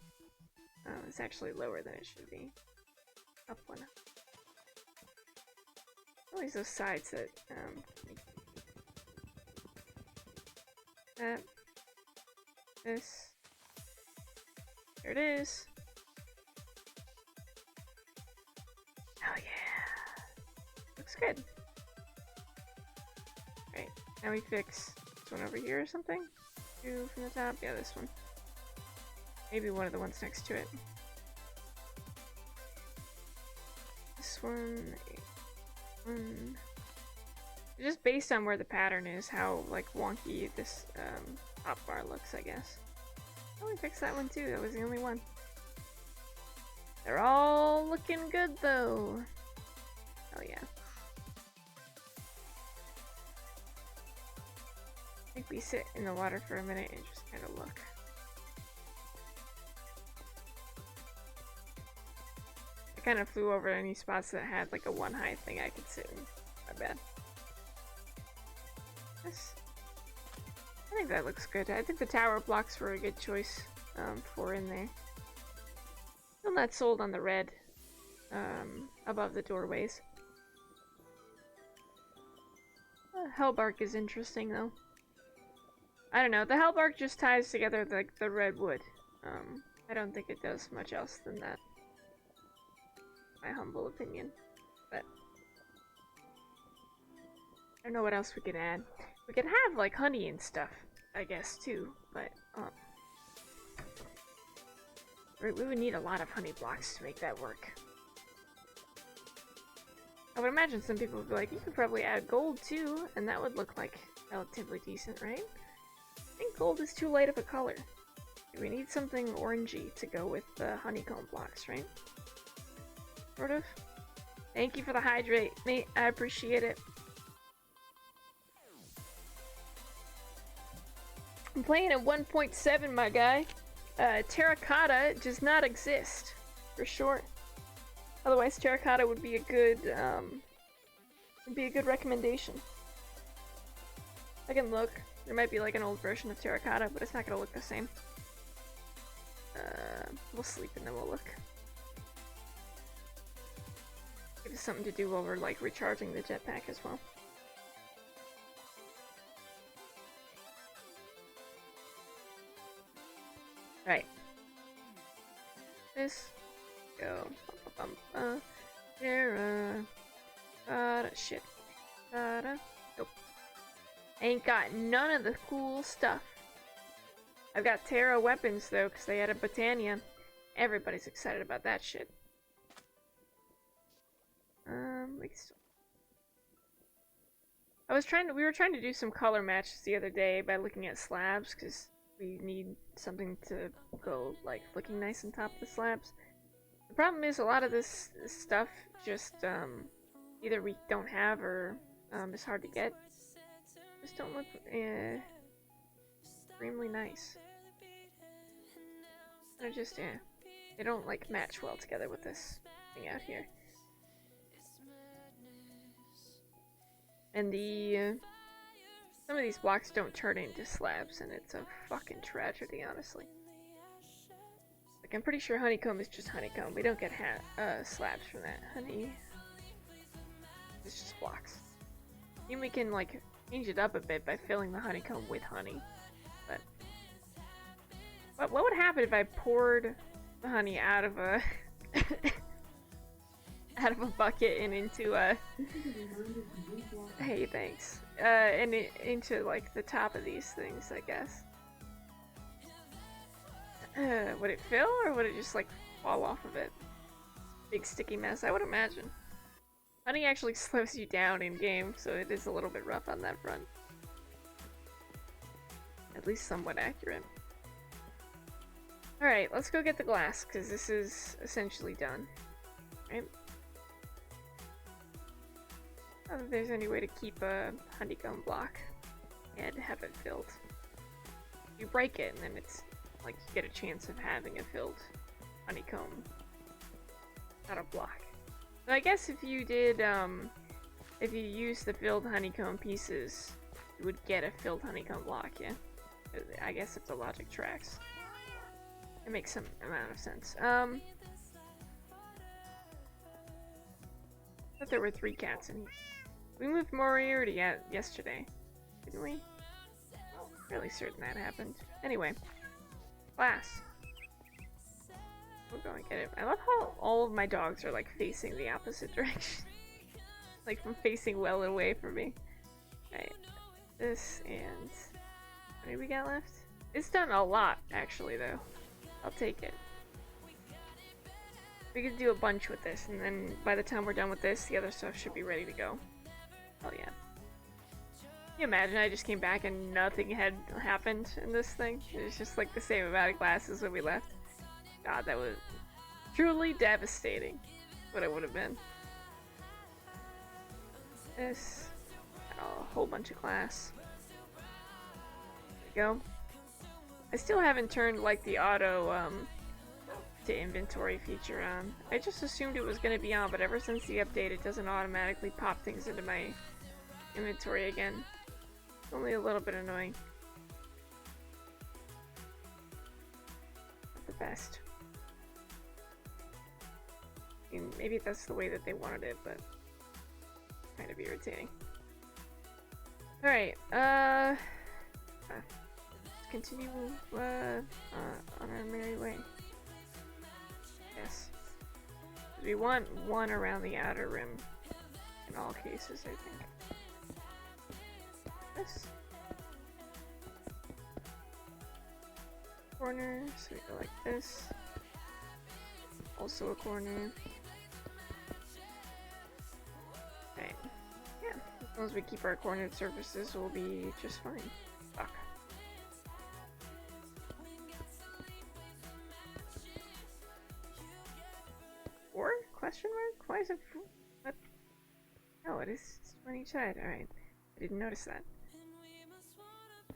It's actually lower than it should be. Up one. Always those sides that, that. This. There it is. Oh yeah. looks good. Right, now we fix this one over here or something? Two from the top? Yeah, this one. Maybe one of the ones next to it. This one. Just based on where the pattern is, how like wonky this top bar looks, I guess. Oh, we fixed that one too. That was the only one. They're all looking good though. Oh yeah. I think we sit in the water for a minute and just kind of look. I kind of flew over any spots that had like a one height thing I could sit in. My bad. This, I think that looks good. I think the tower blocks were a good choice for in there. Still not sold on the red above the doorways. Hellbark is interesting though. I don't know. The hellbark just ties together like the red wood. I don't think it does much else than that. My humble opinion, but I don't know what else we could add. We could have like honey and stuff, I guess too, but we would need a lot of honey blocks to make that work. I would imagine some people would be like, you could probably add gold too, and that would look like relatively decent, right? I think gold is too light of a color. We need something orangey to go with the honeycomb blocks, right? Sort of. Thank you for the hydrate, mate. I appreciate it. I'm playing at 1.7, my guy. Terracotta does not exist, for sure. Otherwise, terracotta would be a good recommendation. I can look. There might be like an old version of terracotta, but it's not gonna look the same. We'll sleep and then we'll look. Give us something to do while we're like recharging the jetpack as well. Right. This. Go. Shit. Nope. Ain't got none of the cool stuff. I've got Terra weapons though, because they added Botania. Everybody's excited about that shit. We were trying to do some color matches the other day by looking at slabs, because we need something to go like looking nice on top of the slabs. The problem is a lot of this stuff just either we don't have or it's hard to get. Just don't look extremely nice. They're just they don't like match well together with this thing out here. And some of these blocks don't turn into slabs, and it's a fucking tragedy, honestly. Like, I'm pretty sure honeycomb is just honeycomb. We don't get slabs from that. Honey, it's just blocks. And we can like change it up a bit by filling the honeycomb with honey. But what would happen if I poured the honey out of a out of a bucket and into a hey, thanks. And into like the top of these things, I guess. Would it fill or would it just like fall off of it? Big sticky mess, I would imagine. Honey actually slows you down in game, so it is a little bit rough on that front. At least somewhat accurate. Alright, let's go get the glass, because this is essentially done. Right? I don't think there's any way to keep a honeycomb block and have it filled. You break it, and then it's like you get a chance of having a filled honeycomb, not a block. So I guess if you did, if you used the filled honeycomb pieces, you would get a filled honeycomb block, yeah? I guess if the logic tracks. It makes some amount of sense. I thought there were 3 cats in here. We moved Moriarty out yesterday, didn't we? Fairly certain that happened. Anyway, glass. We'll go and get it. I love how all of my dogs are like facing the opposite direction. like from facing well away from me. Right, this and what do we got left? It's done a lot, actually, though. I'll take it. We could do a bunch with this, and then by the time we're done with this, the other stuff should be ready to go. Oh yeah. Can you imagine I just came back and nothing had happened in this thing? It was just like the same amount of glasses when we left. God, that was truly devastating. What it would have been. This. A whole bunch of glass. There we go. I still haven't turned like the auto to inventory feature on. I just assumed it was going to be on, but ever since the update it doesn't automatically pop things into my inventory again. It's only a little bit annoying. Not the best. I mean, maybe that's the way that they wanted it, but kind of irritating. Alright, let's continue on our merry way. Yes. We want one around the outer rim in all cases, I think. This. Corner, so we go like this. Also a corner. Okay. Yeah, as long as we keep our cornered surfaces, we'll be just fine. Fuck. Four? Question mark? Why is it? What? No, it is on each side. Alright. I didn't notice that.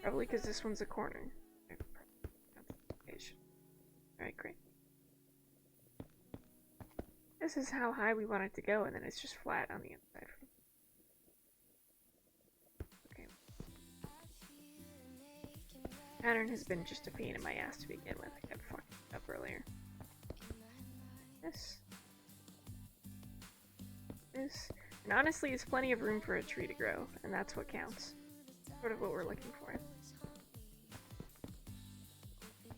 Probably because this one's a corner. Alright, great. This is how high we want it to go, and then it's just flat on the inside. Okay. Pattern has been just a pain in my ass to begin with. I kept fucking it up earlier. This. This. And honestly, there's plenty of room for a tree to grow, and that's what counts. Sort of what we're looking for.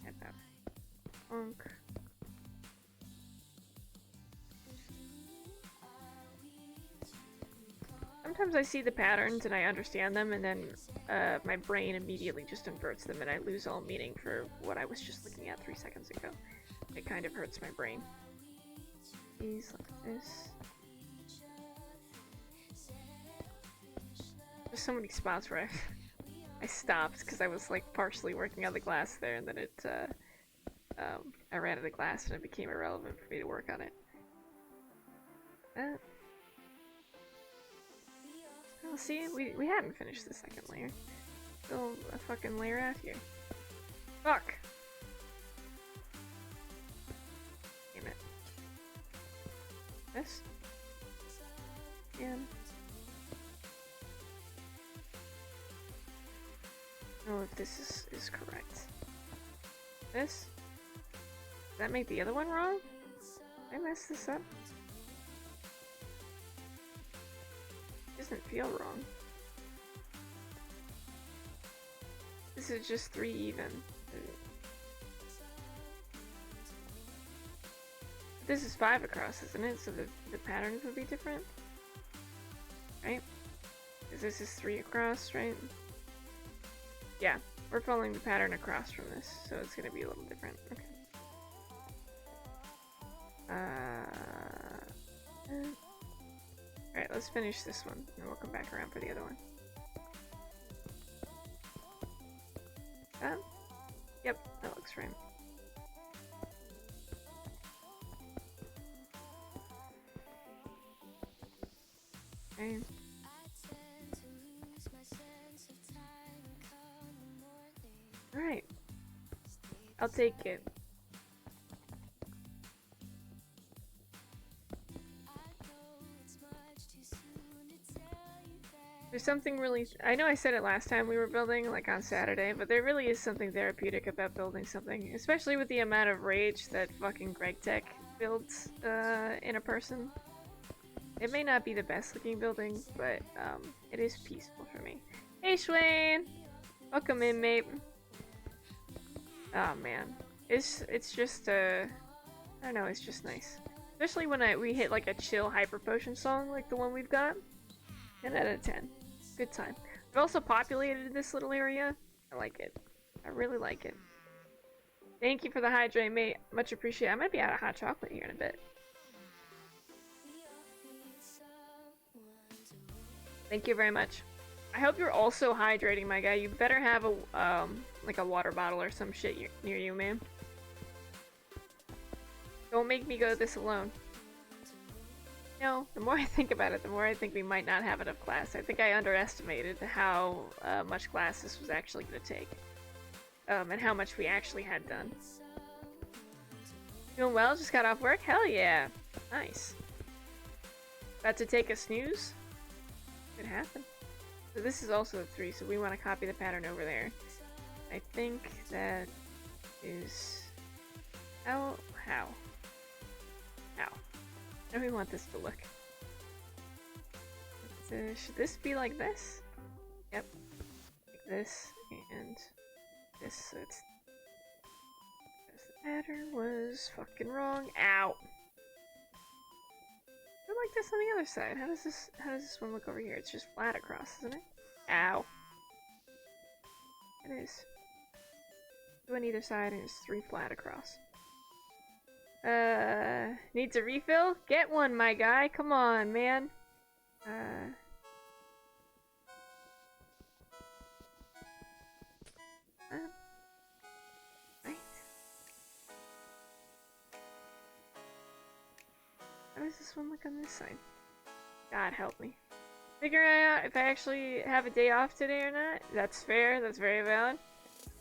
Head up. Bonk. Sometimes I see the patterns and I understand them, and then my brain immediately just inverts them and I lose all meaning for what I was just looking at 3 seconds ago. It kind of hurts my brain. These like this. There's so many spots where I stopped because I was like partially working on the glass there, and then it I ran out of glass and it became irrelevant for me to work on it. Oh, see, we hadn't finished the second layer. Still a fucking layer out here. Fuck! Damn it. This? And... I don't know if this is correct. This? Does that make the other one wrong? Did I mess this up? Doesn't feel wrong. This is just 3 even. This is 5 across, isn't it? So the patterns would be different? Right? Because this is 3 across, right? Yeah, we're following the pattern across from this, so it's gonna be a little different. Okay. Alright, let's finish this one, and we'll come back around for the other one. Yep, that looks right. Okay. Alright. I'll take it. There's something really... I know I said it last time we were building, like on Saturday, but there really is something therapeutic about building something. Especially with the amount of rage that fucking Greg Tech builds in a person. It may not be the best looking building, but it is peaceful for me. Hey Schwain! Welcome in, mate. Oh man. It's just I don't know, it's just nice. Especially when we hit like a chill hyper potion song like the one we've got. 10 out of 10. Good time. I've also populated this little area. I like it. I really like it. Thank you for the hydrate, mate. Much appreciated. I might be out of hot chocolate here in a bit. Thank you very much. I hope you're also hydrating, my guy. You better have a like a water bottle or some shit near you, man. Don't make me go this alone. No, the more I think about it, the more I think we might not have enough class. I think I underestimated how much class this was actually going to take. And how much we actually had done. Doing well? Just got off work? Hell yeah! Nice. About to take a snooze? Could happen. So this is also a 3, so we want to copy the pattern over there. I think that is... How? How do we want this to look? Should this be like this? Yep. Like this, and this, so it's... The pattern was fucking wrong. Ow! I like this on the other side. How does this one look over here? It's just flat across, isn't it? Ow. It is. 2 on either side and it's 3 flat across. Needs a refill? Get one, my guy. Come on, man. Right. How does this one look on this side? God help me. Figuring out if I actually have a day off today or not. That's fair. That's very valid.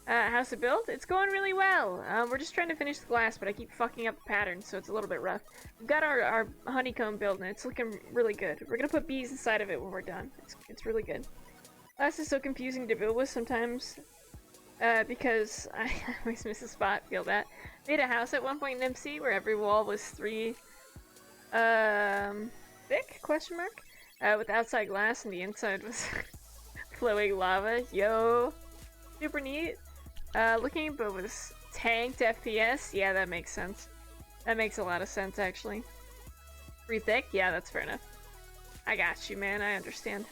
How's it built? It's going really well. We're just trying to finish the glass, but I keep fucking up the pattern, so it's a little bit rough. We've got our honeycomb built, and it's looking really good. We're gonna put bees inside of it when we're done. It's really good. Glass is so confusing to build with sometimes, because I always miss a spot. Feel that. Made a house at one point in MC where every wall was 3, thick? Question mark. With outside glass, and the inside was flowing lava. Yo, super neat. Looking, but was tanked FPS. Yeah, that makes sense. That makes a lot of sense, actually. 3 thick? Yeah, that's fair enough. I got you, man. I understand.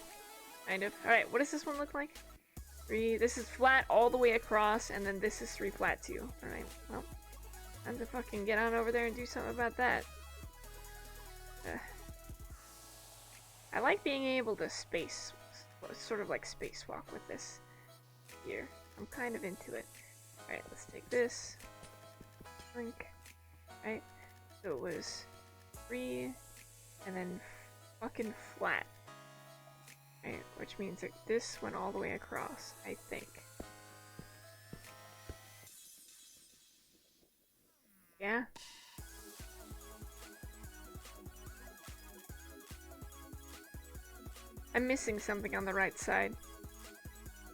Kind of. Alright, what does this one look like? 3. This is flat all the way across, and then this is 3 flat too. Alright, well. Time to fucking get on over there and do something about that. I like being able to sort of like spacewalk with this here. I'm kind of into it. Alright, let's take this. Shrink. Right? So it was 3 and then fucking flat. Right? Which means that this went all the way across, I think. Yeah? I'm missing something on the right side.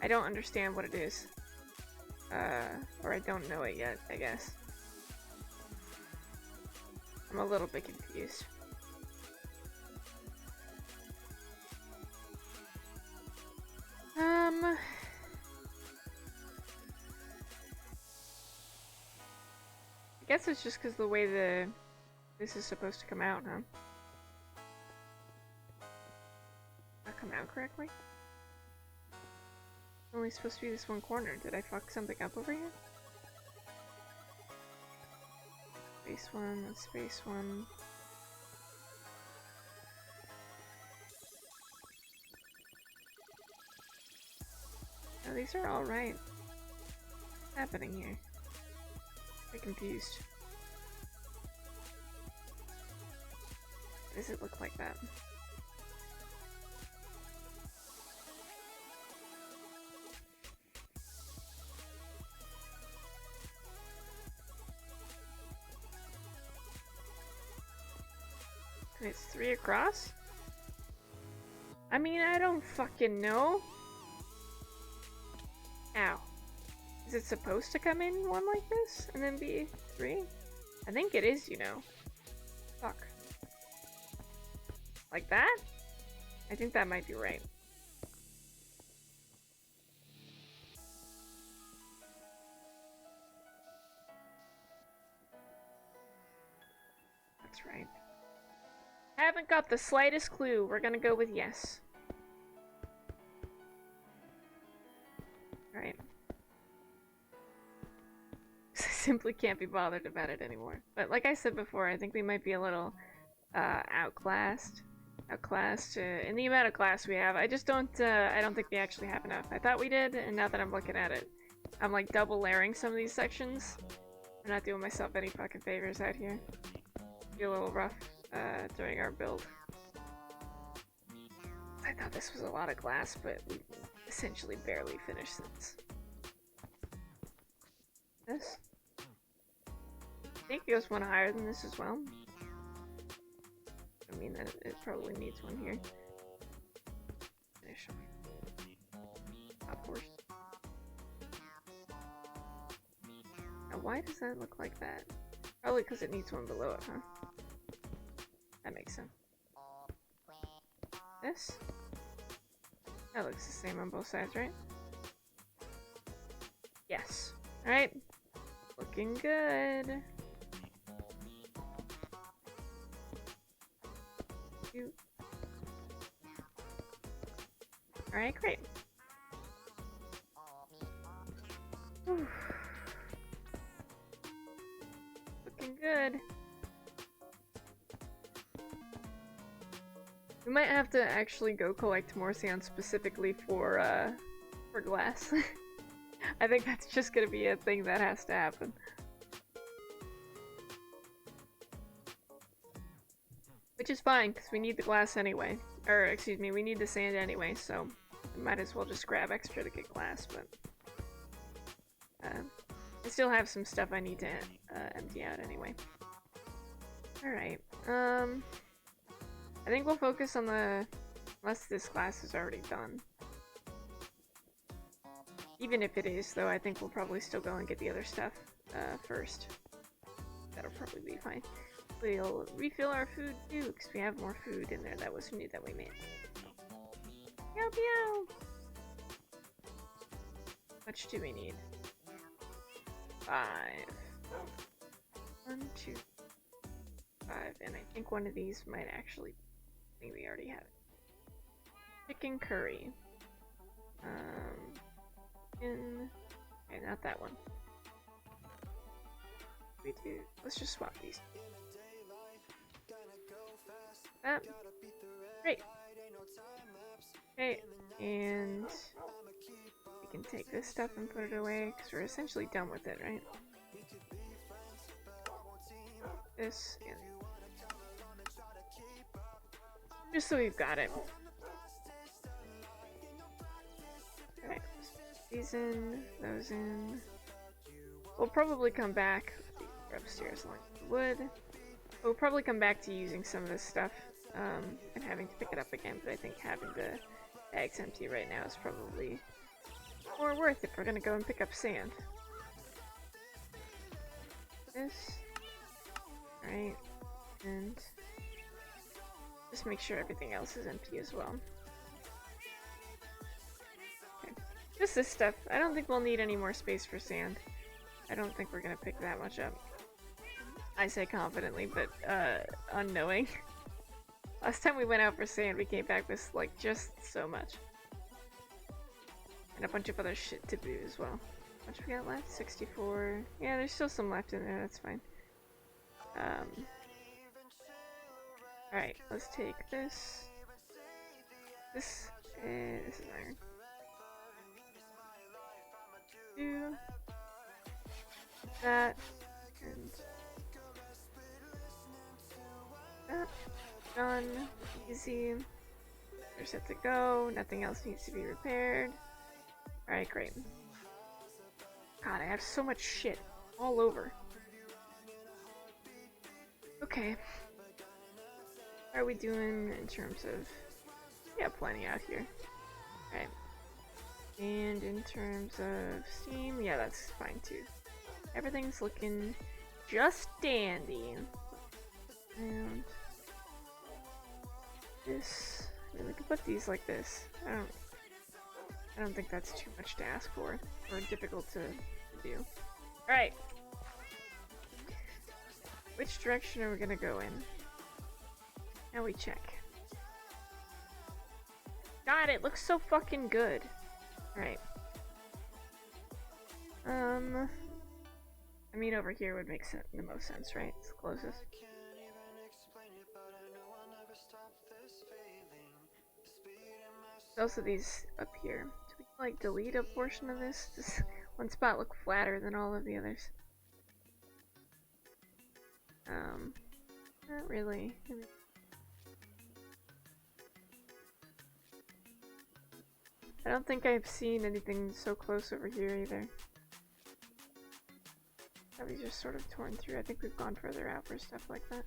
I don't understand what it is. Or I don't know it yet, I guess. I'm a little bit confused. I guess it's just because the way this is supposed to come out, huh? Not come out correctly? Only supposed to be this one corner. Did I fuck something up over here? Space 1, that's space 1. Oh, these are all right. What's happening here? I'm confused. Why does it look like that? And it's 3 across? I mean, I don't fucking know. Ow. Is it supposed to come in one like this and then be 3? I think it is, you know. Fuck. Like that? I think that might be right. That's right. Haven't got the slightest clue. We're gonna go with yes. Alright. I simply can't be bothered about it anymore. But like I said before, I think we might be a little outclassed. In the amount of class we have. I don't think we actually have enough. I thought we did, and now that I'm looking at it, I'm like double layering some of these sections. I'm not doing myself any fucking favors out here. Be a little rough during our build. I thought this was a lot of glass, but we essentially barely finished this. I think it goes one higher than this as well. I mean, it probably needs one here. Finish. Of course. Now, why does that look like that? Probably because it needs one below it, huh? That makes sense. This? That looks the same on both sides, right? Yes. Alright. Looking good. Alright, great. Whew. Looking good. We might have to actually go collect more sand specifically for glass. I think that's just gonna be a thing that has to happen. Which is fine, because we need the glass anyway. Or, excuse me, we need the sand anyway, so we might as well just grab extra to get glass, but... I still have some stuff I need to empty out anyway. Alright, I think we'll focus on the... unless this glass is already done. Even if it is, though, I think we'll probably still go and get the other stuff first. That'll probably be fine. We'll refill our food too, because we have more food in there that was new that we made. Meow meow! How much do we need? 5. 1, 2, 5, and I think one of these might actually... I think we already have it. Chicken curry. Okay, not that one. We do. Let's just swap these. Great. Okay, and we can take this stuff and put it away because we're essentially done with it, right? This and just so we've got it. Alright, these in, those in. We'll probably come back. We're upstairs along the wood. We'll probably come back to using some of this stuff and having to pick it up again, but I think having the bags empty right now is probably more worth it if we're gonna go and pick up sand. This. Right. And just make sure everything else is empty as well. Okay. Just this stuff. I don't think we'll need any more space for sand. I don't think we're gonna pick that much up. I say confidently, but unknowing. Last time we went out for sand, we came back with like just so much. And a bunch of other shit to do as well. How much we got left? 64. Yeah, there's still some left in there, that's fine. Alright, let's take this. This is iron. 2. That. And that. Done. Easy. They're set to go. Nothing else needs to be repaired. Alright, great. God, I have so much shit all over. Okay. How are we doing in terms of... Yeah, plenty out here. Alright. And in terms of steam, yeah, that's fine too. Everything's looking just dandy. And this... I mean, we could put these like this. I don't think that's too much to ask for, or difficult to do. Alright. Which direction are we gonna go in? Now we check. God, it looks so fucking good. Alright. I mean, over here would make the most sense, right? It's the closest. Also, these up here. Do we like delete a portion of this? Does one spot look flatter than all of the others? Not really. I don't think I've seen anything so close over here either. That we just sort of torn through. I think we've gone further out for stuff like that.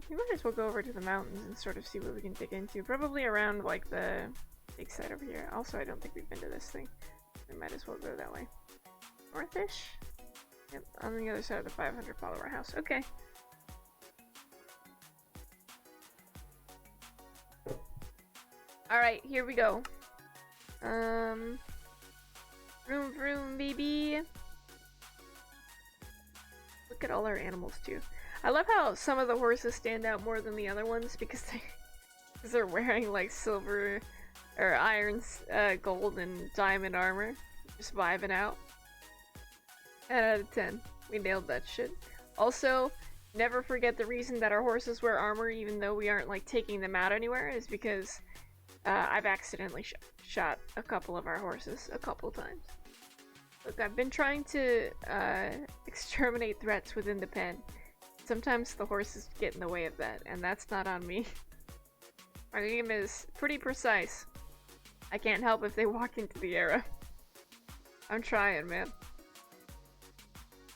We might as well go over to the mountains and sort of see what we can dig into. Probably around, like, the big side over here. Also, I don't think we've been to this thing. We might as well go that way. Northish? Yep, on the other side of the 500 follower house. Okay. Alright, here we go. Vroom vroom, baby. Look at all our animals, too. I love how some of the horses stand out more than the other ones because they're wearing like silver or iron, gold and diamond armor. Just vibing out. 10 out of 10. We nailed that shit. Also, never forget the reason that our horses wear armor even though we aren't like taking them out anywhere is because I've accidentally shot a couple of our horses a couple times. Look, I've been trying to exterminate threats within the pen. Sometimes the horses get in the way of that, and that's not on me. My game is pretty precise. I can't help if they walk into the arrow. I'm trying, man.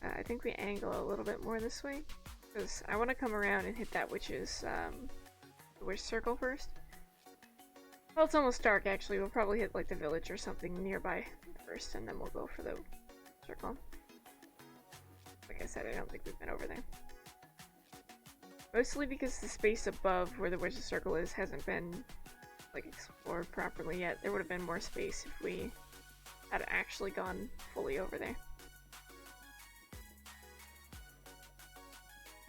I think we angle a little bit more this way, because I want to come around and hit that witch's, the witch circle first. Well, it's almost dark, actually. We'll probably hit, like, the village or something nearby first, and then we'll go for the circle. Like I said, I don't think we've been over there. Mostly because the space above where the witch's circle is hasn't been, like, explored properly yet. There would have been more space if we had actually gone fully over there.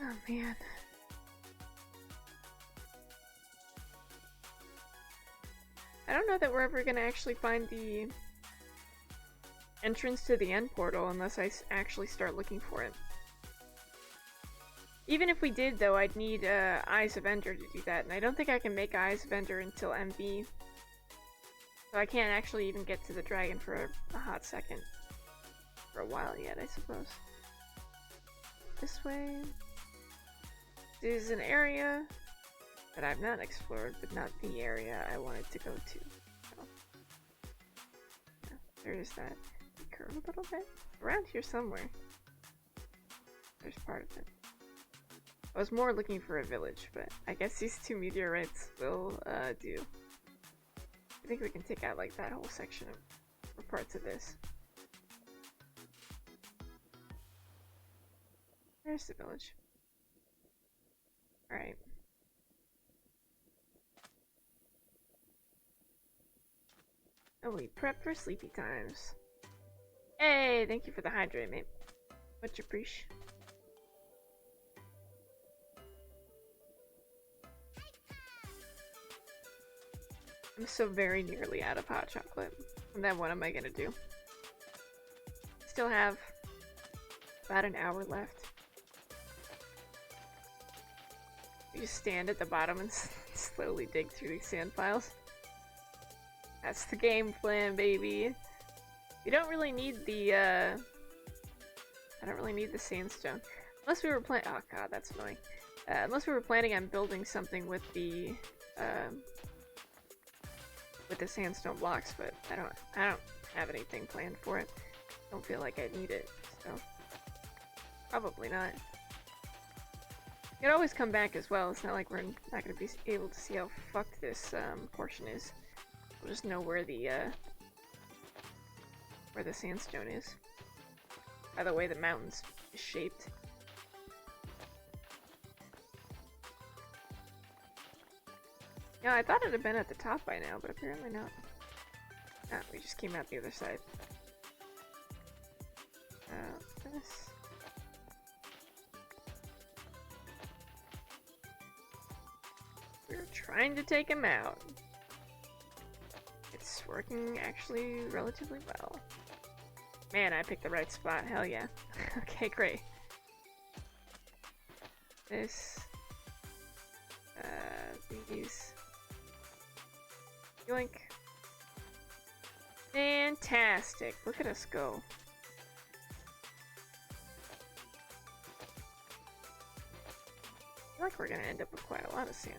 Oh, man. I don't know that we're ever gonna actually find the entrance to the end portal unless I actually start looking for it. Even if we did, though, I'd need Eyes of Ender to do that, and I don't think I can make Eyes of Ender until MV. So I can't actually even get to the dragon for a hot second. For a while yet, I suppose. This way. This is an area that I've not explored, but not the area I wanted to go to. So, yeah, there is that. Curve a little bit? Around here somewhere. There's part of it. I was more looking for a village, but I guess these two meteorites will do. I think we can take out like that whole section or parts of this. There's the village. Alright. Oh, we prep for sleepy times. Hey, thank you for the hydrate, mate. Much appreciated. I'm so very nearly out of hot chocolate. And then what am I gonna do? Still have about an hour left. You just stand at the bottom and slowly dig through these sand piles. That's the game plan, baby. You don't really need the, I don't really need the sandstone. Unless we were oh god, that's annoying. Unless we were planning on building something with the sandstone blocks, but I don't have anything planned for it. Don't feel like I need it, so probably not. You can always come back as well. It's not like we're not gonna be able to see how fucked this portion is. We'll just know where the sandstone is. By the way the mountain's shaped. Yeah, I thought it had been at the top by now, but apparently not. Ah, we just came out the other side. This. We're trying to take him out. It's It's working actually relatively well. Man, I picked the right spot. Hell yeah. Okay, great. This. These. Yoink. Fantastic. Look at us go. I feel like we're gonna end up with quite a lot of sand.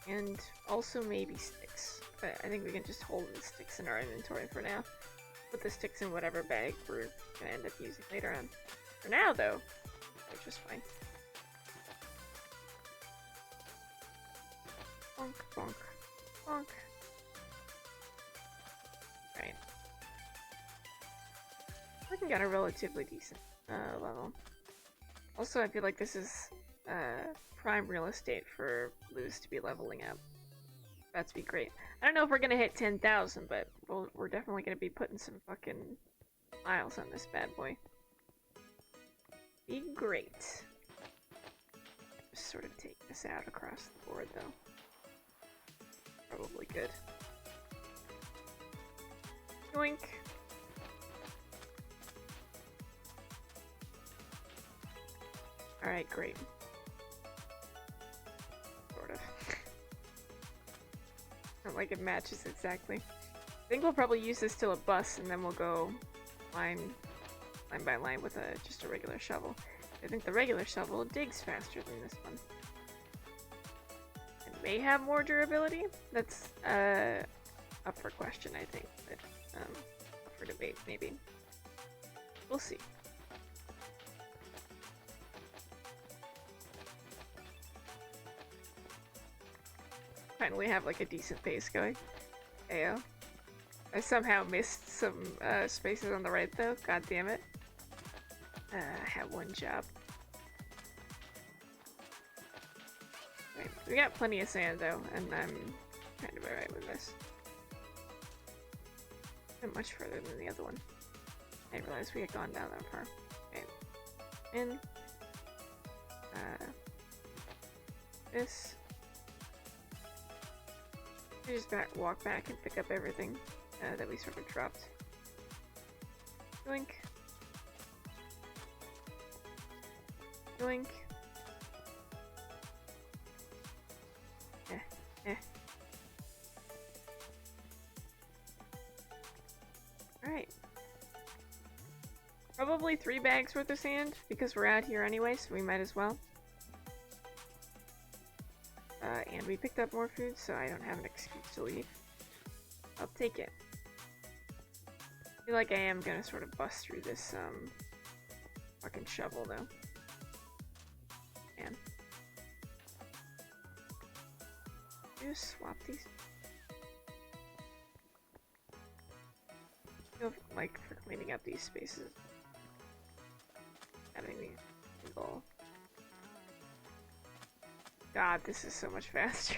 And also maybe sticks. But I think we can just hold the sticks in our inventory for now. Put the sticks in whatever bag we're gonna end up using later on. For now, though, they're just fine. Bonk, bonk, bonk. Right. I think got a relatively decent level. Also, I feel like this is prime real estate for blues to be leveling up. That'd be great. I don't know if we're gonna hit 10,000, but we're definitely gonna be putting some fucking miles on this bad boy. Be great. Just sort of take this out across the board, though. Probably good. Yoink. Alright, great. Sort of. Not like it matches exactly. I think we'll probably use this till it busts, and then we'll go line by line with just a regular shovel. I think the regular shovel digs faster than this one. It may have more durability. That's up for question, I think. But up for debate, maybe. We'll see. Finally have like a decent pace going. Ayo. I somehow missed some spaces on the right though. God damn it. I had one job. Right. We got plenty of sand though, and I'm kind of alright with this. Not much further than the other one. I didn't realize we had gone down that far. Okay. In. This. I just walk back and pick up everything that we sort of dropped. Yoink. Yoink. Alright. Probably 3 bags worth of sand, because we're out here anyway, so we might as well. And we picked up more food, so I don't have an excuse to leave. I'll take it. I feel like I am gonna sort of bust through this, fucking shovel, though. Man. Just swap these. I feel like for cleaning up these spaces. Having these people. God, this is so much faster.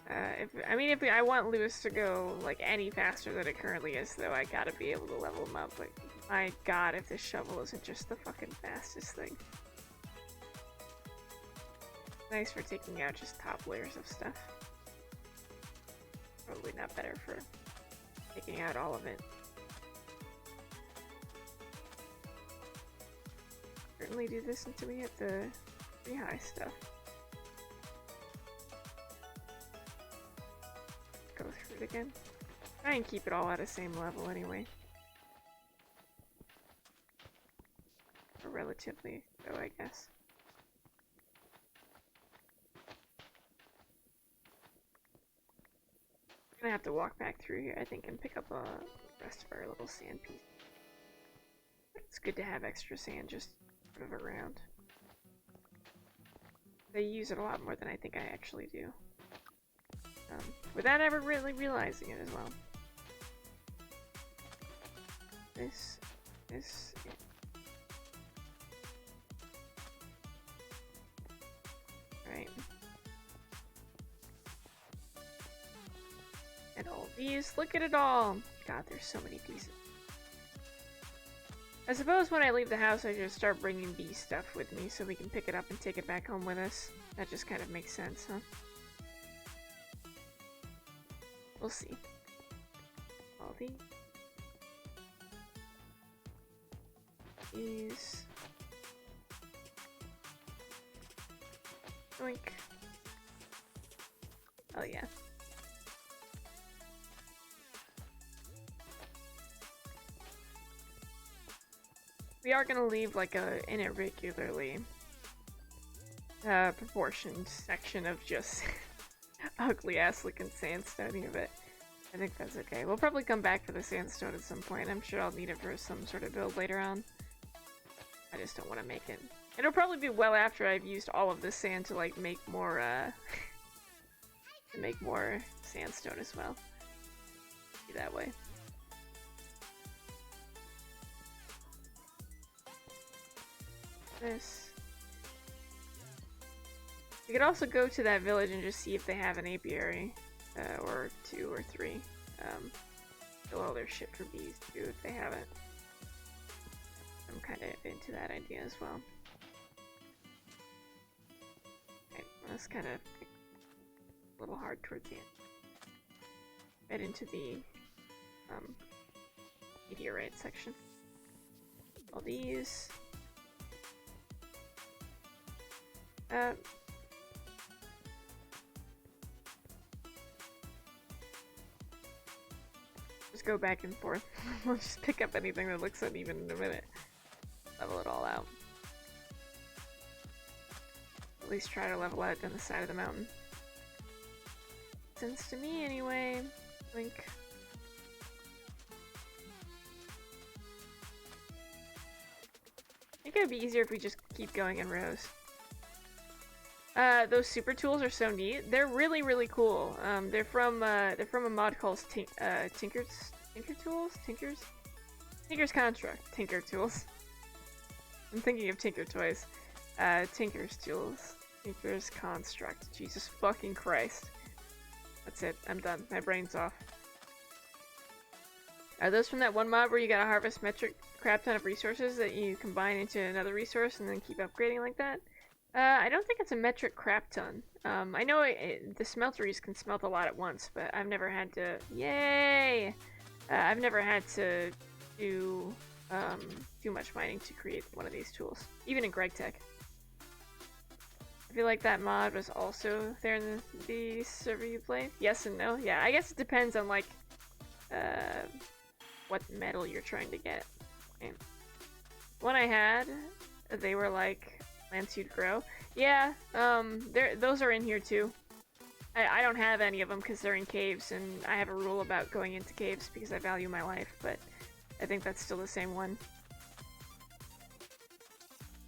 If I want Lewis to go like any faster than it currently is, though, I gotta be able to level him up. But my God, if this shovel isn't just the fucking fastest thing. Nice for taking out just top layers of stuff. Probably not better for taking out all of it. Certainly do this until we hit the pretty high stuff. Go through it again. Try and keep it all at the same level anyway. Or relatively so, I guess. I'm gonna have to walk back through here, I think, and pick up the rest of our little sand piece. It's good to have extra sand just sort of around. They use it a lot more than I think I actually do. Without ever really realizing it as well. This. Right. And all these. Look at it all! God, there's so many pieces. I suppose when I leave the house, I just start bringing bee stuff with me so we can pick it up and take it back home with us. That just kind of makes sense, huh? We'll see. All these. Oink. Oh yeah. We are gonna leave like an irregularly proportioned section of just ugly ass looking sandstone of it. I think that's okay. We'll probably come back for the sandstone at some point. I'm sure I'll need it for some sort of build later on. I just don't want to make it. It'll probably be well after I've used all of this sand to like make more to make more sandstone as well. Be that way. This. We could also go to that village and just see if they have an apiary, or 2 or 3. Fill all their shit for bees too if they haven't. I'm kind of into that idea as well. Okay, that's kind of a little hard towards the end. Right into the meteorite section. All these. Just go back and forth. We'll just pick up anything that looks uneven in a minute. Level it all out. At least try to level out down the side of the mountain. Sense to me anyway. Blink. I think it would be easier if we just keep going in rows. Those super tools are so neat. They're really, really cool. They're from a mod called Tinker's Construct. Tinker Tools. I'm thinking of Tinker Toys. Tinker's Tools. Tinker's Construct. Jesus fucking Christ. That's it. I'm done. My brain's off. Are those from that one mod where you gotta harvest metric crap ton of resources that you combine into another resource and then keep upgrading like that? I don't think it's a metric crap ton. I know the smelteries can smelt a lot at once, but I've never had to... Yay! I've never had to do much mining to create one of these tools. Even in GregTech. I feel like that mod was also there in the server you played. Yes and no. Yeah, I guess it depends on, like, what metal you're trying to get. Okay. One I had, they were, like... plants you'd grow. Yeah, those are in here too. I don't have any of them because they're in caves, and I have a rule about going into caves because I value my life, but I think that's still the same one.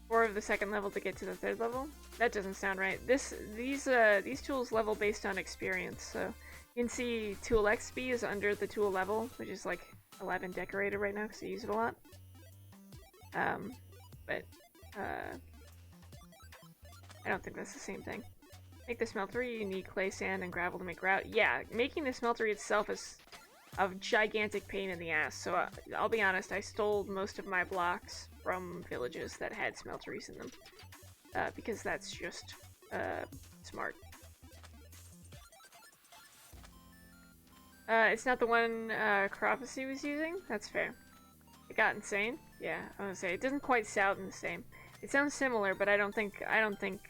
4 of the 2nd level to get to the 3rd level? That doesn't sound right. These tools level based on experience, so you can see tool XP is under the tool level, which is like 11 decorated right now because I use it a lot. I don't think that's the same thing. Make the smeltery, you need clay, sand, and gravel to make grout. Yeah, making the smeltery itself is a gigantic pain in the ass, so I'll be honest, I stole most of my blocks from villages that had smelteries in them. Because that's just, smart. It's not the one, Prophecy was using? That's fair. It got insane? Yeah, I was gonna say, it doesn't quite sound the same. It sounds similar, but I don't think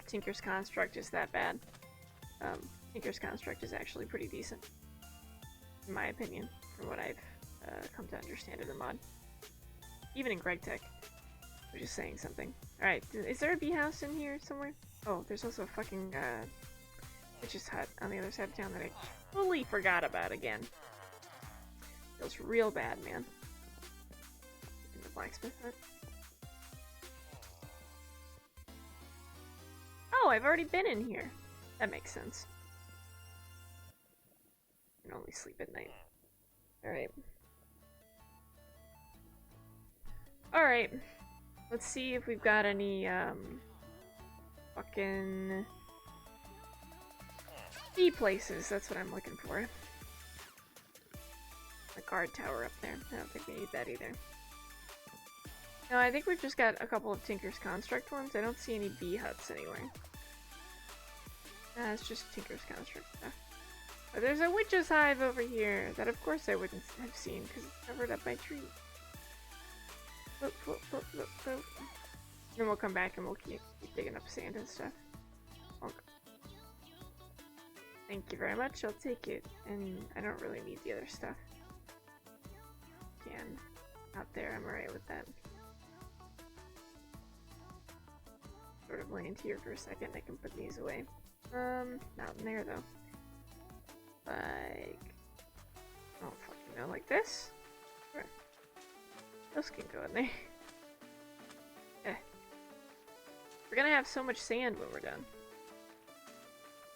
Tinker's Construct is that bad. Tinker's Construct is actually pretty decent, in my opinion, from what I've come to understand of the mod. Even in GregTech, which is saying something. All right, is there a bee house in here somewhere? Oh, there's also a fucking witch's hut on the other side of town that I totally forgot about again. Feels real bad, man. In the blacksmith hut. Oh, I've already been in here. That makes sense. I can only sleep at night. Alright. Alright. Let's see if we've got any, fucking... bee places. That's what I'm looking for. The guard tower up there. I don't think we need that either. No, I think we've just got a couple of Tinker's Construct ones. I don't see any bee huts anywhere. It's just Tinker's Construct stuff. But there's a witch's hive over here that of course I wouldn't have seen because it's covered up by trees. Look. Then we'll come back and we'll keep digging up sand and stuff. Okay. Thank you very much, I'll take it. And I don't really need the other stuff. Can. Out there, I'm alright with that. Sort of land here for a second, I can put these away. Not in there though. Like, I don't fucking know, like this? Sure. Those can go in there. We're gonna have so much sand when we're done.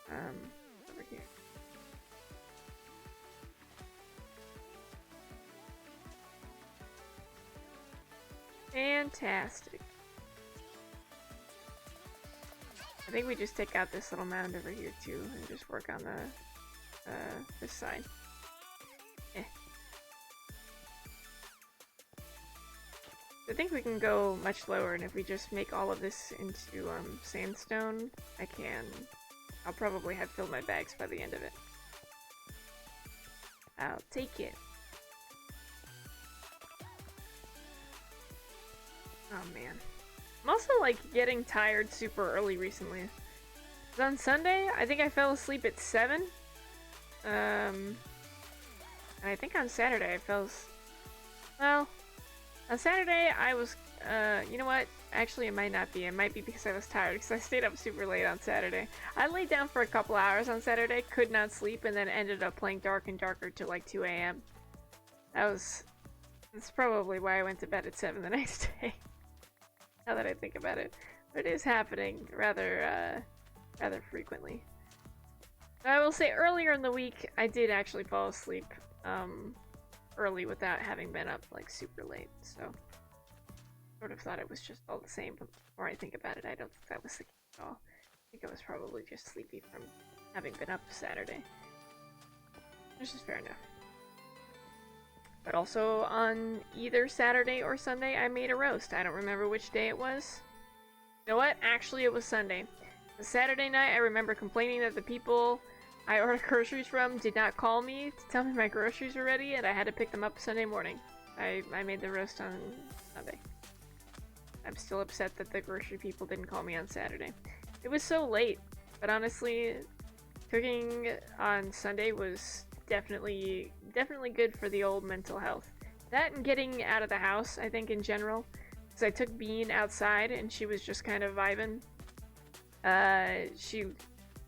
Over here. Fantastic. I think we just take out this little mound over here too and just work on the this side. I think we can go much lower, and if we just make all of this into sandstone, I'll probably have filled my bags by the end of it. I'll take it. Oh man. I'm also like getting tired super early recently. 'Cause on Sunday, I think I fell asleep at 7. And I think on Saturday I well, on Saturday I was, you know what? Actually it might not be. It might be because I was tired because I stayed up super late on Saturday. I laid down for a couple hours on Saturday, could not sleep, and then ended up playing Dark and Darker till like 2 a.m. That's probably why I went to bed at 7 the next day. Now that I think about it. But it is happening rather frequently. I will say earlier in the week, I did actually fall asleep early without having been up like super late, so sort of thought it was just all the same, but the more I think about it, I don't think that was the case at all. I think I was probably just sleepy from having been up Saturday. Which is fair enough. But also on either Saturday or Sunday, I made a roast. I don't remember which day it was. You know what? Actually, it was Sunday. The Saturday night, I remember complaining that the people I ordered groceries from did not call me to tell me my groceries were ready, and I had to pick them up Sunday morning. I made the roast on Sunday. I'm still upset that the grocery people didn't call me on Saturday. It was so late, but honestly, cooking on Sunday was definitely good for the old mental health. That and getting out of the house, I think, in general. Because I took Bean outside and she was just kind of vibing. She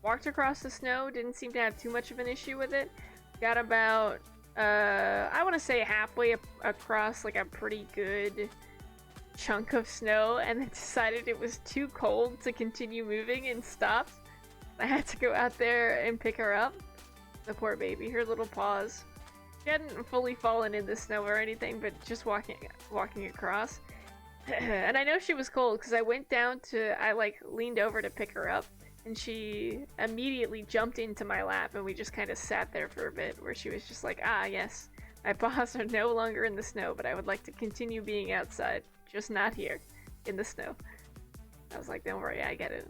walked across the snow, didn't seem to have too much of an issue with it. Got about, I want to say halfway across like a pretty good chunk of snow, and then decided it was too cold to continue moving and stopped. I had to go out there and pick her up. The poor baby, her little paws. She hadn't fully fallen in the snow or anything, but just walking across. And I know she was cold because I leaned over to pick her up, and she immediately jumped into my lap, and we just kind of sat there for a bit where she was just like, ah, yes, my paws are no longer in the snow, but I would like to continue being outside, just not here in the snow. I was like, don't worry, I get it.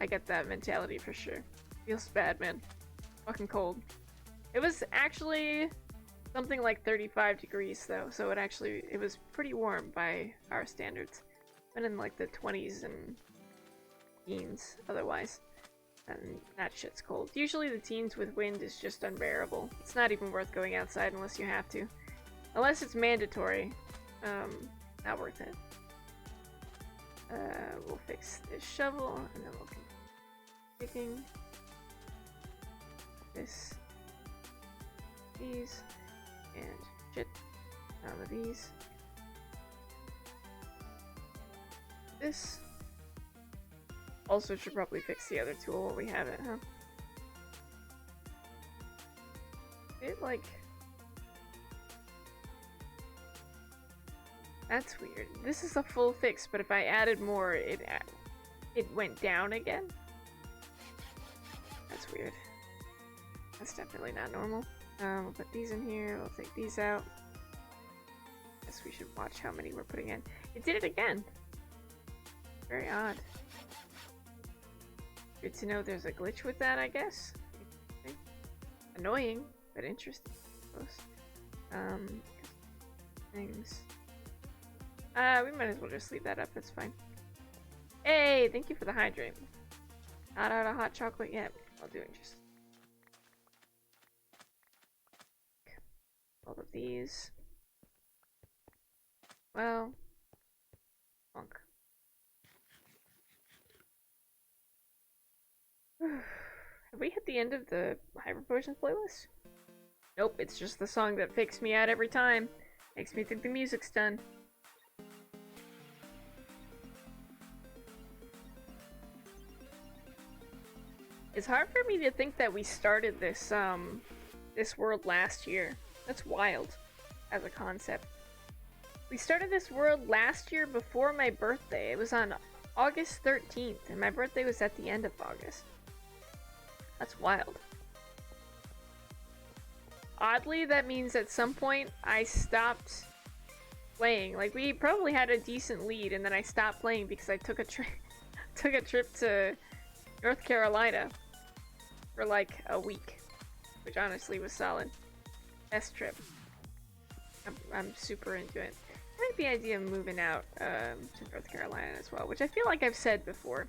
I get that mentality for sure. Feels bad, man. Fucking cold. It was actually something like 35 degrees though, so it was pretty warm by our standards. Been in like the 20s and teens otherwise, and that shit's cold. Usually the teens with wind is just unbearable. It's not even worth going outside unless you have to. Unless it's mandatory. Not worth it. We'll fix this shovel, and then we'll keep digging. These, and shit, none of these. This also should probably fix the other tool while we have it, huh? It like, that's weird. This is a full fix, but if I added more, it went down again. That's weird. That's definitely not normal. We'll put these in here, we'll take these out. guess we should watch how many we're putting in. It did it again. Very odd. Good to know there's a glitch with that, I guess. Annoying, but interesting. Things. We might as well just leave that up, that's fine. Hey, thank you for the hydrate. Not out of hot chocolate yet. I'll do it just. All of these. Well. Funk. Have we hit the end of the Hyper Potions playlist? Nope, it's just the song that fakes me out every time. Makes me think the music's done. It's hard for me to think that we started this, this world last year. That's wild, as a concept. We started this world last year before my birthday. It was on August 13th, and my birthday was at the end of August. That's wild. Oddly, that means at some point I stopped playing. Like, we probably had a decent lead, and then I stopped playing because I took a trip to North Carolina for like a week, which honestly was solid. Best trip. I'm super into it. I like the idea of moving out to North Carolina as well, which I feel like I've said before.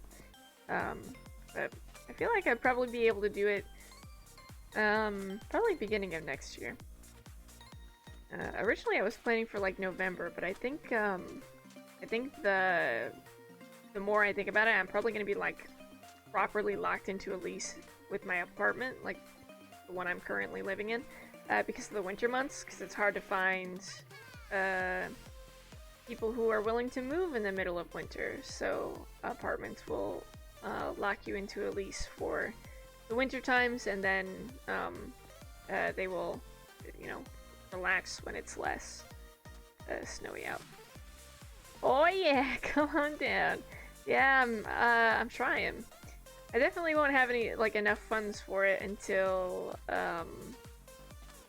But I feel like I'd probably be able to do it probably beginning of next year. Originally I was planning for like November, but I think the more I think about it, I'm probably gonna be like properly locked into a lease with my apartment, like the one I'm currently living in, because of the winter months, because it's hard to find people who are willing to move in the middle of winter, so apartments will lock you into a lease for the winter times, and then they will, you know, relax when it's less snowy out. Oh yeah, come on down. Yeah, I'm trying. I definitely won't have any like enough funds for it until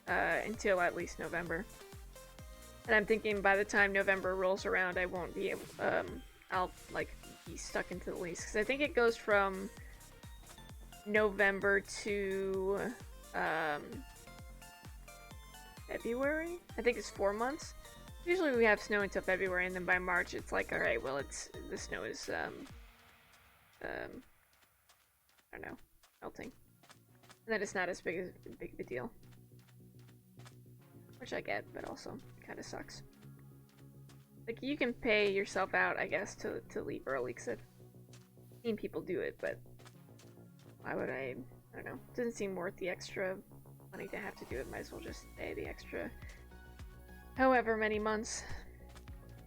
at least November. And I'm thinking by the time November rolls around, I won't be able. I'll like be stuck into the lease because I think it goes from November to February. I think it's 4 months. Usually we have snow until February, and then by March it's like, all right, well, the snow is I don't know, melting, and then it's not as big of a deal, which I get, but also kind of sucks. Like, you can pay yourself out, I guess, to leave early, because I've seen people do it, but why would I don't know, it doesn't seem worth the extra money to have to do it. Might as well just pay the extra however many months.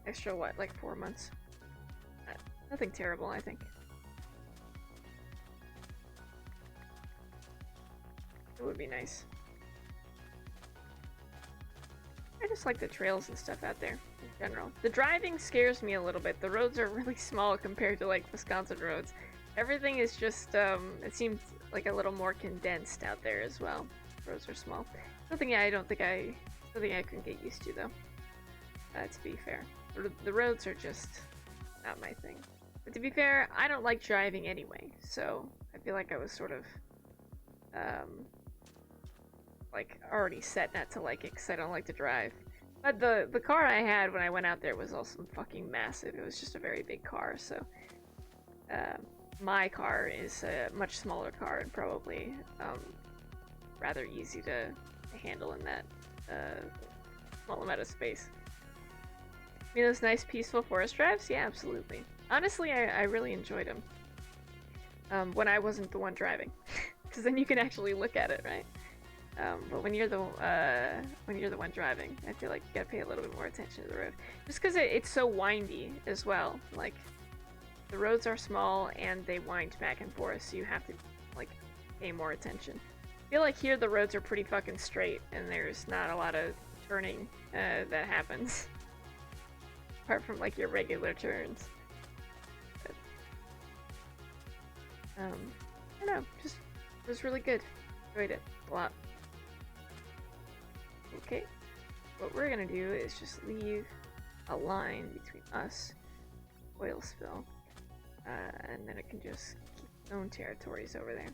Extra what, like 4 months? Nothing terrible, I think. It would be nice. I just like the trails and stuff out there in general. The driving scares me a little bit. The roads are really small compared to like Wisconsin roads. Everything is just it seems like a little more condensed out there as well. Roads are small. Something I think I can get used to though. To be fair, the roads are just not my thing. But to be fair, I don't like driving anyway, so I feel like I was sort of like already set not to like it because I don't like to drive. But the car I had when I went out there was also fucking massive. It was just a very big car, so my car is a much smaller car and probably rather easy to handle in that small amount of space. I mean, those nice peaceful forest drives? Yeah, absolutely. Honestly, I really enjoyed them when I wasn't the one driving, because then you can actually look at it, right? But when you're the one driving, I feel like you gotta pay a little bit more attention to the road, just because it's so windy as well. Like, the roads are small and they wind back and forth, so you have to like pay more attention. I feel like here the roads are pretty fucking straight, and there's not a lot of turning that happens, apart from like your regular turns. But, I don't know, just it was really good. Enjoyed it a lot. Okay, what we're gonna do is just leave a line between us, oil spill, and then it can just keep its own territories over there.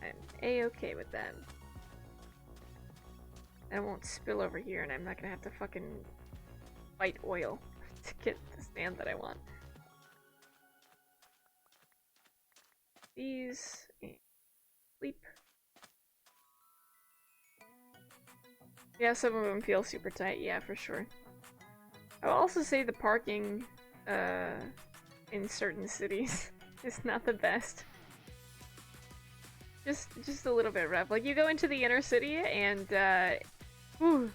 I'm a-okay with that. And it won't spill over here, and I'm not gonna have to fucking fight oil to get the sand that I want. These, and sleep. Yeah, some of them feel super tight, yeah, for sure. I will also say the parking, in certain cities is not the best. Just a little bit rough. Like, you go into the inner city and, whew,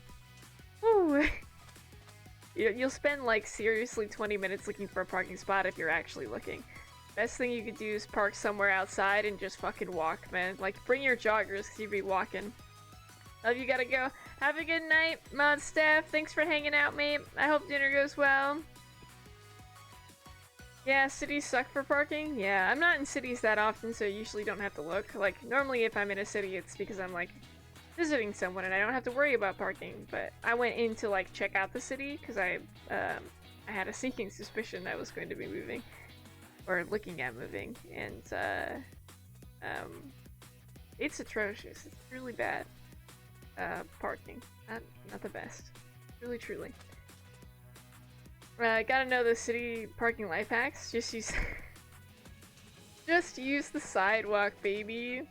you'll spend, like, seriously 20 minutes looking for a parking spot if you're actually looking. Best thing you could do is park somewhere outside and just fucking walk, man. Like, bring your joggers, cause you'd be walking. Oh, you gotta go. Have a good night, Mod Staff. Thanks for hanging out, mate. I hope dinner goes well. Yeah, cities suck for parking. Yeah, I'm not in cities that often, so I usually don't have to look. Like, normally if I'm in a city, it's because I'm, like, visiting someone and I don't have to worry about parking. But I went in to, like, check out the city because I had a sinking suspicion I was going to be moving. Or looking at moving. And, it's atrocious. It's really bad. Parking. Not the best. Really, truly. Gotta know the city parking life hacks. Just use just use the sidewalk, baby.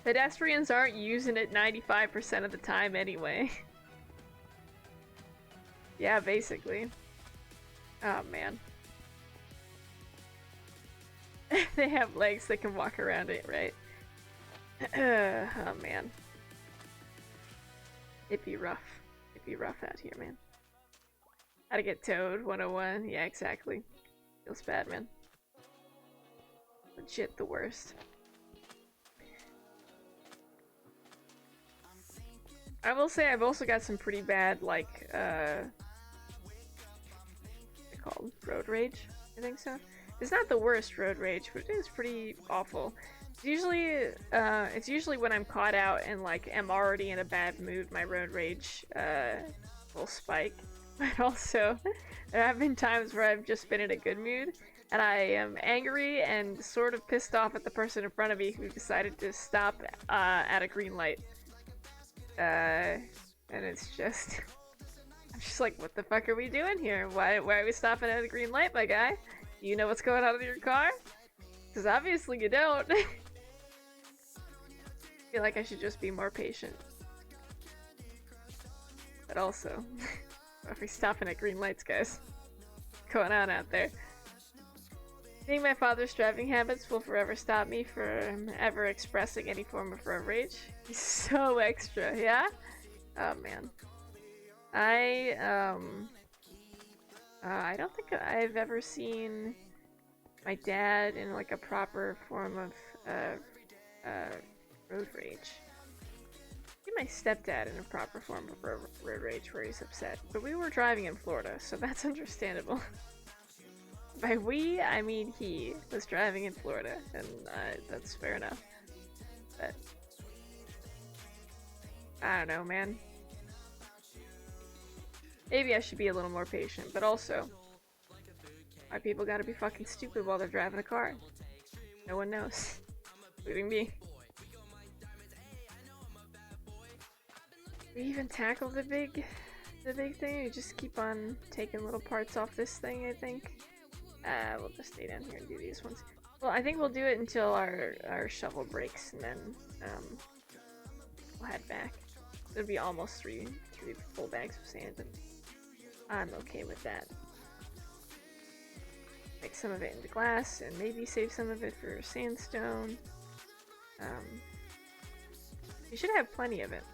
Pedestrians aren't using it 95% of the time anyway. Yeah, basically. Oh man. They have legs that can walk around it, right? Oh man. It'd be rough. It'd be rough out here, man. How to get towed, 101. Yeah, exactly. Feels bad, man. Legit the worst. I will say I've also got some pretty bad, like, what's it called? Road rage? I think so. It's not the worst road rage, but it is pretty awful. It's usually when I'm caught out and, like, am already in a bad mood, my road rage, will spike. But also, there have been times where I've just been in a good mood, and I am angry and sort of pissed off at the person in front of me who decided to stop at a green light. And it's just... I'm just like, what the fuck are we doing here? Why are we stopping at a green light, my guy? You know what's going on with your car? Because obviously you don't. I feel like I should just be more patient. But also... If we stopping at green lights, guys. What's going on out there? I think my father's driving habits will forever stop me from ever expressing any form of road rage. He's so extra, yeah? Oh man. I don't think I've ever seen my dad in like a proper form of road rage. My stepdad in a proper form of road rage where he's upset, but we were driving in Florida, so that's understandable. By we, I mean he was driving in Florida, and that's fair enough. But I don't know, man. Maybe I should be a little more patient, but also, why people gotta be fucking stupid while they're driving a car? No one knows, including me. We even tackle the big thing. We just keep on taking little parts off this thing, I think. We'll just stay down here and do these ones. Well, I think we'll do it until our shovel breaks, and then we'll head back. It'll be almost three full bags of sand, and I'm okay with that. Make some of it into glass, and maybe save some of it for sandstone. You should have plenty of it.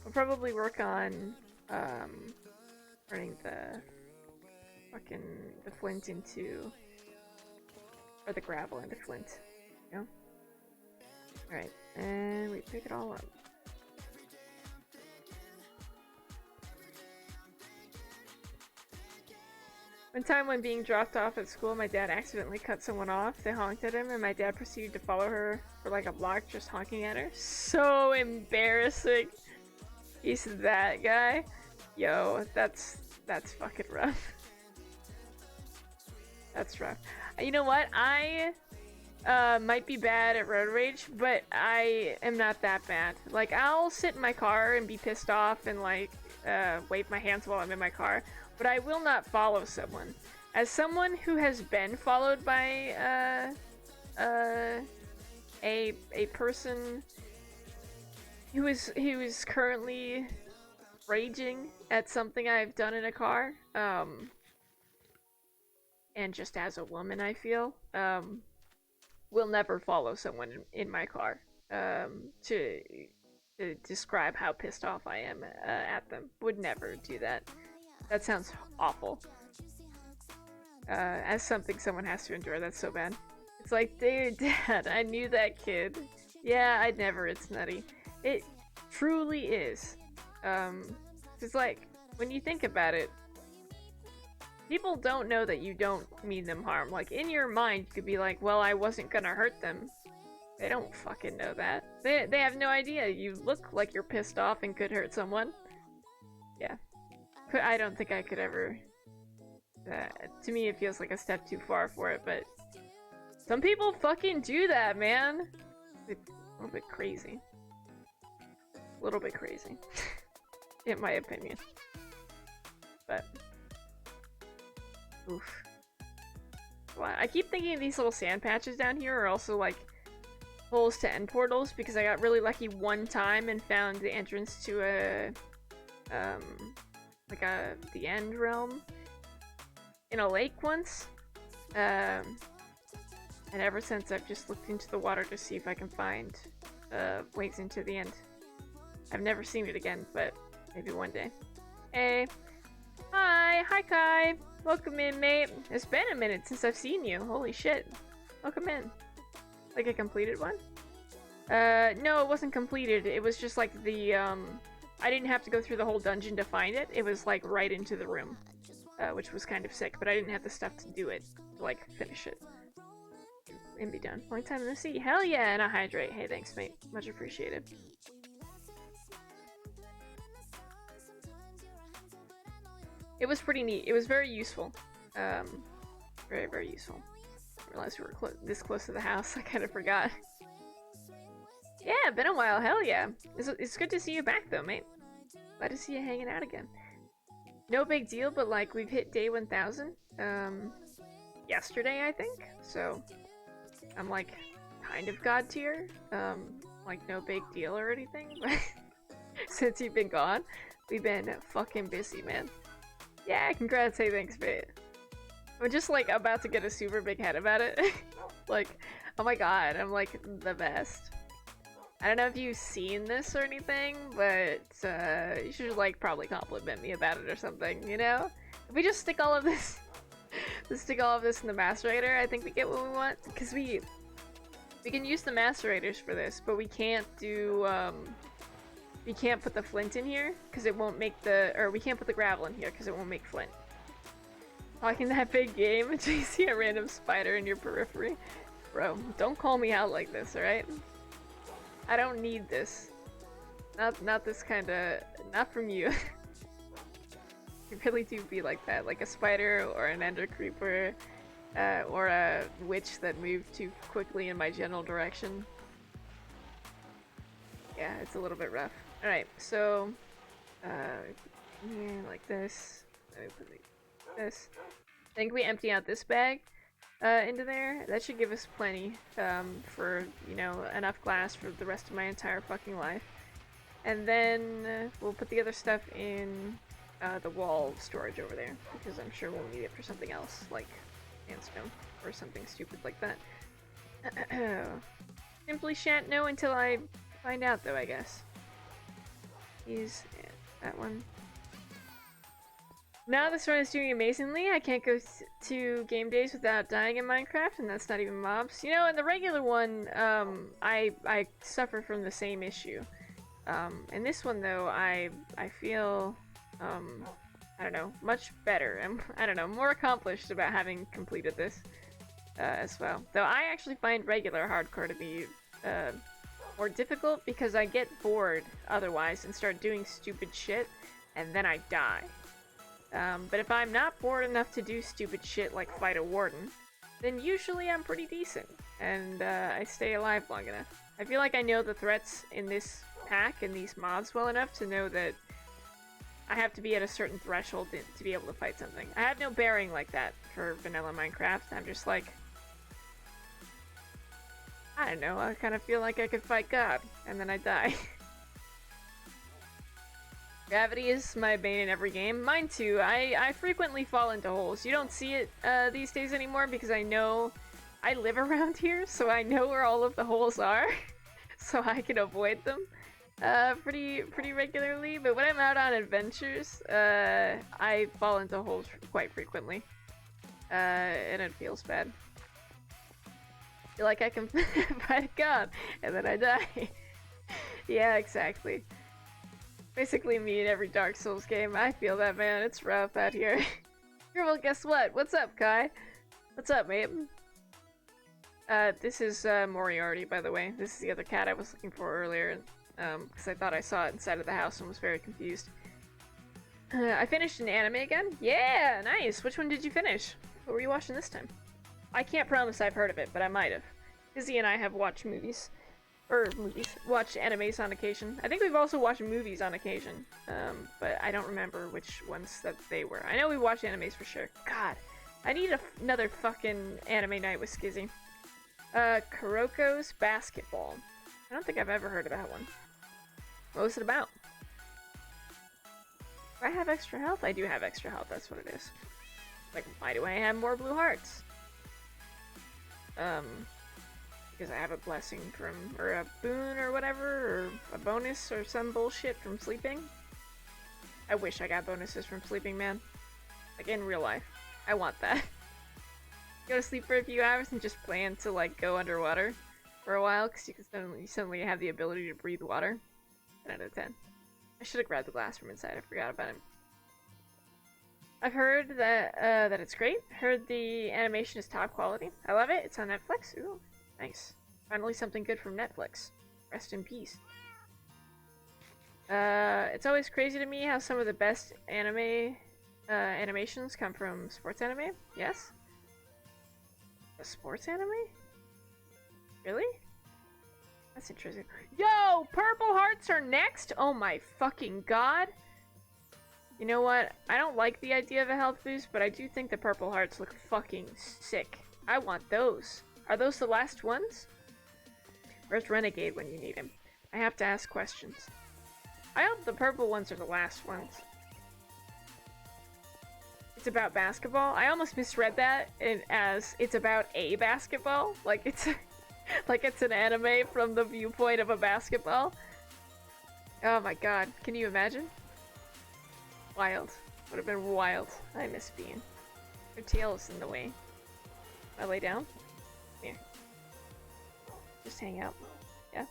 We'll probably work on turning the flint into, or the gravel into flint. You know? Alright, and we pick it all up. One time when being dropped off at school, my dad accidentally cut someone off. They honked at him, and my dad proceeded to follow her for like a block just honking at her. So embarrassing. He's that guy. Yo, that's fucking rough. That's rough. You know what? I might be bad at road rage, but I am not that bad. Like, I'll sit in my car and be pissed off and like wave my hands while I'm in my car, but I will not follow someone. As someone who has been followed by a person who is currently raging at something I've done in a car, and just as a woman, I feel, will never follow someone in my car, to describe how pissed off I am at them. Would never do that. That sounds awful. As something someone has to endure, that's so bad. It's like, dude, Dad, I knew that kid. Yeah, I'd never, it's nutty. It truly is. It's like, when you think about it, people don't know that you don't mean them harm. Like, in your mind, you could be like, well, I wasn't gonna hurt them. They don't fucking know that. They have no idea. You look like you're pissed off and could hurt someone. Yeah. I don't think I could ever... to me, it feels like a step too far for it, but... some people fucking do that, man! It's a little bit crazy. A little bit crazy. In my opinion. But... oof. Wow. I keep thinking these little sand patches down here are also, like, holes to end portals, because I got really lucky one time and found the entrance to a... the end realm in a lake once. And ever since, I've just looked into the water to see if I can find ways into the end. I've never seen it again, but maybe one day. Hey. Hi. Hi, Kai. Welcome in, mate. It's been a minute since I've seen you. Holy shit. Welcome in. Like a completed one? No, it wasn't completed. It was just like the, I didn't have to go through the whole dungeon to find it. It was like right into the room, which was kind of sick, but I didn't have the stuff to do it, to like finish it. And be done. Long time no see. Hell yeah, and I hydrate. Hey, thanks, mate. Much appreciated. It was pretty neat. It was very useful. Very, very useful. I realized we were this close to the house. I kind of forgot. Yeah, been a while. Hell yeah. It's good to see you back, though, mate. Glad to see you hanging out again. No big deal, but like we've hit day 1000. Yesterday, I think. So I'm like kind of god tier. Like no big deal or anything. But since you've been gone, we've been fucking busy, man. Yeah, congrats. Hey, thanks, mate. I'm just like about to get a super big head about it. Like, oh my god, I'm like the best. I don't know if you've seen this or anything, but you should like probably compliment me about it or something, you know? If we just stick all of this, stick all of this in the macerator, I think we get what we want. Because we can use the macerators for this, but we can't do, we can't put the flint in here because it won't make the, or we can't put the gravel in here because it won't make flint. Talking that big game until you see a random spider in your periphery. Bro, don't call me out like this, alright? I don't need this. Not this kind of... not from you. You really do be like that. Like a spider or an ender creeper. Or a witch that moved too quickly in my general direction. Yeah, it's a little bit rough. Alright, so... yeah, like this. Let me put this. I think we empty out this bag into there. That should give us plenty for, you know, enough glass for the rest of my entire fucking life. And then we'll put the other stuff in the wall storage over there, because I'm sure we'll need it for something else, like sandstone or something stupid like that. Simply shan't know until I find out, though, I guess. That one. Now this run is doing amazingly. I can't go to game days without dying in Minecraft, and that's not even mobs. You know, in the regular one, I suffer from the same issue. In this one, though, I feel, I don't know, much better. I don't know, more accomplished about having completed this as well. Though I actually find regular hardcore to be more difficult because I get bored otherwise and start doing stupid shit. and then I die. But if I'm not bored enough to do stupid shit like fight a warden, then usually I'm pretty decent, and I stay alive long enough. I feel like I know the threats in this pack and these mods well enough to know that I have to be at a certain threshold to be able to fight something. I have no bearing like that for vanilla Minecraft. I'm just like, I don't know, I kind of feel like I could fight God, and then I die. Gravity is my bane in every game. Mine too. I frequently fall into holes. You don't see it these days anymore because I know I live around here, so I know where all of the holes are, so I can avoid them pretty regularly. But when I'm out on adventures, I fall into holes quite frequently, and it feels bad. I feel like I can fight God, and then I die. Yeah, exactly. Basically me in every Dark Souls game. I feel that, man. It's rough out here. Well, guess what? What's up, Kai? What's up, mate? This is Moriarty, by the way. This is the other cat I was looking for earlier, because I thought I saw it inside of the house and was very confused. I finished an anime again? Yeah, nice! Which one did you finish? What were you watching this time? I can't promise I've heard of it, but I might have. Izzy and I have watched movies. Watch animes on occasion. I think we've also watched movies on occasion, but I don't remember which ones that they were. I know we watched animes for sure. God, I need another fucking anime night with Skizzy. Kuroko's Basketball. I don't think I've ever heard of that one. What was it about? Do I have extra health? I do have extra health, that's what it is. Like, why do I have more blue hearts? Because I have a blessing from, or a boon or whatever, or a bonus or some bullshit from sleeping. I wish I got bonuses from sleeping, man. Like, in real life. I want that. Go to sleep for a few hours and just plan to, like, go underwater for a while, because you can suddenly have the ability to breathe water. 10 out of 10. I should have grabbed the glass from inside, I forgot about it. I've heard that, that it's great. Heard the animation is top quality. I love it. It's on Netflix. Ooh. Nice. Finally something good from Netflix. Rest in peace. It's always crazy to me how some of the best animations come from sports anime. Yes? A sports anime? Really? That's interesting. Yo! Purple Hearts are next? Oh my fucking god! You know what? I don't like the idea of a health boost, but I do think the Purple Hearts look fucking sick. I want those. Are those the last ones? Where's Renegade when you need him? I have to ask questions. I hope the purple ones are the last ones. It's about basketball? I almost misread that as it's about a basketball. Like it's like it's an anime from the viewpoint of a basketball. Oh my god, can you imagine? Wild. Would have been wild. I miss Bean. Her tail is in the way. I lay down? Here. Just hang out. Yeah.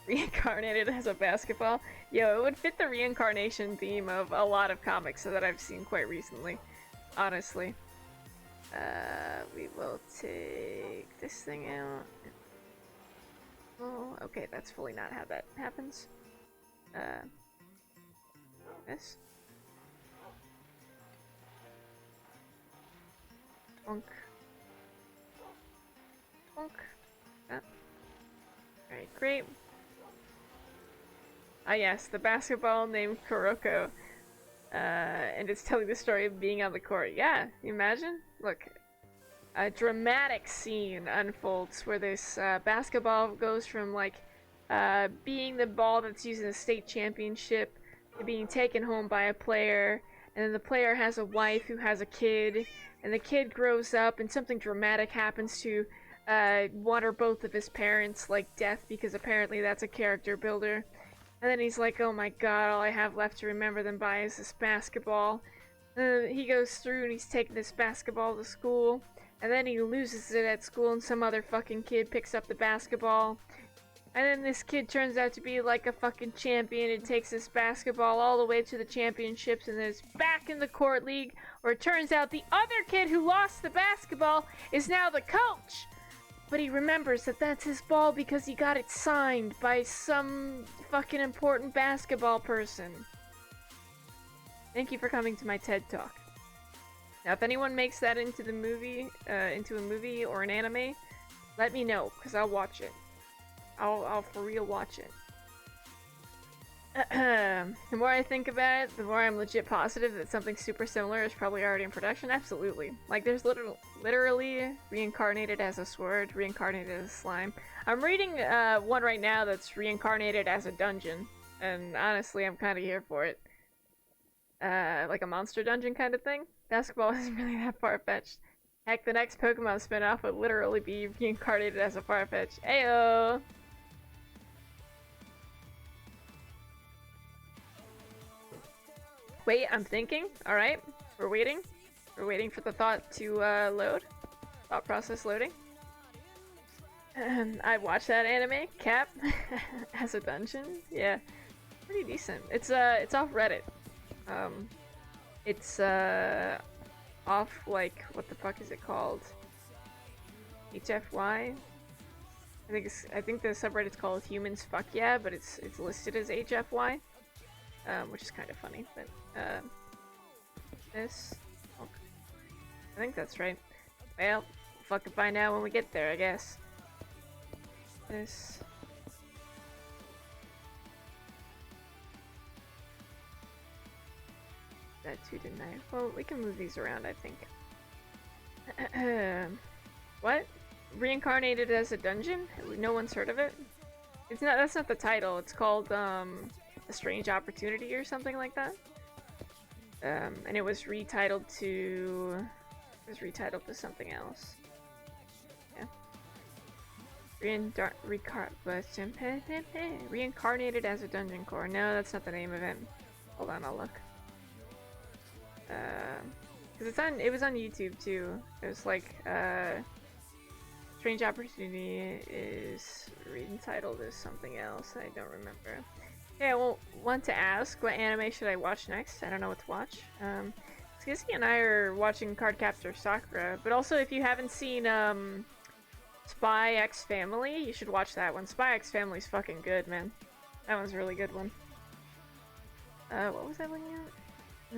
Reincarnated as a basketball? Yo, it would fit the reincarnation theme of a lot of comics that I've seen quite recently. Honestly. We will take this thing out. Oh, okay, that's fully not how that happens. This. Bonk. Bonk. Ah. Alright, great. Ah yes, the basketball named Kuroko. And it's telling the story of being on the court. Yeah, you imagine? Look, a dramatic scene unfolds where this basketball goes from like being the ball that's used in the state championship to being taken home by a player, and then the player has a wife who has a kid, and the kid grows up and something dramatic happens to one or both of his parents, like death, because apparently that's a character builder. And then he's like, oh my god, all I have left to remember them by is this basketball. He goes through and he's taking this basketball to school, and then he loses it at school and some other fucking kid picks up the basketball. And then this kid turns out to be like a fucking champion and takes this basketball all the way to the championships and then is back in the court league, where it turns out the other kid who lost the basketball is now the coach. but he remembers that that's his ball because he got it signed by some fucking important basketball person. Thank you for coming to my TED Talk. Now, if anyone makes that into the movie, into a movie or an anime, let me know, because I'll watch it. I'll for real watch it. The more I think about it, the more I'm legit positive that something super similar is probably already in production. Absolutely. Like, there's literally reincarnated as a sword, reincarnated as a slime. I'm reading one right now that's reincarnated as a dungeon, and honestly, I'm kind of here for it. Like a monster dungeon kind of thing. Basketball isn't really that far-fetched. Heck, the next Pokemon spin-off would literally be reincarnated as a Farfetch. Ayo! Wait, I'm thinking. Alright, we're waiting. We're waiting for the thought to load. Thought process loading. I watched that anime, Cap, as a dungeon. Yeah, pretty decent. It's off Reddit. It's off, like, what the fuck is it called? HFY? I think the subreddit's called Humans Fuck Yeah, but it's listed as HFY. Which is kind of funny, but this, okay. I think that's right. Well, we'll fucking find out when we get there, I guess. This. That too, didn't I? Well, we can move these around, I think. What? Reincarnated as a dungeon? No one's heard of it? It's not. That's not the title. It's called A Strange Opportunity or something like that. And it was retitled to. It was retitled to something else. Yeah. Reincarnated as a dungeon core. No, that's not the name of it. Hold on, I'll look. Because it was on YouTube too. It was like, Strange Opportunity is entitled as something else. I don't remember. Yeah, I want to ask, what anime should I watch next? I don't know what to watch. Skizzy and I are watching Cardcaptor Sakura, but also if you haven't seen, Spy X Family, you should watch that one. Spy X Family's fucking good, man. That one's a really good one. What was that one yet?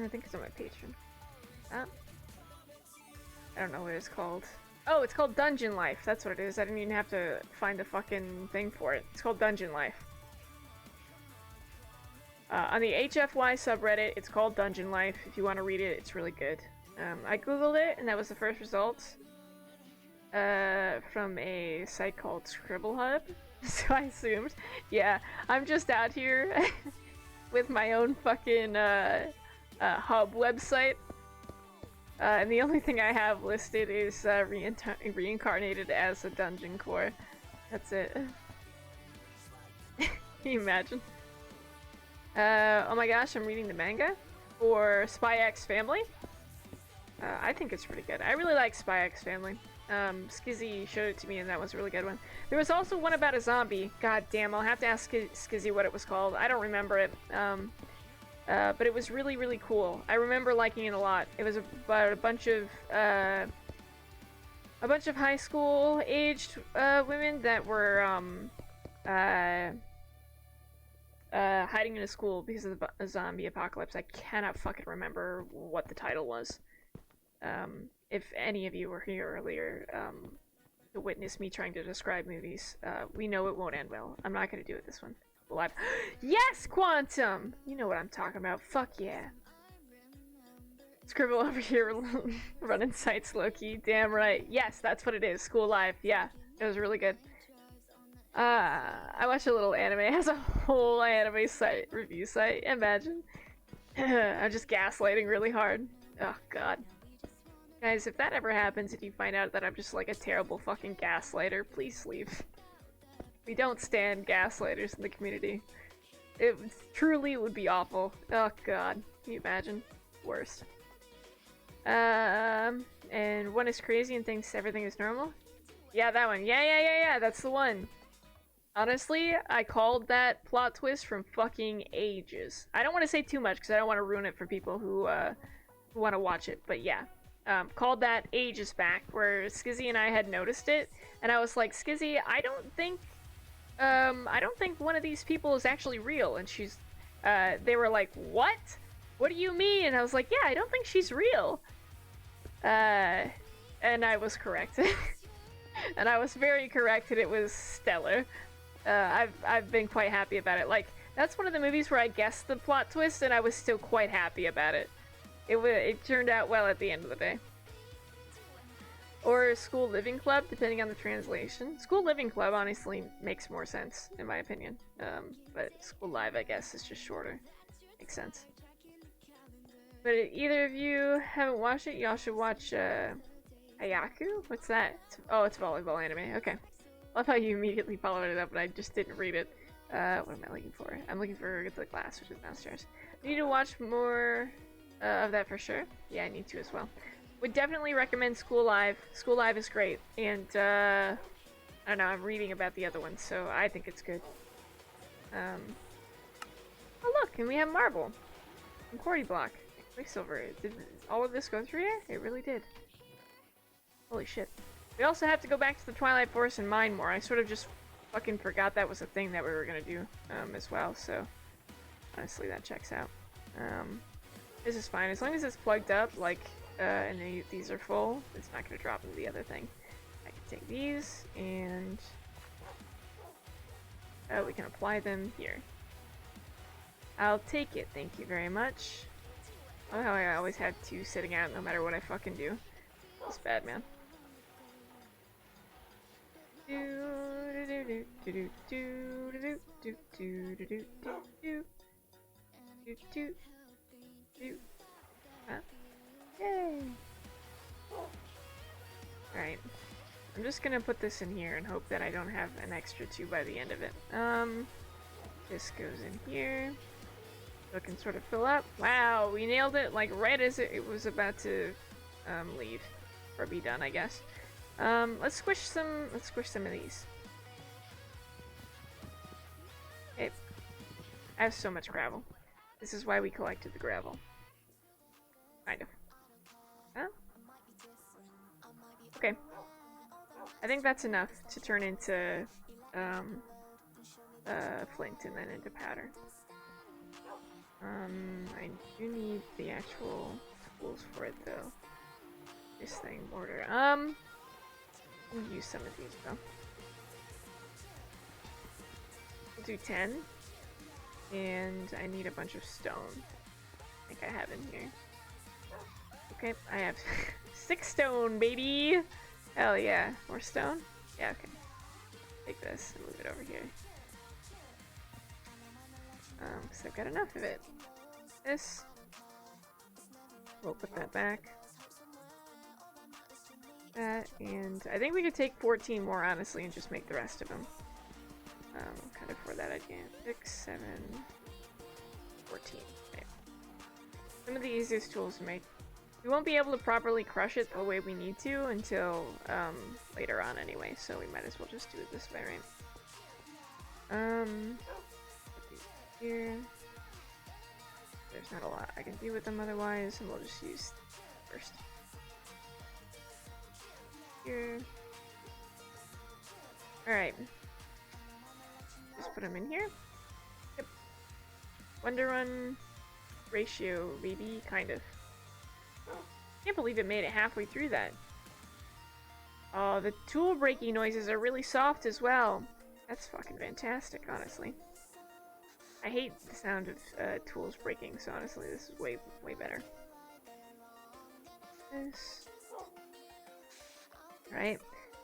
I think it's on my Patreon. I don't know what it's called. Oh, it's called Dungeon Life. That's what it is. I didn't even have to find a fucking thing for it. It's called Dungeon Life. On the HFY subreddit, it's called Dungeon Life. If you want to read it, it's really good. I googled it, and that was the first result. From a site called Scribble Hub. So I assumed. Yeah, I'm just out here with my own fucking hub website. And the only thing I have listed is reincarnated as a dungeon core. That's it. Can you imagine? Oh my gosh, I'm reading the manga for Spy X Family. I think it's pretty good. I really like Spy X Family. Skizzy showed it to me and that was a really good one. There was also one about a zombie. God damn, I'll have to ask Skizzy what it was called. I don't remember it. But it was really, really cool. I remember liking it a lot. It was about a bunch of high school aged women that were hiding in a school because of the zombie apocalypse. I cannot fucking remember what the title was. If any of you were here earlier to witness me trying to describe movies, we know it won't end well. I'm not gonna do it this one. Live. Yes, Quantum! You know what I'm talking about. Fuck yeah. Scribble over here running sites low-key. Damn right. Yes, that's what it is. School Live. Yeah, it was really good. I watched a little anime. It has a whole anime site, review site. Imagine. I'm just gaslighting really hard. Oh, God. Guys, if that ever happens and you find out that I'm just like a terrible fucking gaslighter, please leave. We don't stand gaslighters in the community. It truly would be awful. Oh god, can you imagine? Worst. And one is crazy and thinks everything is normal? Yeah, that one. Yeah, that's the one. Honestly, I called that plot twist from fucking ages. I don't want to say too much because I don't want to ruin it for people who want to watch it, but yeah. called that ages back, where Skizzy and I had noticed it, and I was like, Skizzy, I don't think one of these people is actually real. And they were like, what? What do you mean? And I was like, yeah, I don't think she's real. And I was correct. And I was very correct, and it was stellar. I've been quite happy about it. Like, that's one of the movies where I guessed the plot twist, and I was still quite happy about it. It turned out well at the end of the day. Or School Living Club, depending on the translation. School Living Club honestly makes more sense, in my opinion. But School Live, I guess, is just shorter. Makes sense. But if either of you haven't watched it, y'all should watch Hayaku? What's that? It's volleyball anime. Okay. Love how you immediately followed it up, but I just didn't read it. What am I looking for? I'm looking for the class, which is downstairs. I need to watch more of that for sure. Yeah, I need to as well. Would definitely recommend School Live. School Live is great, and I don't know, I'm reading about the other one, so I think it's good. Oh look, and we have marble. And quarry block. Quicksilver. Did all of this go through here? It really did. Holy shit. We also have to go back to the Twilight Forest and mine more. I sort of just fucking forgot that was a thing that we were gonna do as well, so honestly that checks out. This is fine. As long as it's plugged up, like, and these are full, it's not gonna drop into the other thing. I can take these, and we can apply them here. I'll take it, thank you very much. I love how I always have two sitting out no matter what I fucking do. It's bad, man. Yay! Alright. I'm just gonna put this in here and hope that I don't have an extra 2 by the end of it. This goes in here. So it can sort of fill up. Wow, we nailed it, like right as it was about to leave. Or be done, I guess. Let's squish some of these. Okay. I have so much gravel. This is why we collected the gravel. Kind of. Huh? Okay. I think that's enough to turn into flint and then into powder. I do need the actual tools for it though. This thing, mortar. I'll use some of these though. We'll do 10. And I need a bunch of stone. I think I have in here. Okay, I have 6 stone, baby! Hell yeah. More stone? Yeah, okay. Take this and move it over here. So I've got enough of it. This. We'll put that back. That, and I think we could take 14 more, honestly, and just make the rest of them. Kind of for that idea. 6, 7, 14. Okay. Some of the easiest tools to make. We won't be able to properly crush it the way we need to until later on anyway, so we might as well just do it this way, right? Put these here. There's not a lot I can do with them otherwise, and we'll just use first. Here. Alright. Just put them in here. Yep. Wonder Run ratio, maybe, kind of. Can't believe it made it halfway through that. Oh, the tool breaking noises are really soft as well. That's fucking fantastic, honestly. I hate the sound of tools breaking, so honestly, this is way better. This. Right,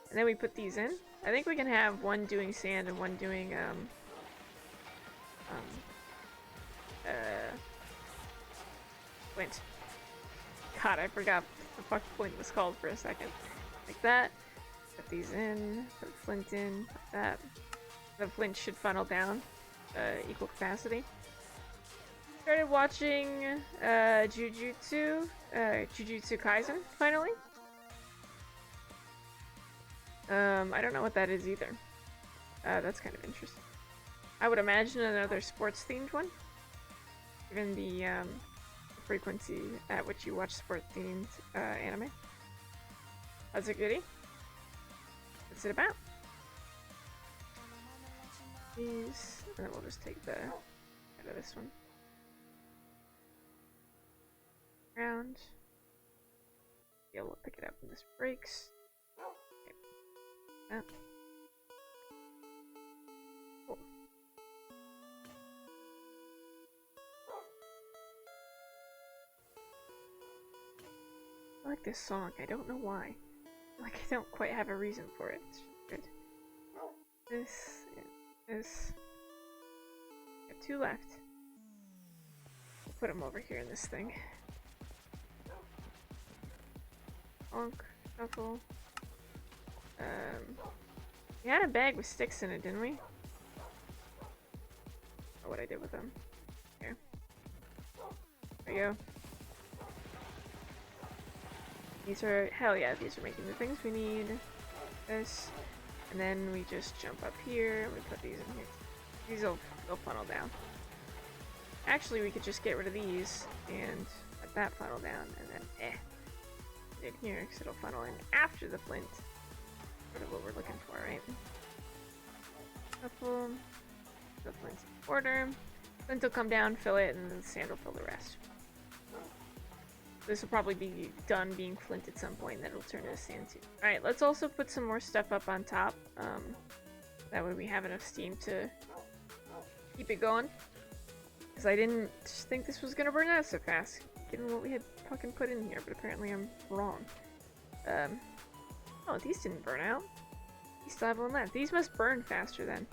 and then we put these in. I think we can have one doing sand and one doing flint. God, I forgot what the fuck flint was called for a second. Like that. Put these in. Put flint in. Put that. The flint should funnel down. Equal capacity. Started watching Jujutsu Kaisen finally. I don't know what that is either. That's kind of interesting. I would imagine another sports-themed one. Given the frequency at which you watch sport-themed anime. How's it goodie? What's it about? These, and then we'll just take the out of this one. Round. Be able to pick it up when this breaks. Okay. Oh. Cool. I like this song. I don't know why. Like, I don't quite have a reason for it. It's good. This, yeah, this. Got 2 left. We'll put them over here in this thing. Bonk, shuffle. We had a bag with sticks in it, didn't we? Or what I did with them. Here. There you go. These are, hell yeah, these are making the things we need. This. And then we just jump up here, and we put these in here. These will funnel down. Actually, we could just get rid of these, and let that funnel down, and then in here, because it'll funnel in after the flint. Sort of what we're looking for, right? Couple. The flint's in order. Flint will come down, fill it, and then the sand will fill the rest. This will probably be done being flint at some point, and then it'll turn into sand too. Alright, let's also put some more stuff up on top. That way we have enough steam to keep it going. Because I didn't think this was gonna burn out so fast, given what we had fucking put in here, but apparently I'm wrong. Oh, these didn't burn out. These still have one left. These must burn faster then.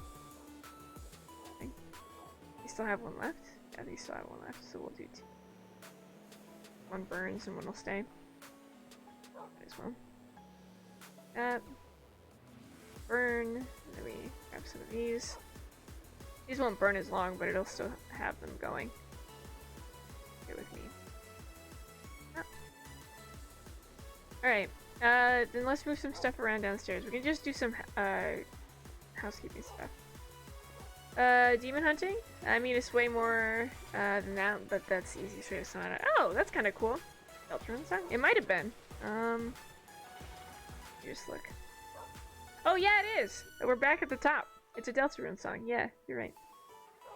These still have one left? Yeah, these still have one left, so we'll do 2. One burns and one will stay. Might as well. Burn. And then we grab some of these. These won't burn as long, but it'll still have them going. Stay with me. Alright. Then let's move some stuff around downstairs. We can just do some housekeeping stuff. Demon hunting? I mean, it's way more than that, but that's easy. So it's not. Oh, that's kind of cool. Deltarune song? It might have been. Just look. Oh yeah, it is. We're back at the top. It's a Deltarune song. Yeah, you're right.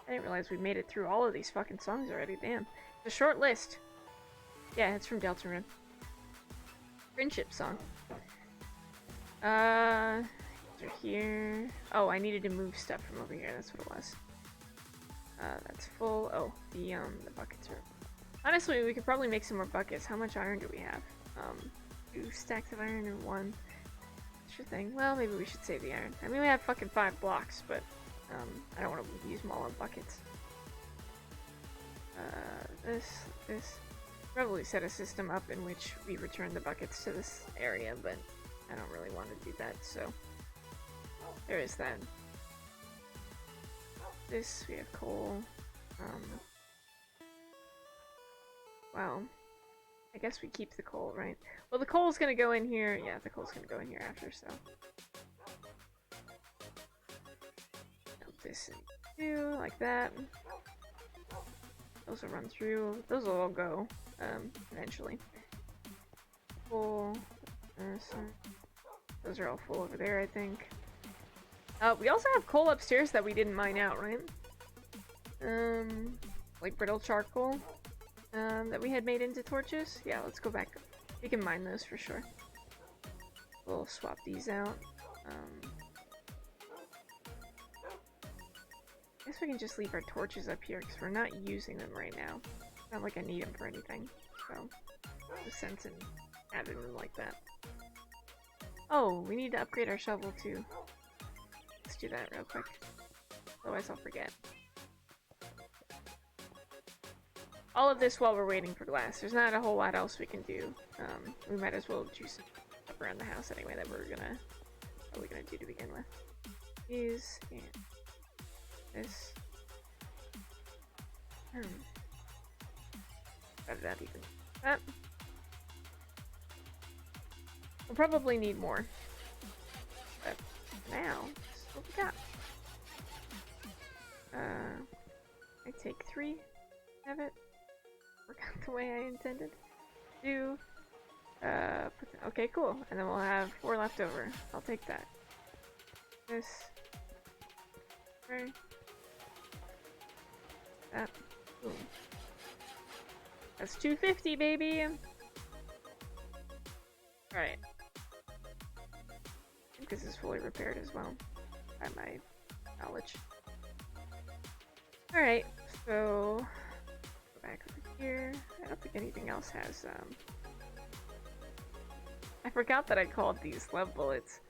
I didn't realize we made it through all of these fucking songs already. Damn. It's a short list. Yeah, it's from Deltarune. Friendship song. Here. Oh, I needed to move stuff from over here. That's what it was. That's full. Oh, the buckets are. Honestly, we could probably make some more buckets. How much iron do we have? 2 stacks of iron and 1. Sure thing. Well, maybe we should save the iron. I mean, we have fucking 5 blocks, but I don't want to use them all on buckets. This. Probably set a system up in which we return the buckets to this area, but I don't really want to do that, so there is that. This, we have coal. Well, I guess we keep the coal, right? Well, the coal's gonna go in here. Yeah, the coal's gonna go in here after, so. Dump this in too, like that. Those will run through. Those will all go, eventually. Full. Those are all full over there, I think. We also have coal upstairs that we didn't mine out, right? Like brittle charcoal, that we had made into torches. Yeah, let's go back. We can mine those for sure. We'll swap these out. I guess we can just leave our torches up here because we're not using them right now. It's not like I need them for anything, so no sense in having them like that. Oh, we need to upgrade our shovel too. Let's do that real quick. Otherwise I'll forget. All of this while we're waiting for glass. There's not a whole lot else we can do. We might as well do some stuff around the house anyway that we're gonna do to begin with. These and this. How did that even? That. We'll probably need more. But now, this is what we got. I take 3. Have it. the way I intended to. Okay, cool. And then we'll have 4 left over. I'll take that. This. Right. That. Boom. That's 250, baby! Alright. I think this is fully repaired as well, by my knowledge. Alright, so go back over here. I don't think anything else has, I forgot that I called these lev bullets.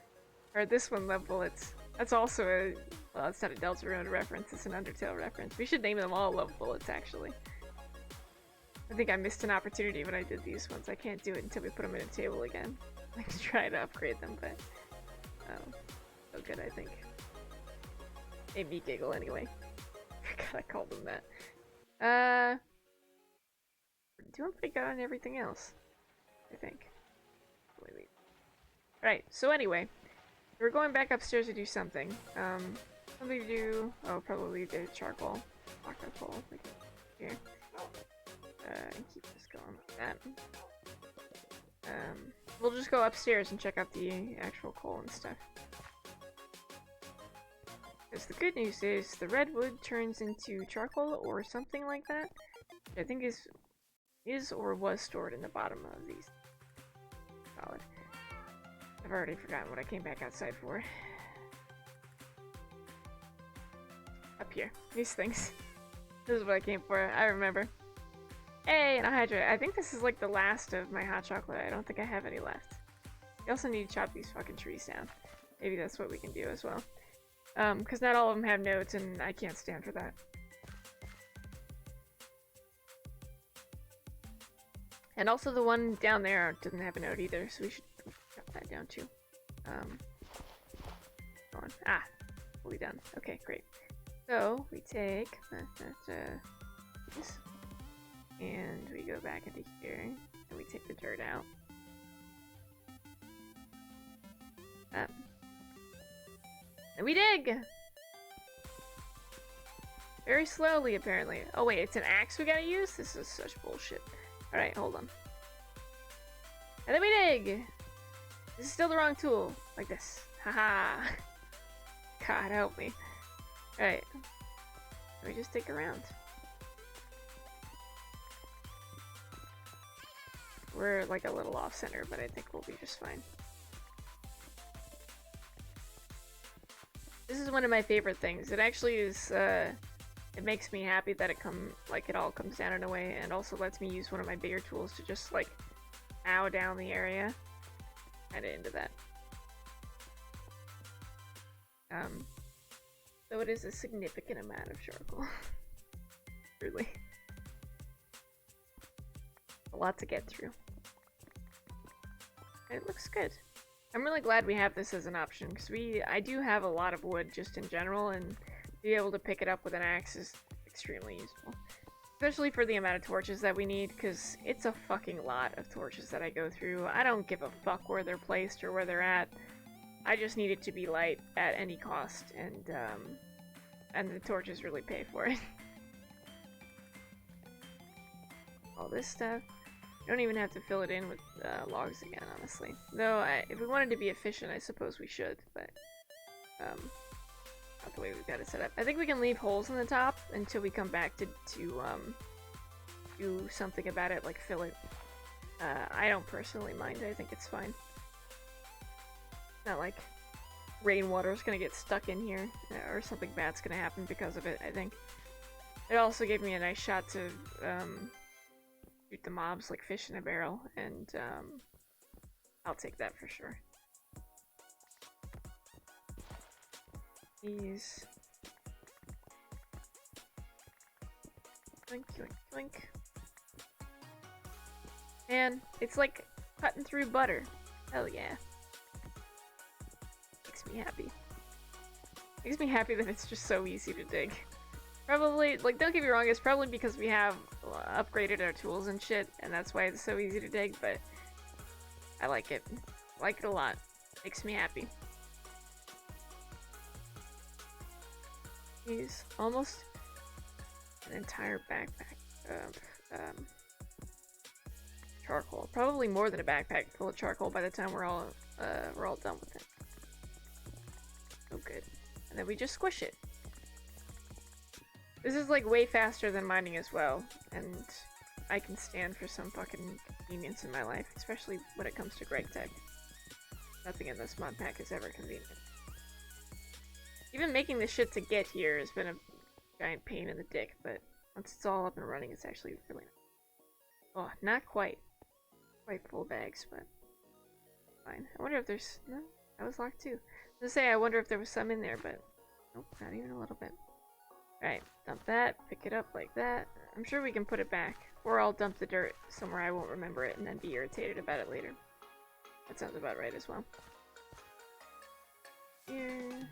Or this one lev bullets. That's also a, well, it's not a Deltarune reference, it's an Undertale reference. We should name them all lev bullets, actually. I think I missed an opportunity when I did these ones. I can't do it until we put them in a table again. I can try to upgrade them, but so good, I think. Made me giggle anyway. Forgot I called them that. We're doing pretty good on everything else, I think. Wait. Right, so anyway, we're going back upstairs to do something. Something to do, oh, probably the charcoal. Charcoal, like here. And keep this going like that. We'll just go upstairs and check out the actual coal and stuff. Because the good news is the redwood turns into charcoal or something like that. Which I think is or was stored in the bottom of these. Solid. I've already forgotten what I came back outside for. Up here. These things. This is what I came for. I remember. Hey, and a hydrate. I think this is like the last of my hot chocolate. I don't think I have any left. We also need to chop these fucking trees down. Maybe that's what we can do as well. Because not all of them have nodes, and I can't stand for that. And also the one down there doesn't have a node either, so we should cut that down too. Go on. Ah, fully done. Okay, great. So we take this, and we go back into here, and we take the dirt out. And we dig! Very slowly, apparently. Oh wait, it's an axe we gotta use? This is such bullshit. Alright, hold on. And then we dig! This is still the wrong tool. Like this. Haha! God help me. Alright. Let me just dig around. We're like a little off center, but I think we'll be just fine. This is one of my favorite things. It actually is, it makes me happy that it all comes down in a way, and also lets me use one of my bigger tools to just, like, mow down the area. Kinda into that. So it is a significant amount of charcoal. Truly. A lot to get through. It looks good. I'm really glad we have this as an option, because I do have a lot of wood just in general, and be able to pick it up with an axe is extremely useful. Especially for the amount of torches that we need, because it's a fucking lot of torches that I go through. I don't give a fuck where they're placed or where they're at. I just need it to be light at any cost, and the torches really pay for it. All this stuff. You don't even have to fill it in with logs again, honestly. Though, if we wanted to be efficient, I suppose we should, but not the way we've got it set up. I think we can leave holes in the top until we come back to do something about it, like fill it. I don't personally mind. I think it's fine. It's not like rainwater is gonna get stuck in here, or something bad's gonna happen because of it, I think. It also gave me a nice shot to shoot the mobs like fish in a barrel, and I'll take that for sure. These. Yoink, yoink, yoink. Man, it's like cutting through butter. Hell yeah. Makes me happy. Makes me happy that it's just so easy to dig. Probably, like, don't get me wrong, it's probably because we have upgraded our tools and shit, and that's why it's so easy to dig, but I like it. I like it a lot. Makes me happy. He's almost an entire backpack of charcoal. Probably more than a backpack full of charcoal by the time we're all done with it. Oh, good. And then we just squish it. This is like way faster than mining as well, and I can stand for some fucking convenience in my life, especially when it comes to Greg Tech. Nothing in this mod pack is ever convenient. Even making the shit to get here has been a giant pain in the dick, but once it's all up and running, it's actually really nice. Oh, not quite full bags, but fine. I wonder if there's... No, that was locked too. I was gonna say, I wonder if there was some in there, but nope, not even a little bit. Alright, dump that, pick it up like that. I'm sure we can put it back, or I'll dump the dirt somewhere I won't remember it and then be irritated about it later. That sounds about right as well. Here.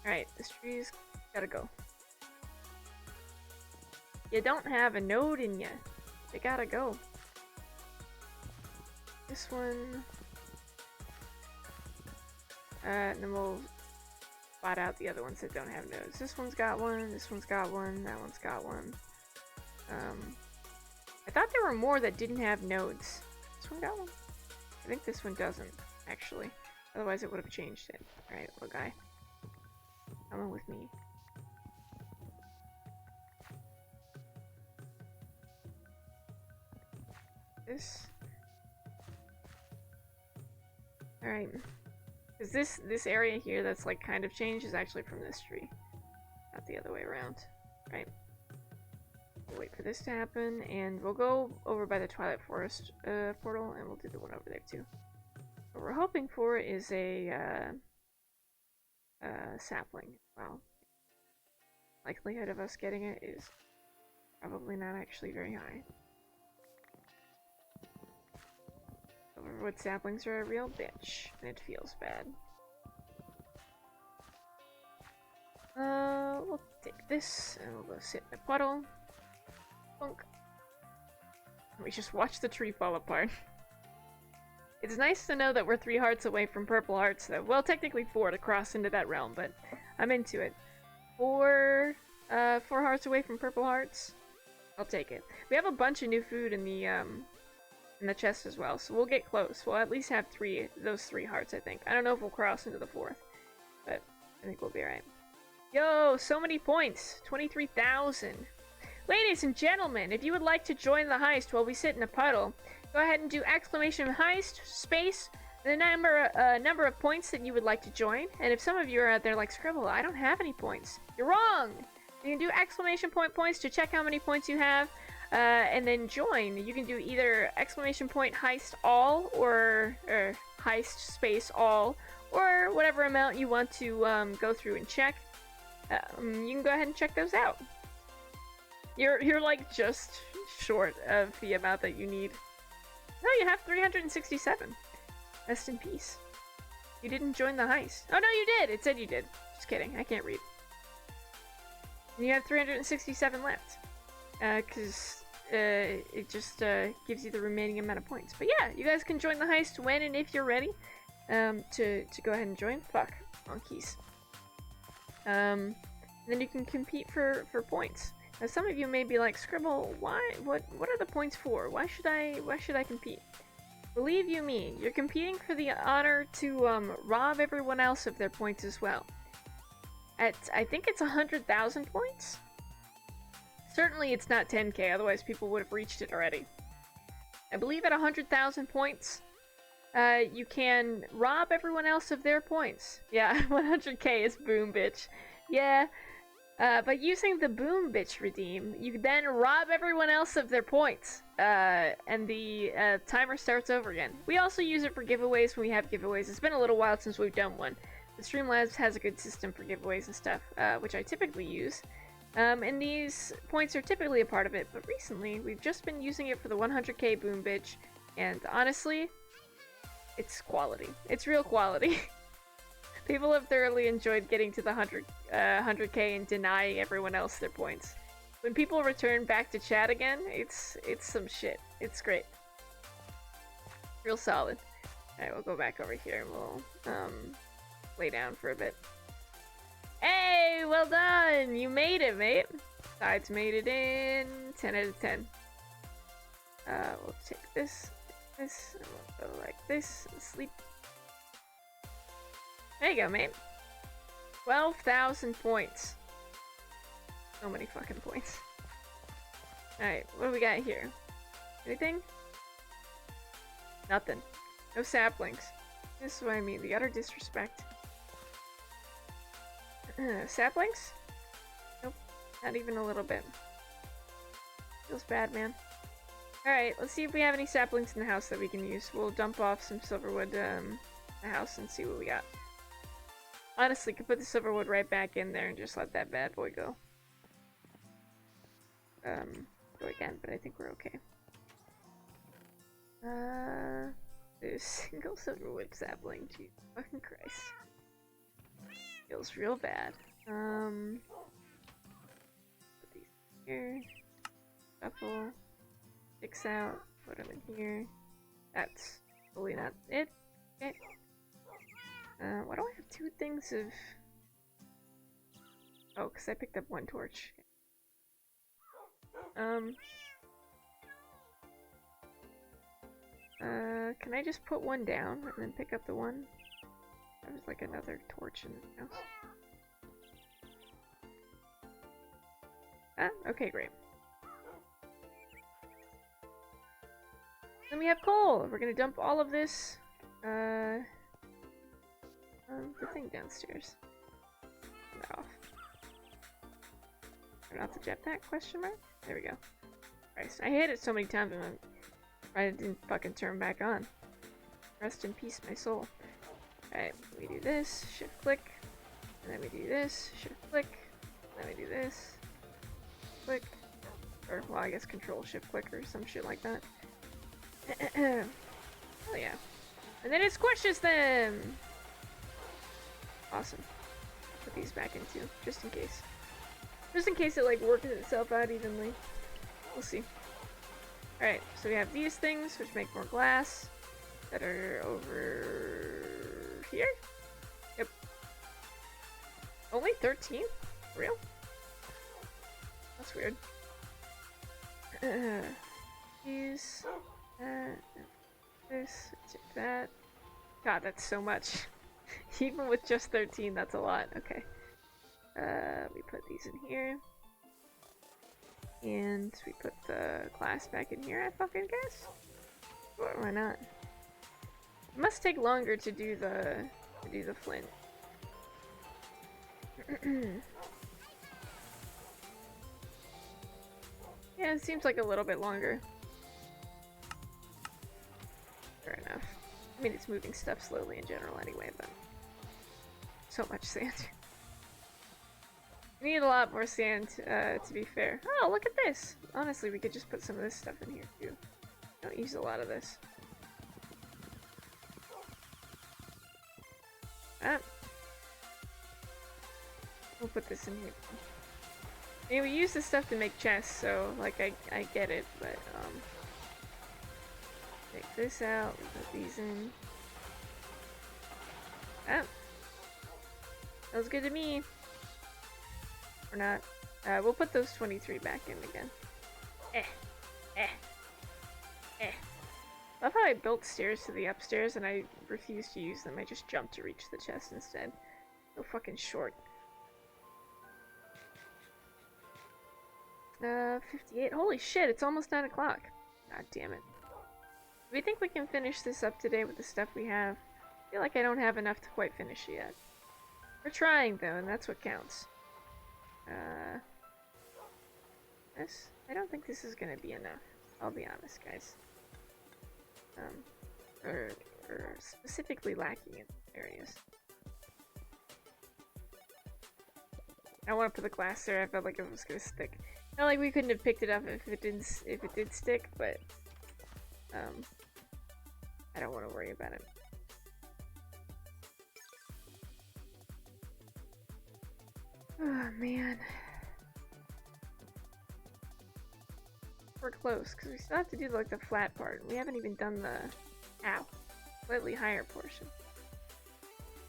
Alright, this tree's gotta go. You don't have a node in ya. You gotta go. This one. And then we'll spot out the other ones that don't have nodes. This one's got one, this one's got one, that one's got one. I thought there were more that didn't have nodes. This one got one? I think this one doesn't, actually. Otherwise it would have changed it. Alright, little guy. Come on with me. This. Alright. Because this area here that's like kind of changed is actually from this tree. Not the other way around. Right. We'll wait for this to happen, and we'll go over by the Twilight Forest portal, and we'll do the one over there too. What we're hoping for is a sapling. Well, likelihood of us getting it is probably not actually very high. Silverwood saplings are a real bitch, and it feels bad. We'll take this, and we'll go sit in a puddle. Bonk. We just watch the tree fall apart. It's nice to know that we're 3 hearts away from purple hearts, though. Well, technically 4 to cross into that realm, but I'm into it. 4 hearts away from purple hearts. I'll take it. We have a bunch of new food in the chest as well, so we'll get close. We'll at least have those 3 hearts, I think. I don't know if we'll cross into the 4th, but I think we'll be alright. Yo, so many points! 23,000! Ladies and gentlemen, if you would like to join the heist while we sit in a puddle, go ahead and do exclamation heist, space, the number of points that you would like to join. And if some of you are out there like, Scribble, I don't have any points. You're wrong! You can do exclamation point points to check how many points you have, and then join. You can do either exclamation point heist all, or heist space all, or whatever amount you want to go through and check. You can go ahead and check those out. You're like just short of the amount that you need. No, you have 367. Rest in peace. You didn't join the heist. Oh no, you did! It said you did. Just kidding, I can't read. And you have 367 left. Because it just gives you the remaining amount of points. But yeah, you guys can join the heist when and if you're ready to go ahead and join. Fuck. Wrong keys. Then you can compete for points. Now some of you may be like, Scribble, why? What are the points for? Why should I compete? Believe you me, you're competing for the honor to rob everyone else of their points as well. I think it's 100,000 points? Certainly it's not 10k, otherwise people would have reached it already. I believe at 100,000 points, you can rob everyone else of their points. Yeah, 100k is boom bitch. Yeah, by using the boom bitch redeem, you then rob everyone else of their points. And the timer starts over again. We also use it for giveaways when we have giveaways. It's been a little while since we've done one. The Streamlabs has a good system for giveaways and stuff, which I typically use. And these points are typically a part of it, but recently we've just been using it for the 100k boom bitch, and honestly, it's quality. It's real quality. People have thoroughly enjoyed getting to the 100k and denying everyone else their points. When people return back to chat again, it's some shit. It's great. Real solid. Alright, we'll go back over here and we'll lay down for a bit. Hey, well done! You made it, mate! Sides made it in 10 out of 10. We'll take this, this, and we'll go like this, and sleep. There you go, mate. 12,000 points. So many fucking points. Alright, what do we got here? Anything? Nothing. No saplings. This is what I mean, the utter disrespect. Saplings? Nope, not even a little bit. Feels bad, man. Alright, let's see if we have any saplings in the house that we can use. We'll dump off some silverwood in the house and see what we got. Honestly, could put the silverwood right back in there and just let that bad boy go. Go again, but I think we're okay. There's single silverwood sapling. Jesus fucking Christ. Feels real bad. Put these here. Shuffle. Sticks out. Put them in here. That's totally not it. Okay. Why do I have two things of... Oh, because I picked up one torch. Can I just put one down and then pick up the one? There's like another torch in the house. Ah, okay, great. Then we have coal! We're gonna dump all of this, the thing downstairs. Turn that off. Turn off the jetpack, question mark? There we go. Christ, I hit it so many times and I didn't fucking turn back on. Rest in peace, my soul. Alright, we do this, shift click, and then we do this, shift click, and then we do this, click, or, well, I guess control shift click or some shit like that. Oh yeah. And then it squishes them! Awesome. Put these back in too, just in case. Just in case it like works itself out evenly. We'll see. Alright, so we have these things, which make more glass, that are over here? Yep. Only 13? For real? That's weird. These, this, take that. God, that's so much. Even with just 13, that's a lot. Okay. We put these in here. And we put the glass back in here, I fucking guess? Or why not? It must take longer to do the flint. Yeah, it seems like a little bit longer. Fair enough. I mean, it's moving stuff slowly in general anyway, but so much sand. We need a lot more sand, to be fair. Oh, look at this! Honestly, we could just put some of this stuff in here, too. Don't use a lot of this. Ah. We'll put this in here. I mean, we use this stuff to make chests, so, like, I get it, but, take this out, we put these in. Ah. That was good to me. Or not. We'll put those 23 back in again. Love how I built stairs to the upstairs and I refused to use them. I just jumped to reach the chest instead. So fucking short. 58. Holy shit, it's almost 9 o'clock. God damn it. Do we think we can finish this up today with the stuff we have? I feel like I don't have enough to quite finish it yet. We're trying though, and that's what counts. This? I don't think this is gonna be enough. I'll be honest, guys. We're specifically lacking in areas. I want to put the glass there. I felt like it was gonna stick. Not like we couldn't have picked it up if it did stick, but I don't want to worry about it. Oh man. We're close, because we still have to do like the flat part. We haven't even done the slightly higher portion.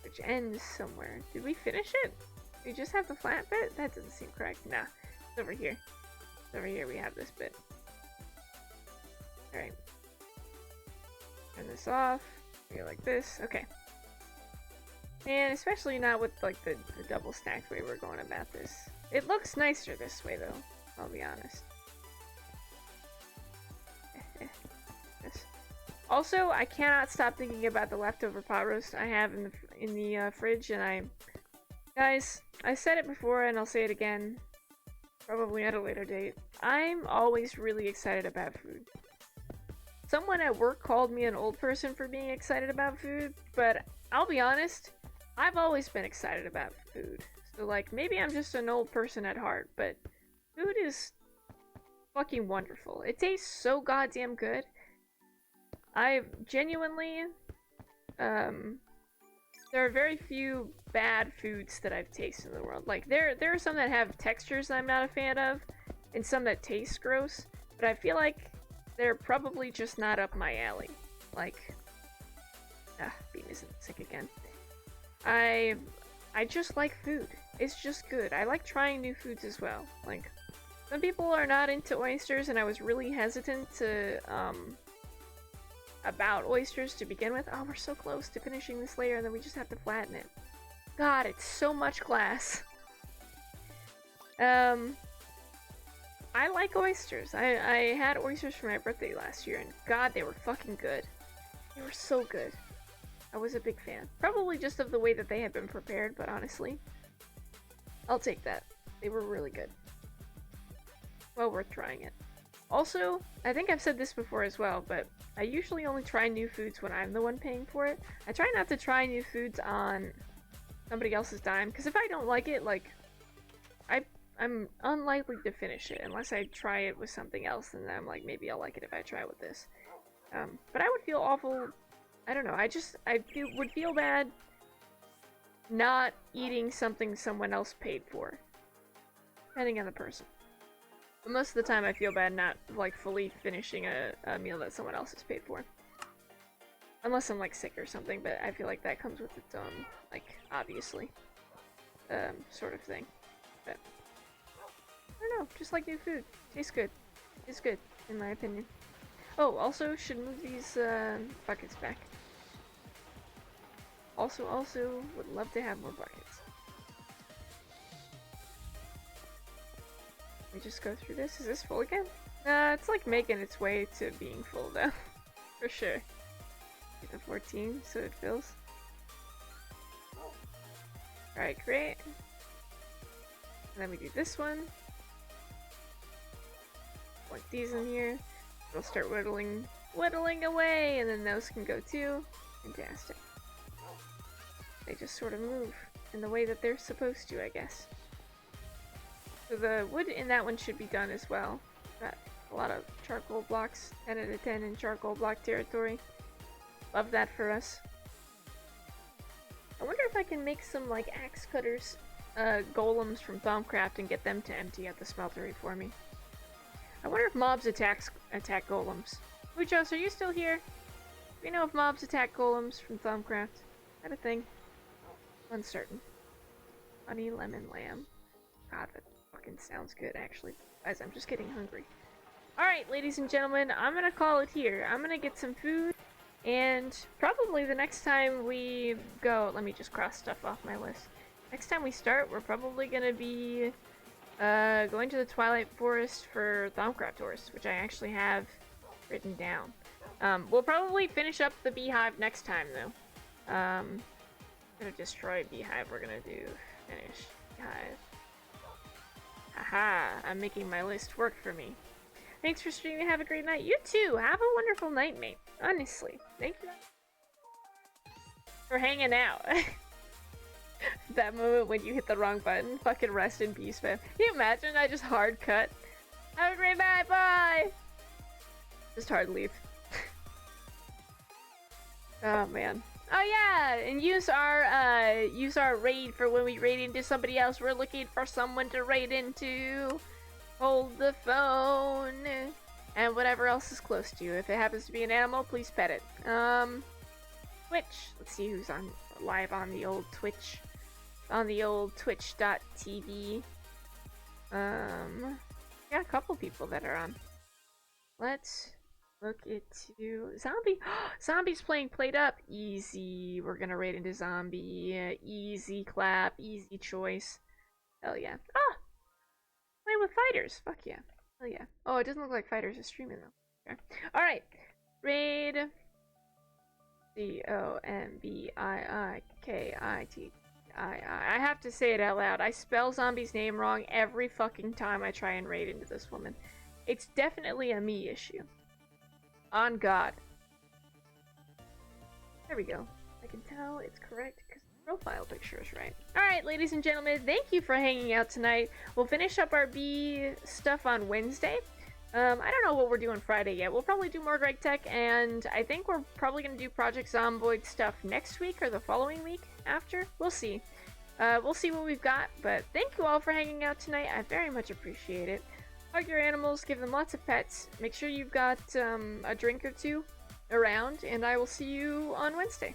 Which ends somewhere. Did we finish it? We just have the flat bit? That doesn't seem correct. Nah. It's over here. It's over here we have this bit. Alright. Turn this off. Go like this. Okay. And especially not with like the double stacked way we're going about this. It looks nicer this way though, I'll be honest. This. Also, I cannot stop thinking about the leftover pot roast I have in the fridge, and guys, I said it before and I'll say it again, probably at a later date. I'm always really excited about food. Someone at work called me an old person for being excited about food, but I'll be honest, I've always been excited about food. So like, maybe I'm just an old person at heart, but food is fucking wonderful. It tastes so goddamn good. I genuinely, there are very few bad foods that I've tasted in the world. Like, there are some that have textures that I'm not a fan of, and some that taste gross, but I feel like they're probably just not up my alley. Like, Bean isn't sick again. I just like food. It's just good. I like trying new foods as well. Like, some people are not into oysters, and I was really hesitant to, about oysters to begin with. Oh, we're so close to finishing this layer, and then we just have to flatten it. God, it's so much glass. I like oysters. I had oysters for my birthday last year, and God, they were fucking good. They were so good. I was a big fan. Probably just of the way that they had been prepared, but honestly, I'll take that. They were really good. Well worth trying it. Also, I think I've said this before as well, but I usually only try new foods when I'm the one paying for it. I try not to try new foods on somebody else's dime, because if I don't like it, like, I'm unlikely to finish it unless I try it with something else, and then I'm like, maybe I'll like it if I try it with this. But I would feel awful. I don't know. Would feel bad not eating something someone else paid for, depending on the person. But most of the time, I feel bad not like fully finishing a meal that someone else has paid for, unless I'm like sick or something. But I feel like that comes with its own, like, obviously, sort of thing. But I don't know. Just like new food, tastes good. It's good in my opinion. Oh, also should move these buckets back. Also would love to have more buckets. We just go through this. Is this full again? It's like making its way to being full though. For sure. Get the 14 so it fills. Alright, great. And then we do this one. Point these in here. It'll start whittling away, and then those can go too. Fantastic. They just sort of move in the way that they're supposed to, I guess. So the wood in that one should be done as well. Got a lot of charcoal blocks, 10 out of 10 in charcoal block territory. Love that for us. I wonder if I can make some like axe cutters, golems from Thaumcraft and get them to empty at the smeltery for me. I wonder if mobs attack golems. Muchos, are you still here? Do you know if mobs attack golems from Thaumcraft? Is that a thing? Uncertain. Honey lemon lamb. God, that fucking sounds good, actually. Guys, I'm just getting hungry. Alright, ladies and gentlemen, I'm gonna call it here. I'm gonna get some food, and probably the next time we go... Let me just cross stuff off my list. Next time we start, we're probably gonna be going to the Twilight Forest for Thaumcraft Horse, which I actually have written down. We'll probably finish up the beehive next time, though. Gonna destroy beehive. We're gonna do finish beehive. Haha, I'm making my list work for me. Thanks for streaming. Have a great night. You too. Have a wonderful night, mate. Honestly, thank you for hanging out. That moment when you hit the wrong button. Fucking rest in peace, man. Can you imagine? I just hard cut. Have a great night. Bye. Just hard leave. Oh man. Oh yeah, and use our raid for when we raid into somebody else. We're looking for someone to raid into. Hold the phone and whatever else is close to you. If it happens to be an animal, please pet it. Twitch. Let's see who's on live on the old Twitch. On the old twitch.tv. Got a couple people that are on. Let's Look into zombie. Zombie's playing played up. Easy. We're gonna raid into zombie. Easy clap. Easy choice. Hell yeah. Ah! Playing with fighters. Fuck yeah. Hell yeah. Oh, it doesn't look like fighters are streaming though. Okay. Alright. Raid. ZOMBIIKIT. I have to say it out loud. I spell zombie's name wrong every fucking time I try and raid into this woman. It's definitely a me issue. On God. There we go. I can tell it's correct because the profile picture is right. Alright, ladies and gentlemen, thank you for hanging out tonight. We'll finish up our B stuff on Wednesday. I don't know what we're doing Friday yet. We'll probably do more Greg Tech, and I think we're probably going to do Project Zomboid stuff next week or the following week after. We'll see. We'll see what we've got, but thank you all for hanging out tonight. I very much appreciate it. Hug your animals, give them lots of pets. Make sure you've got a drink or two around, and I will see you on Wednesday.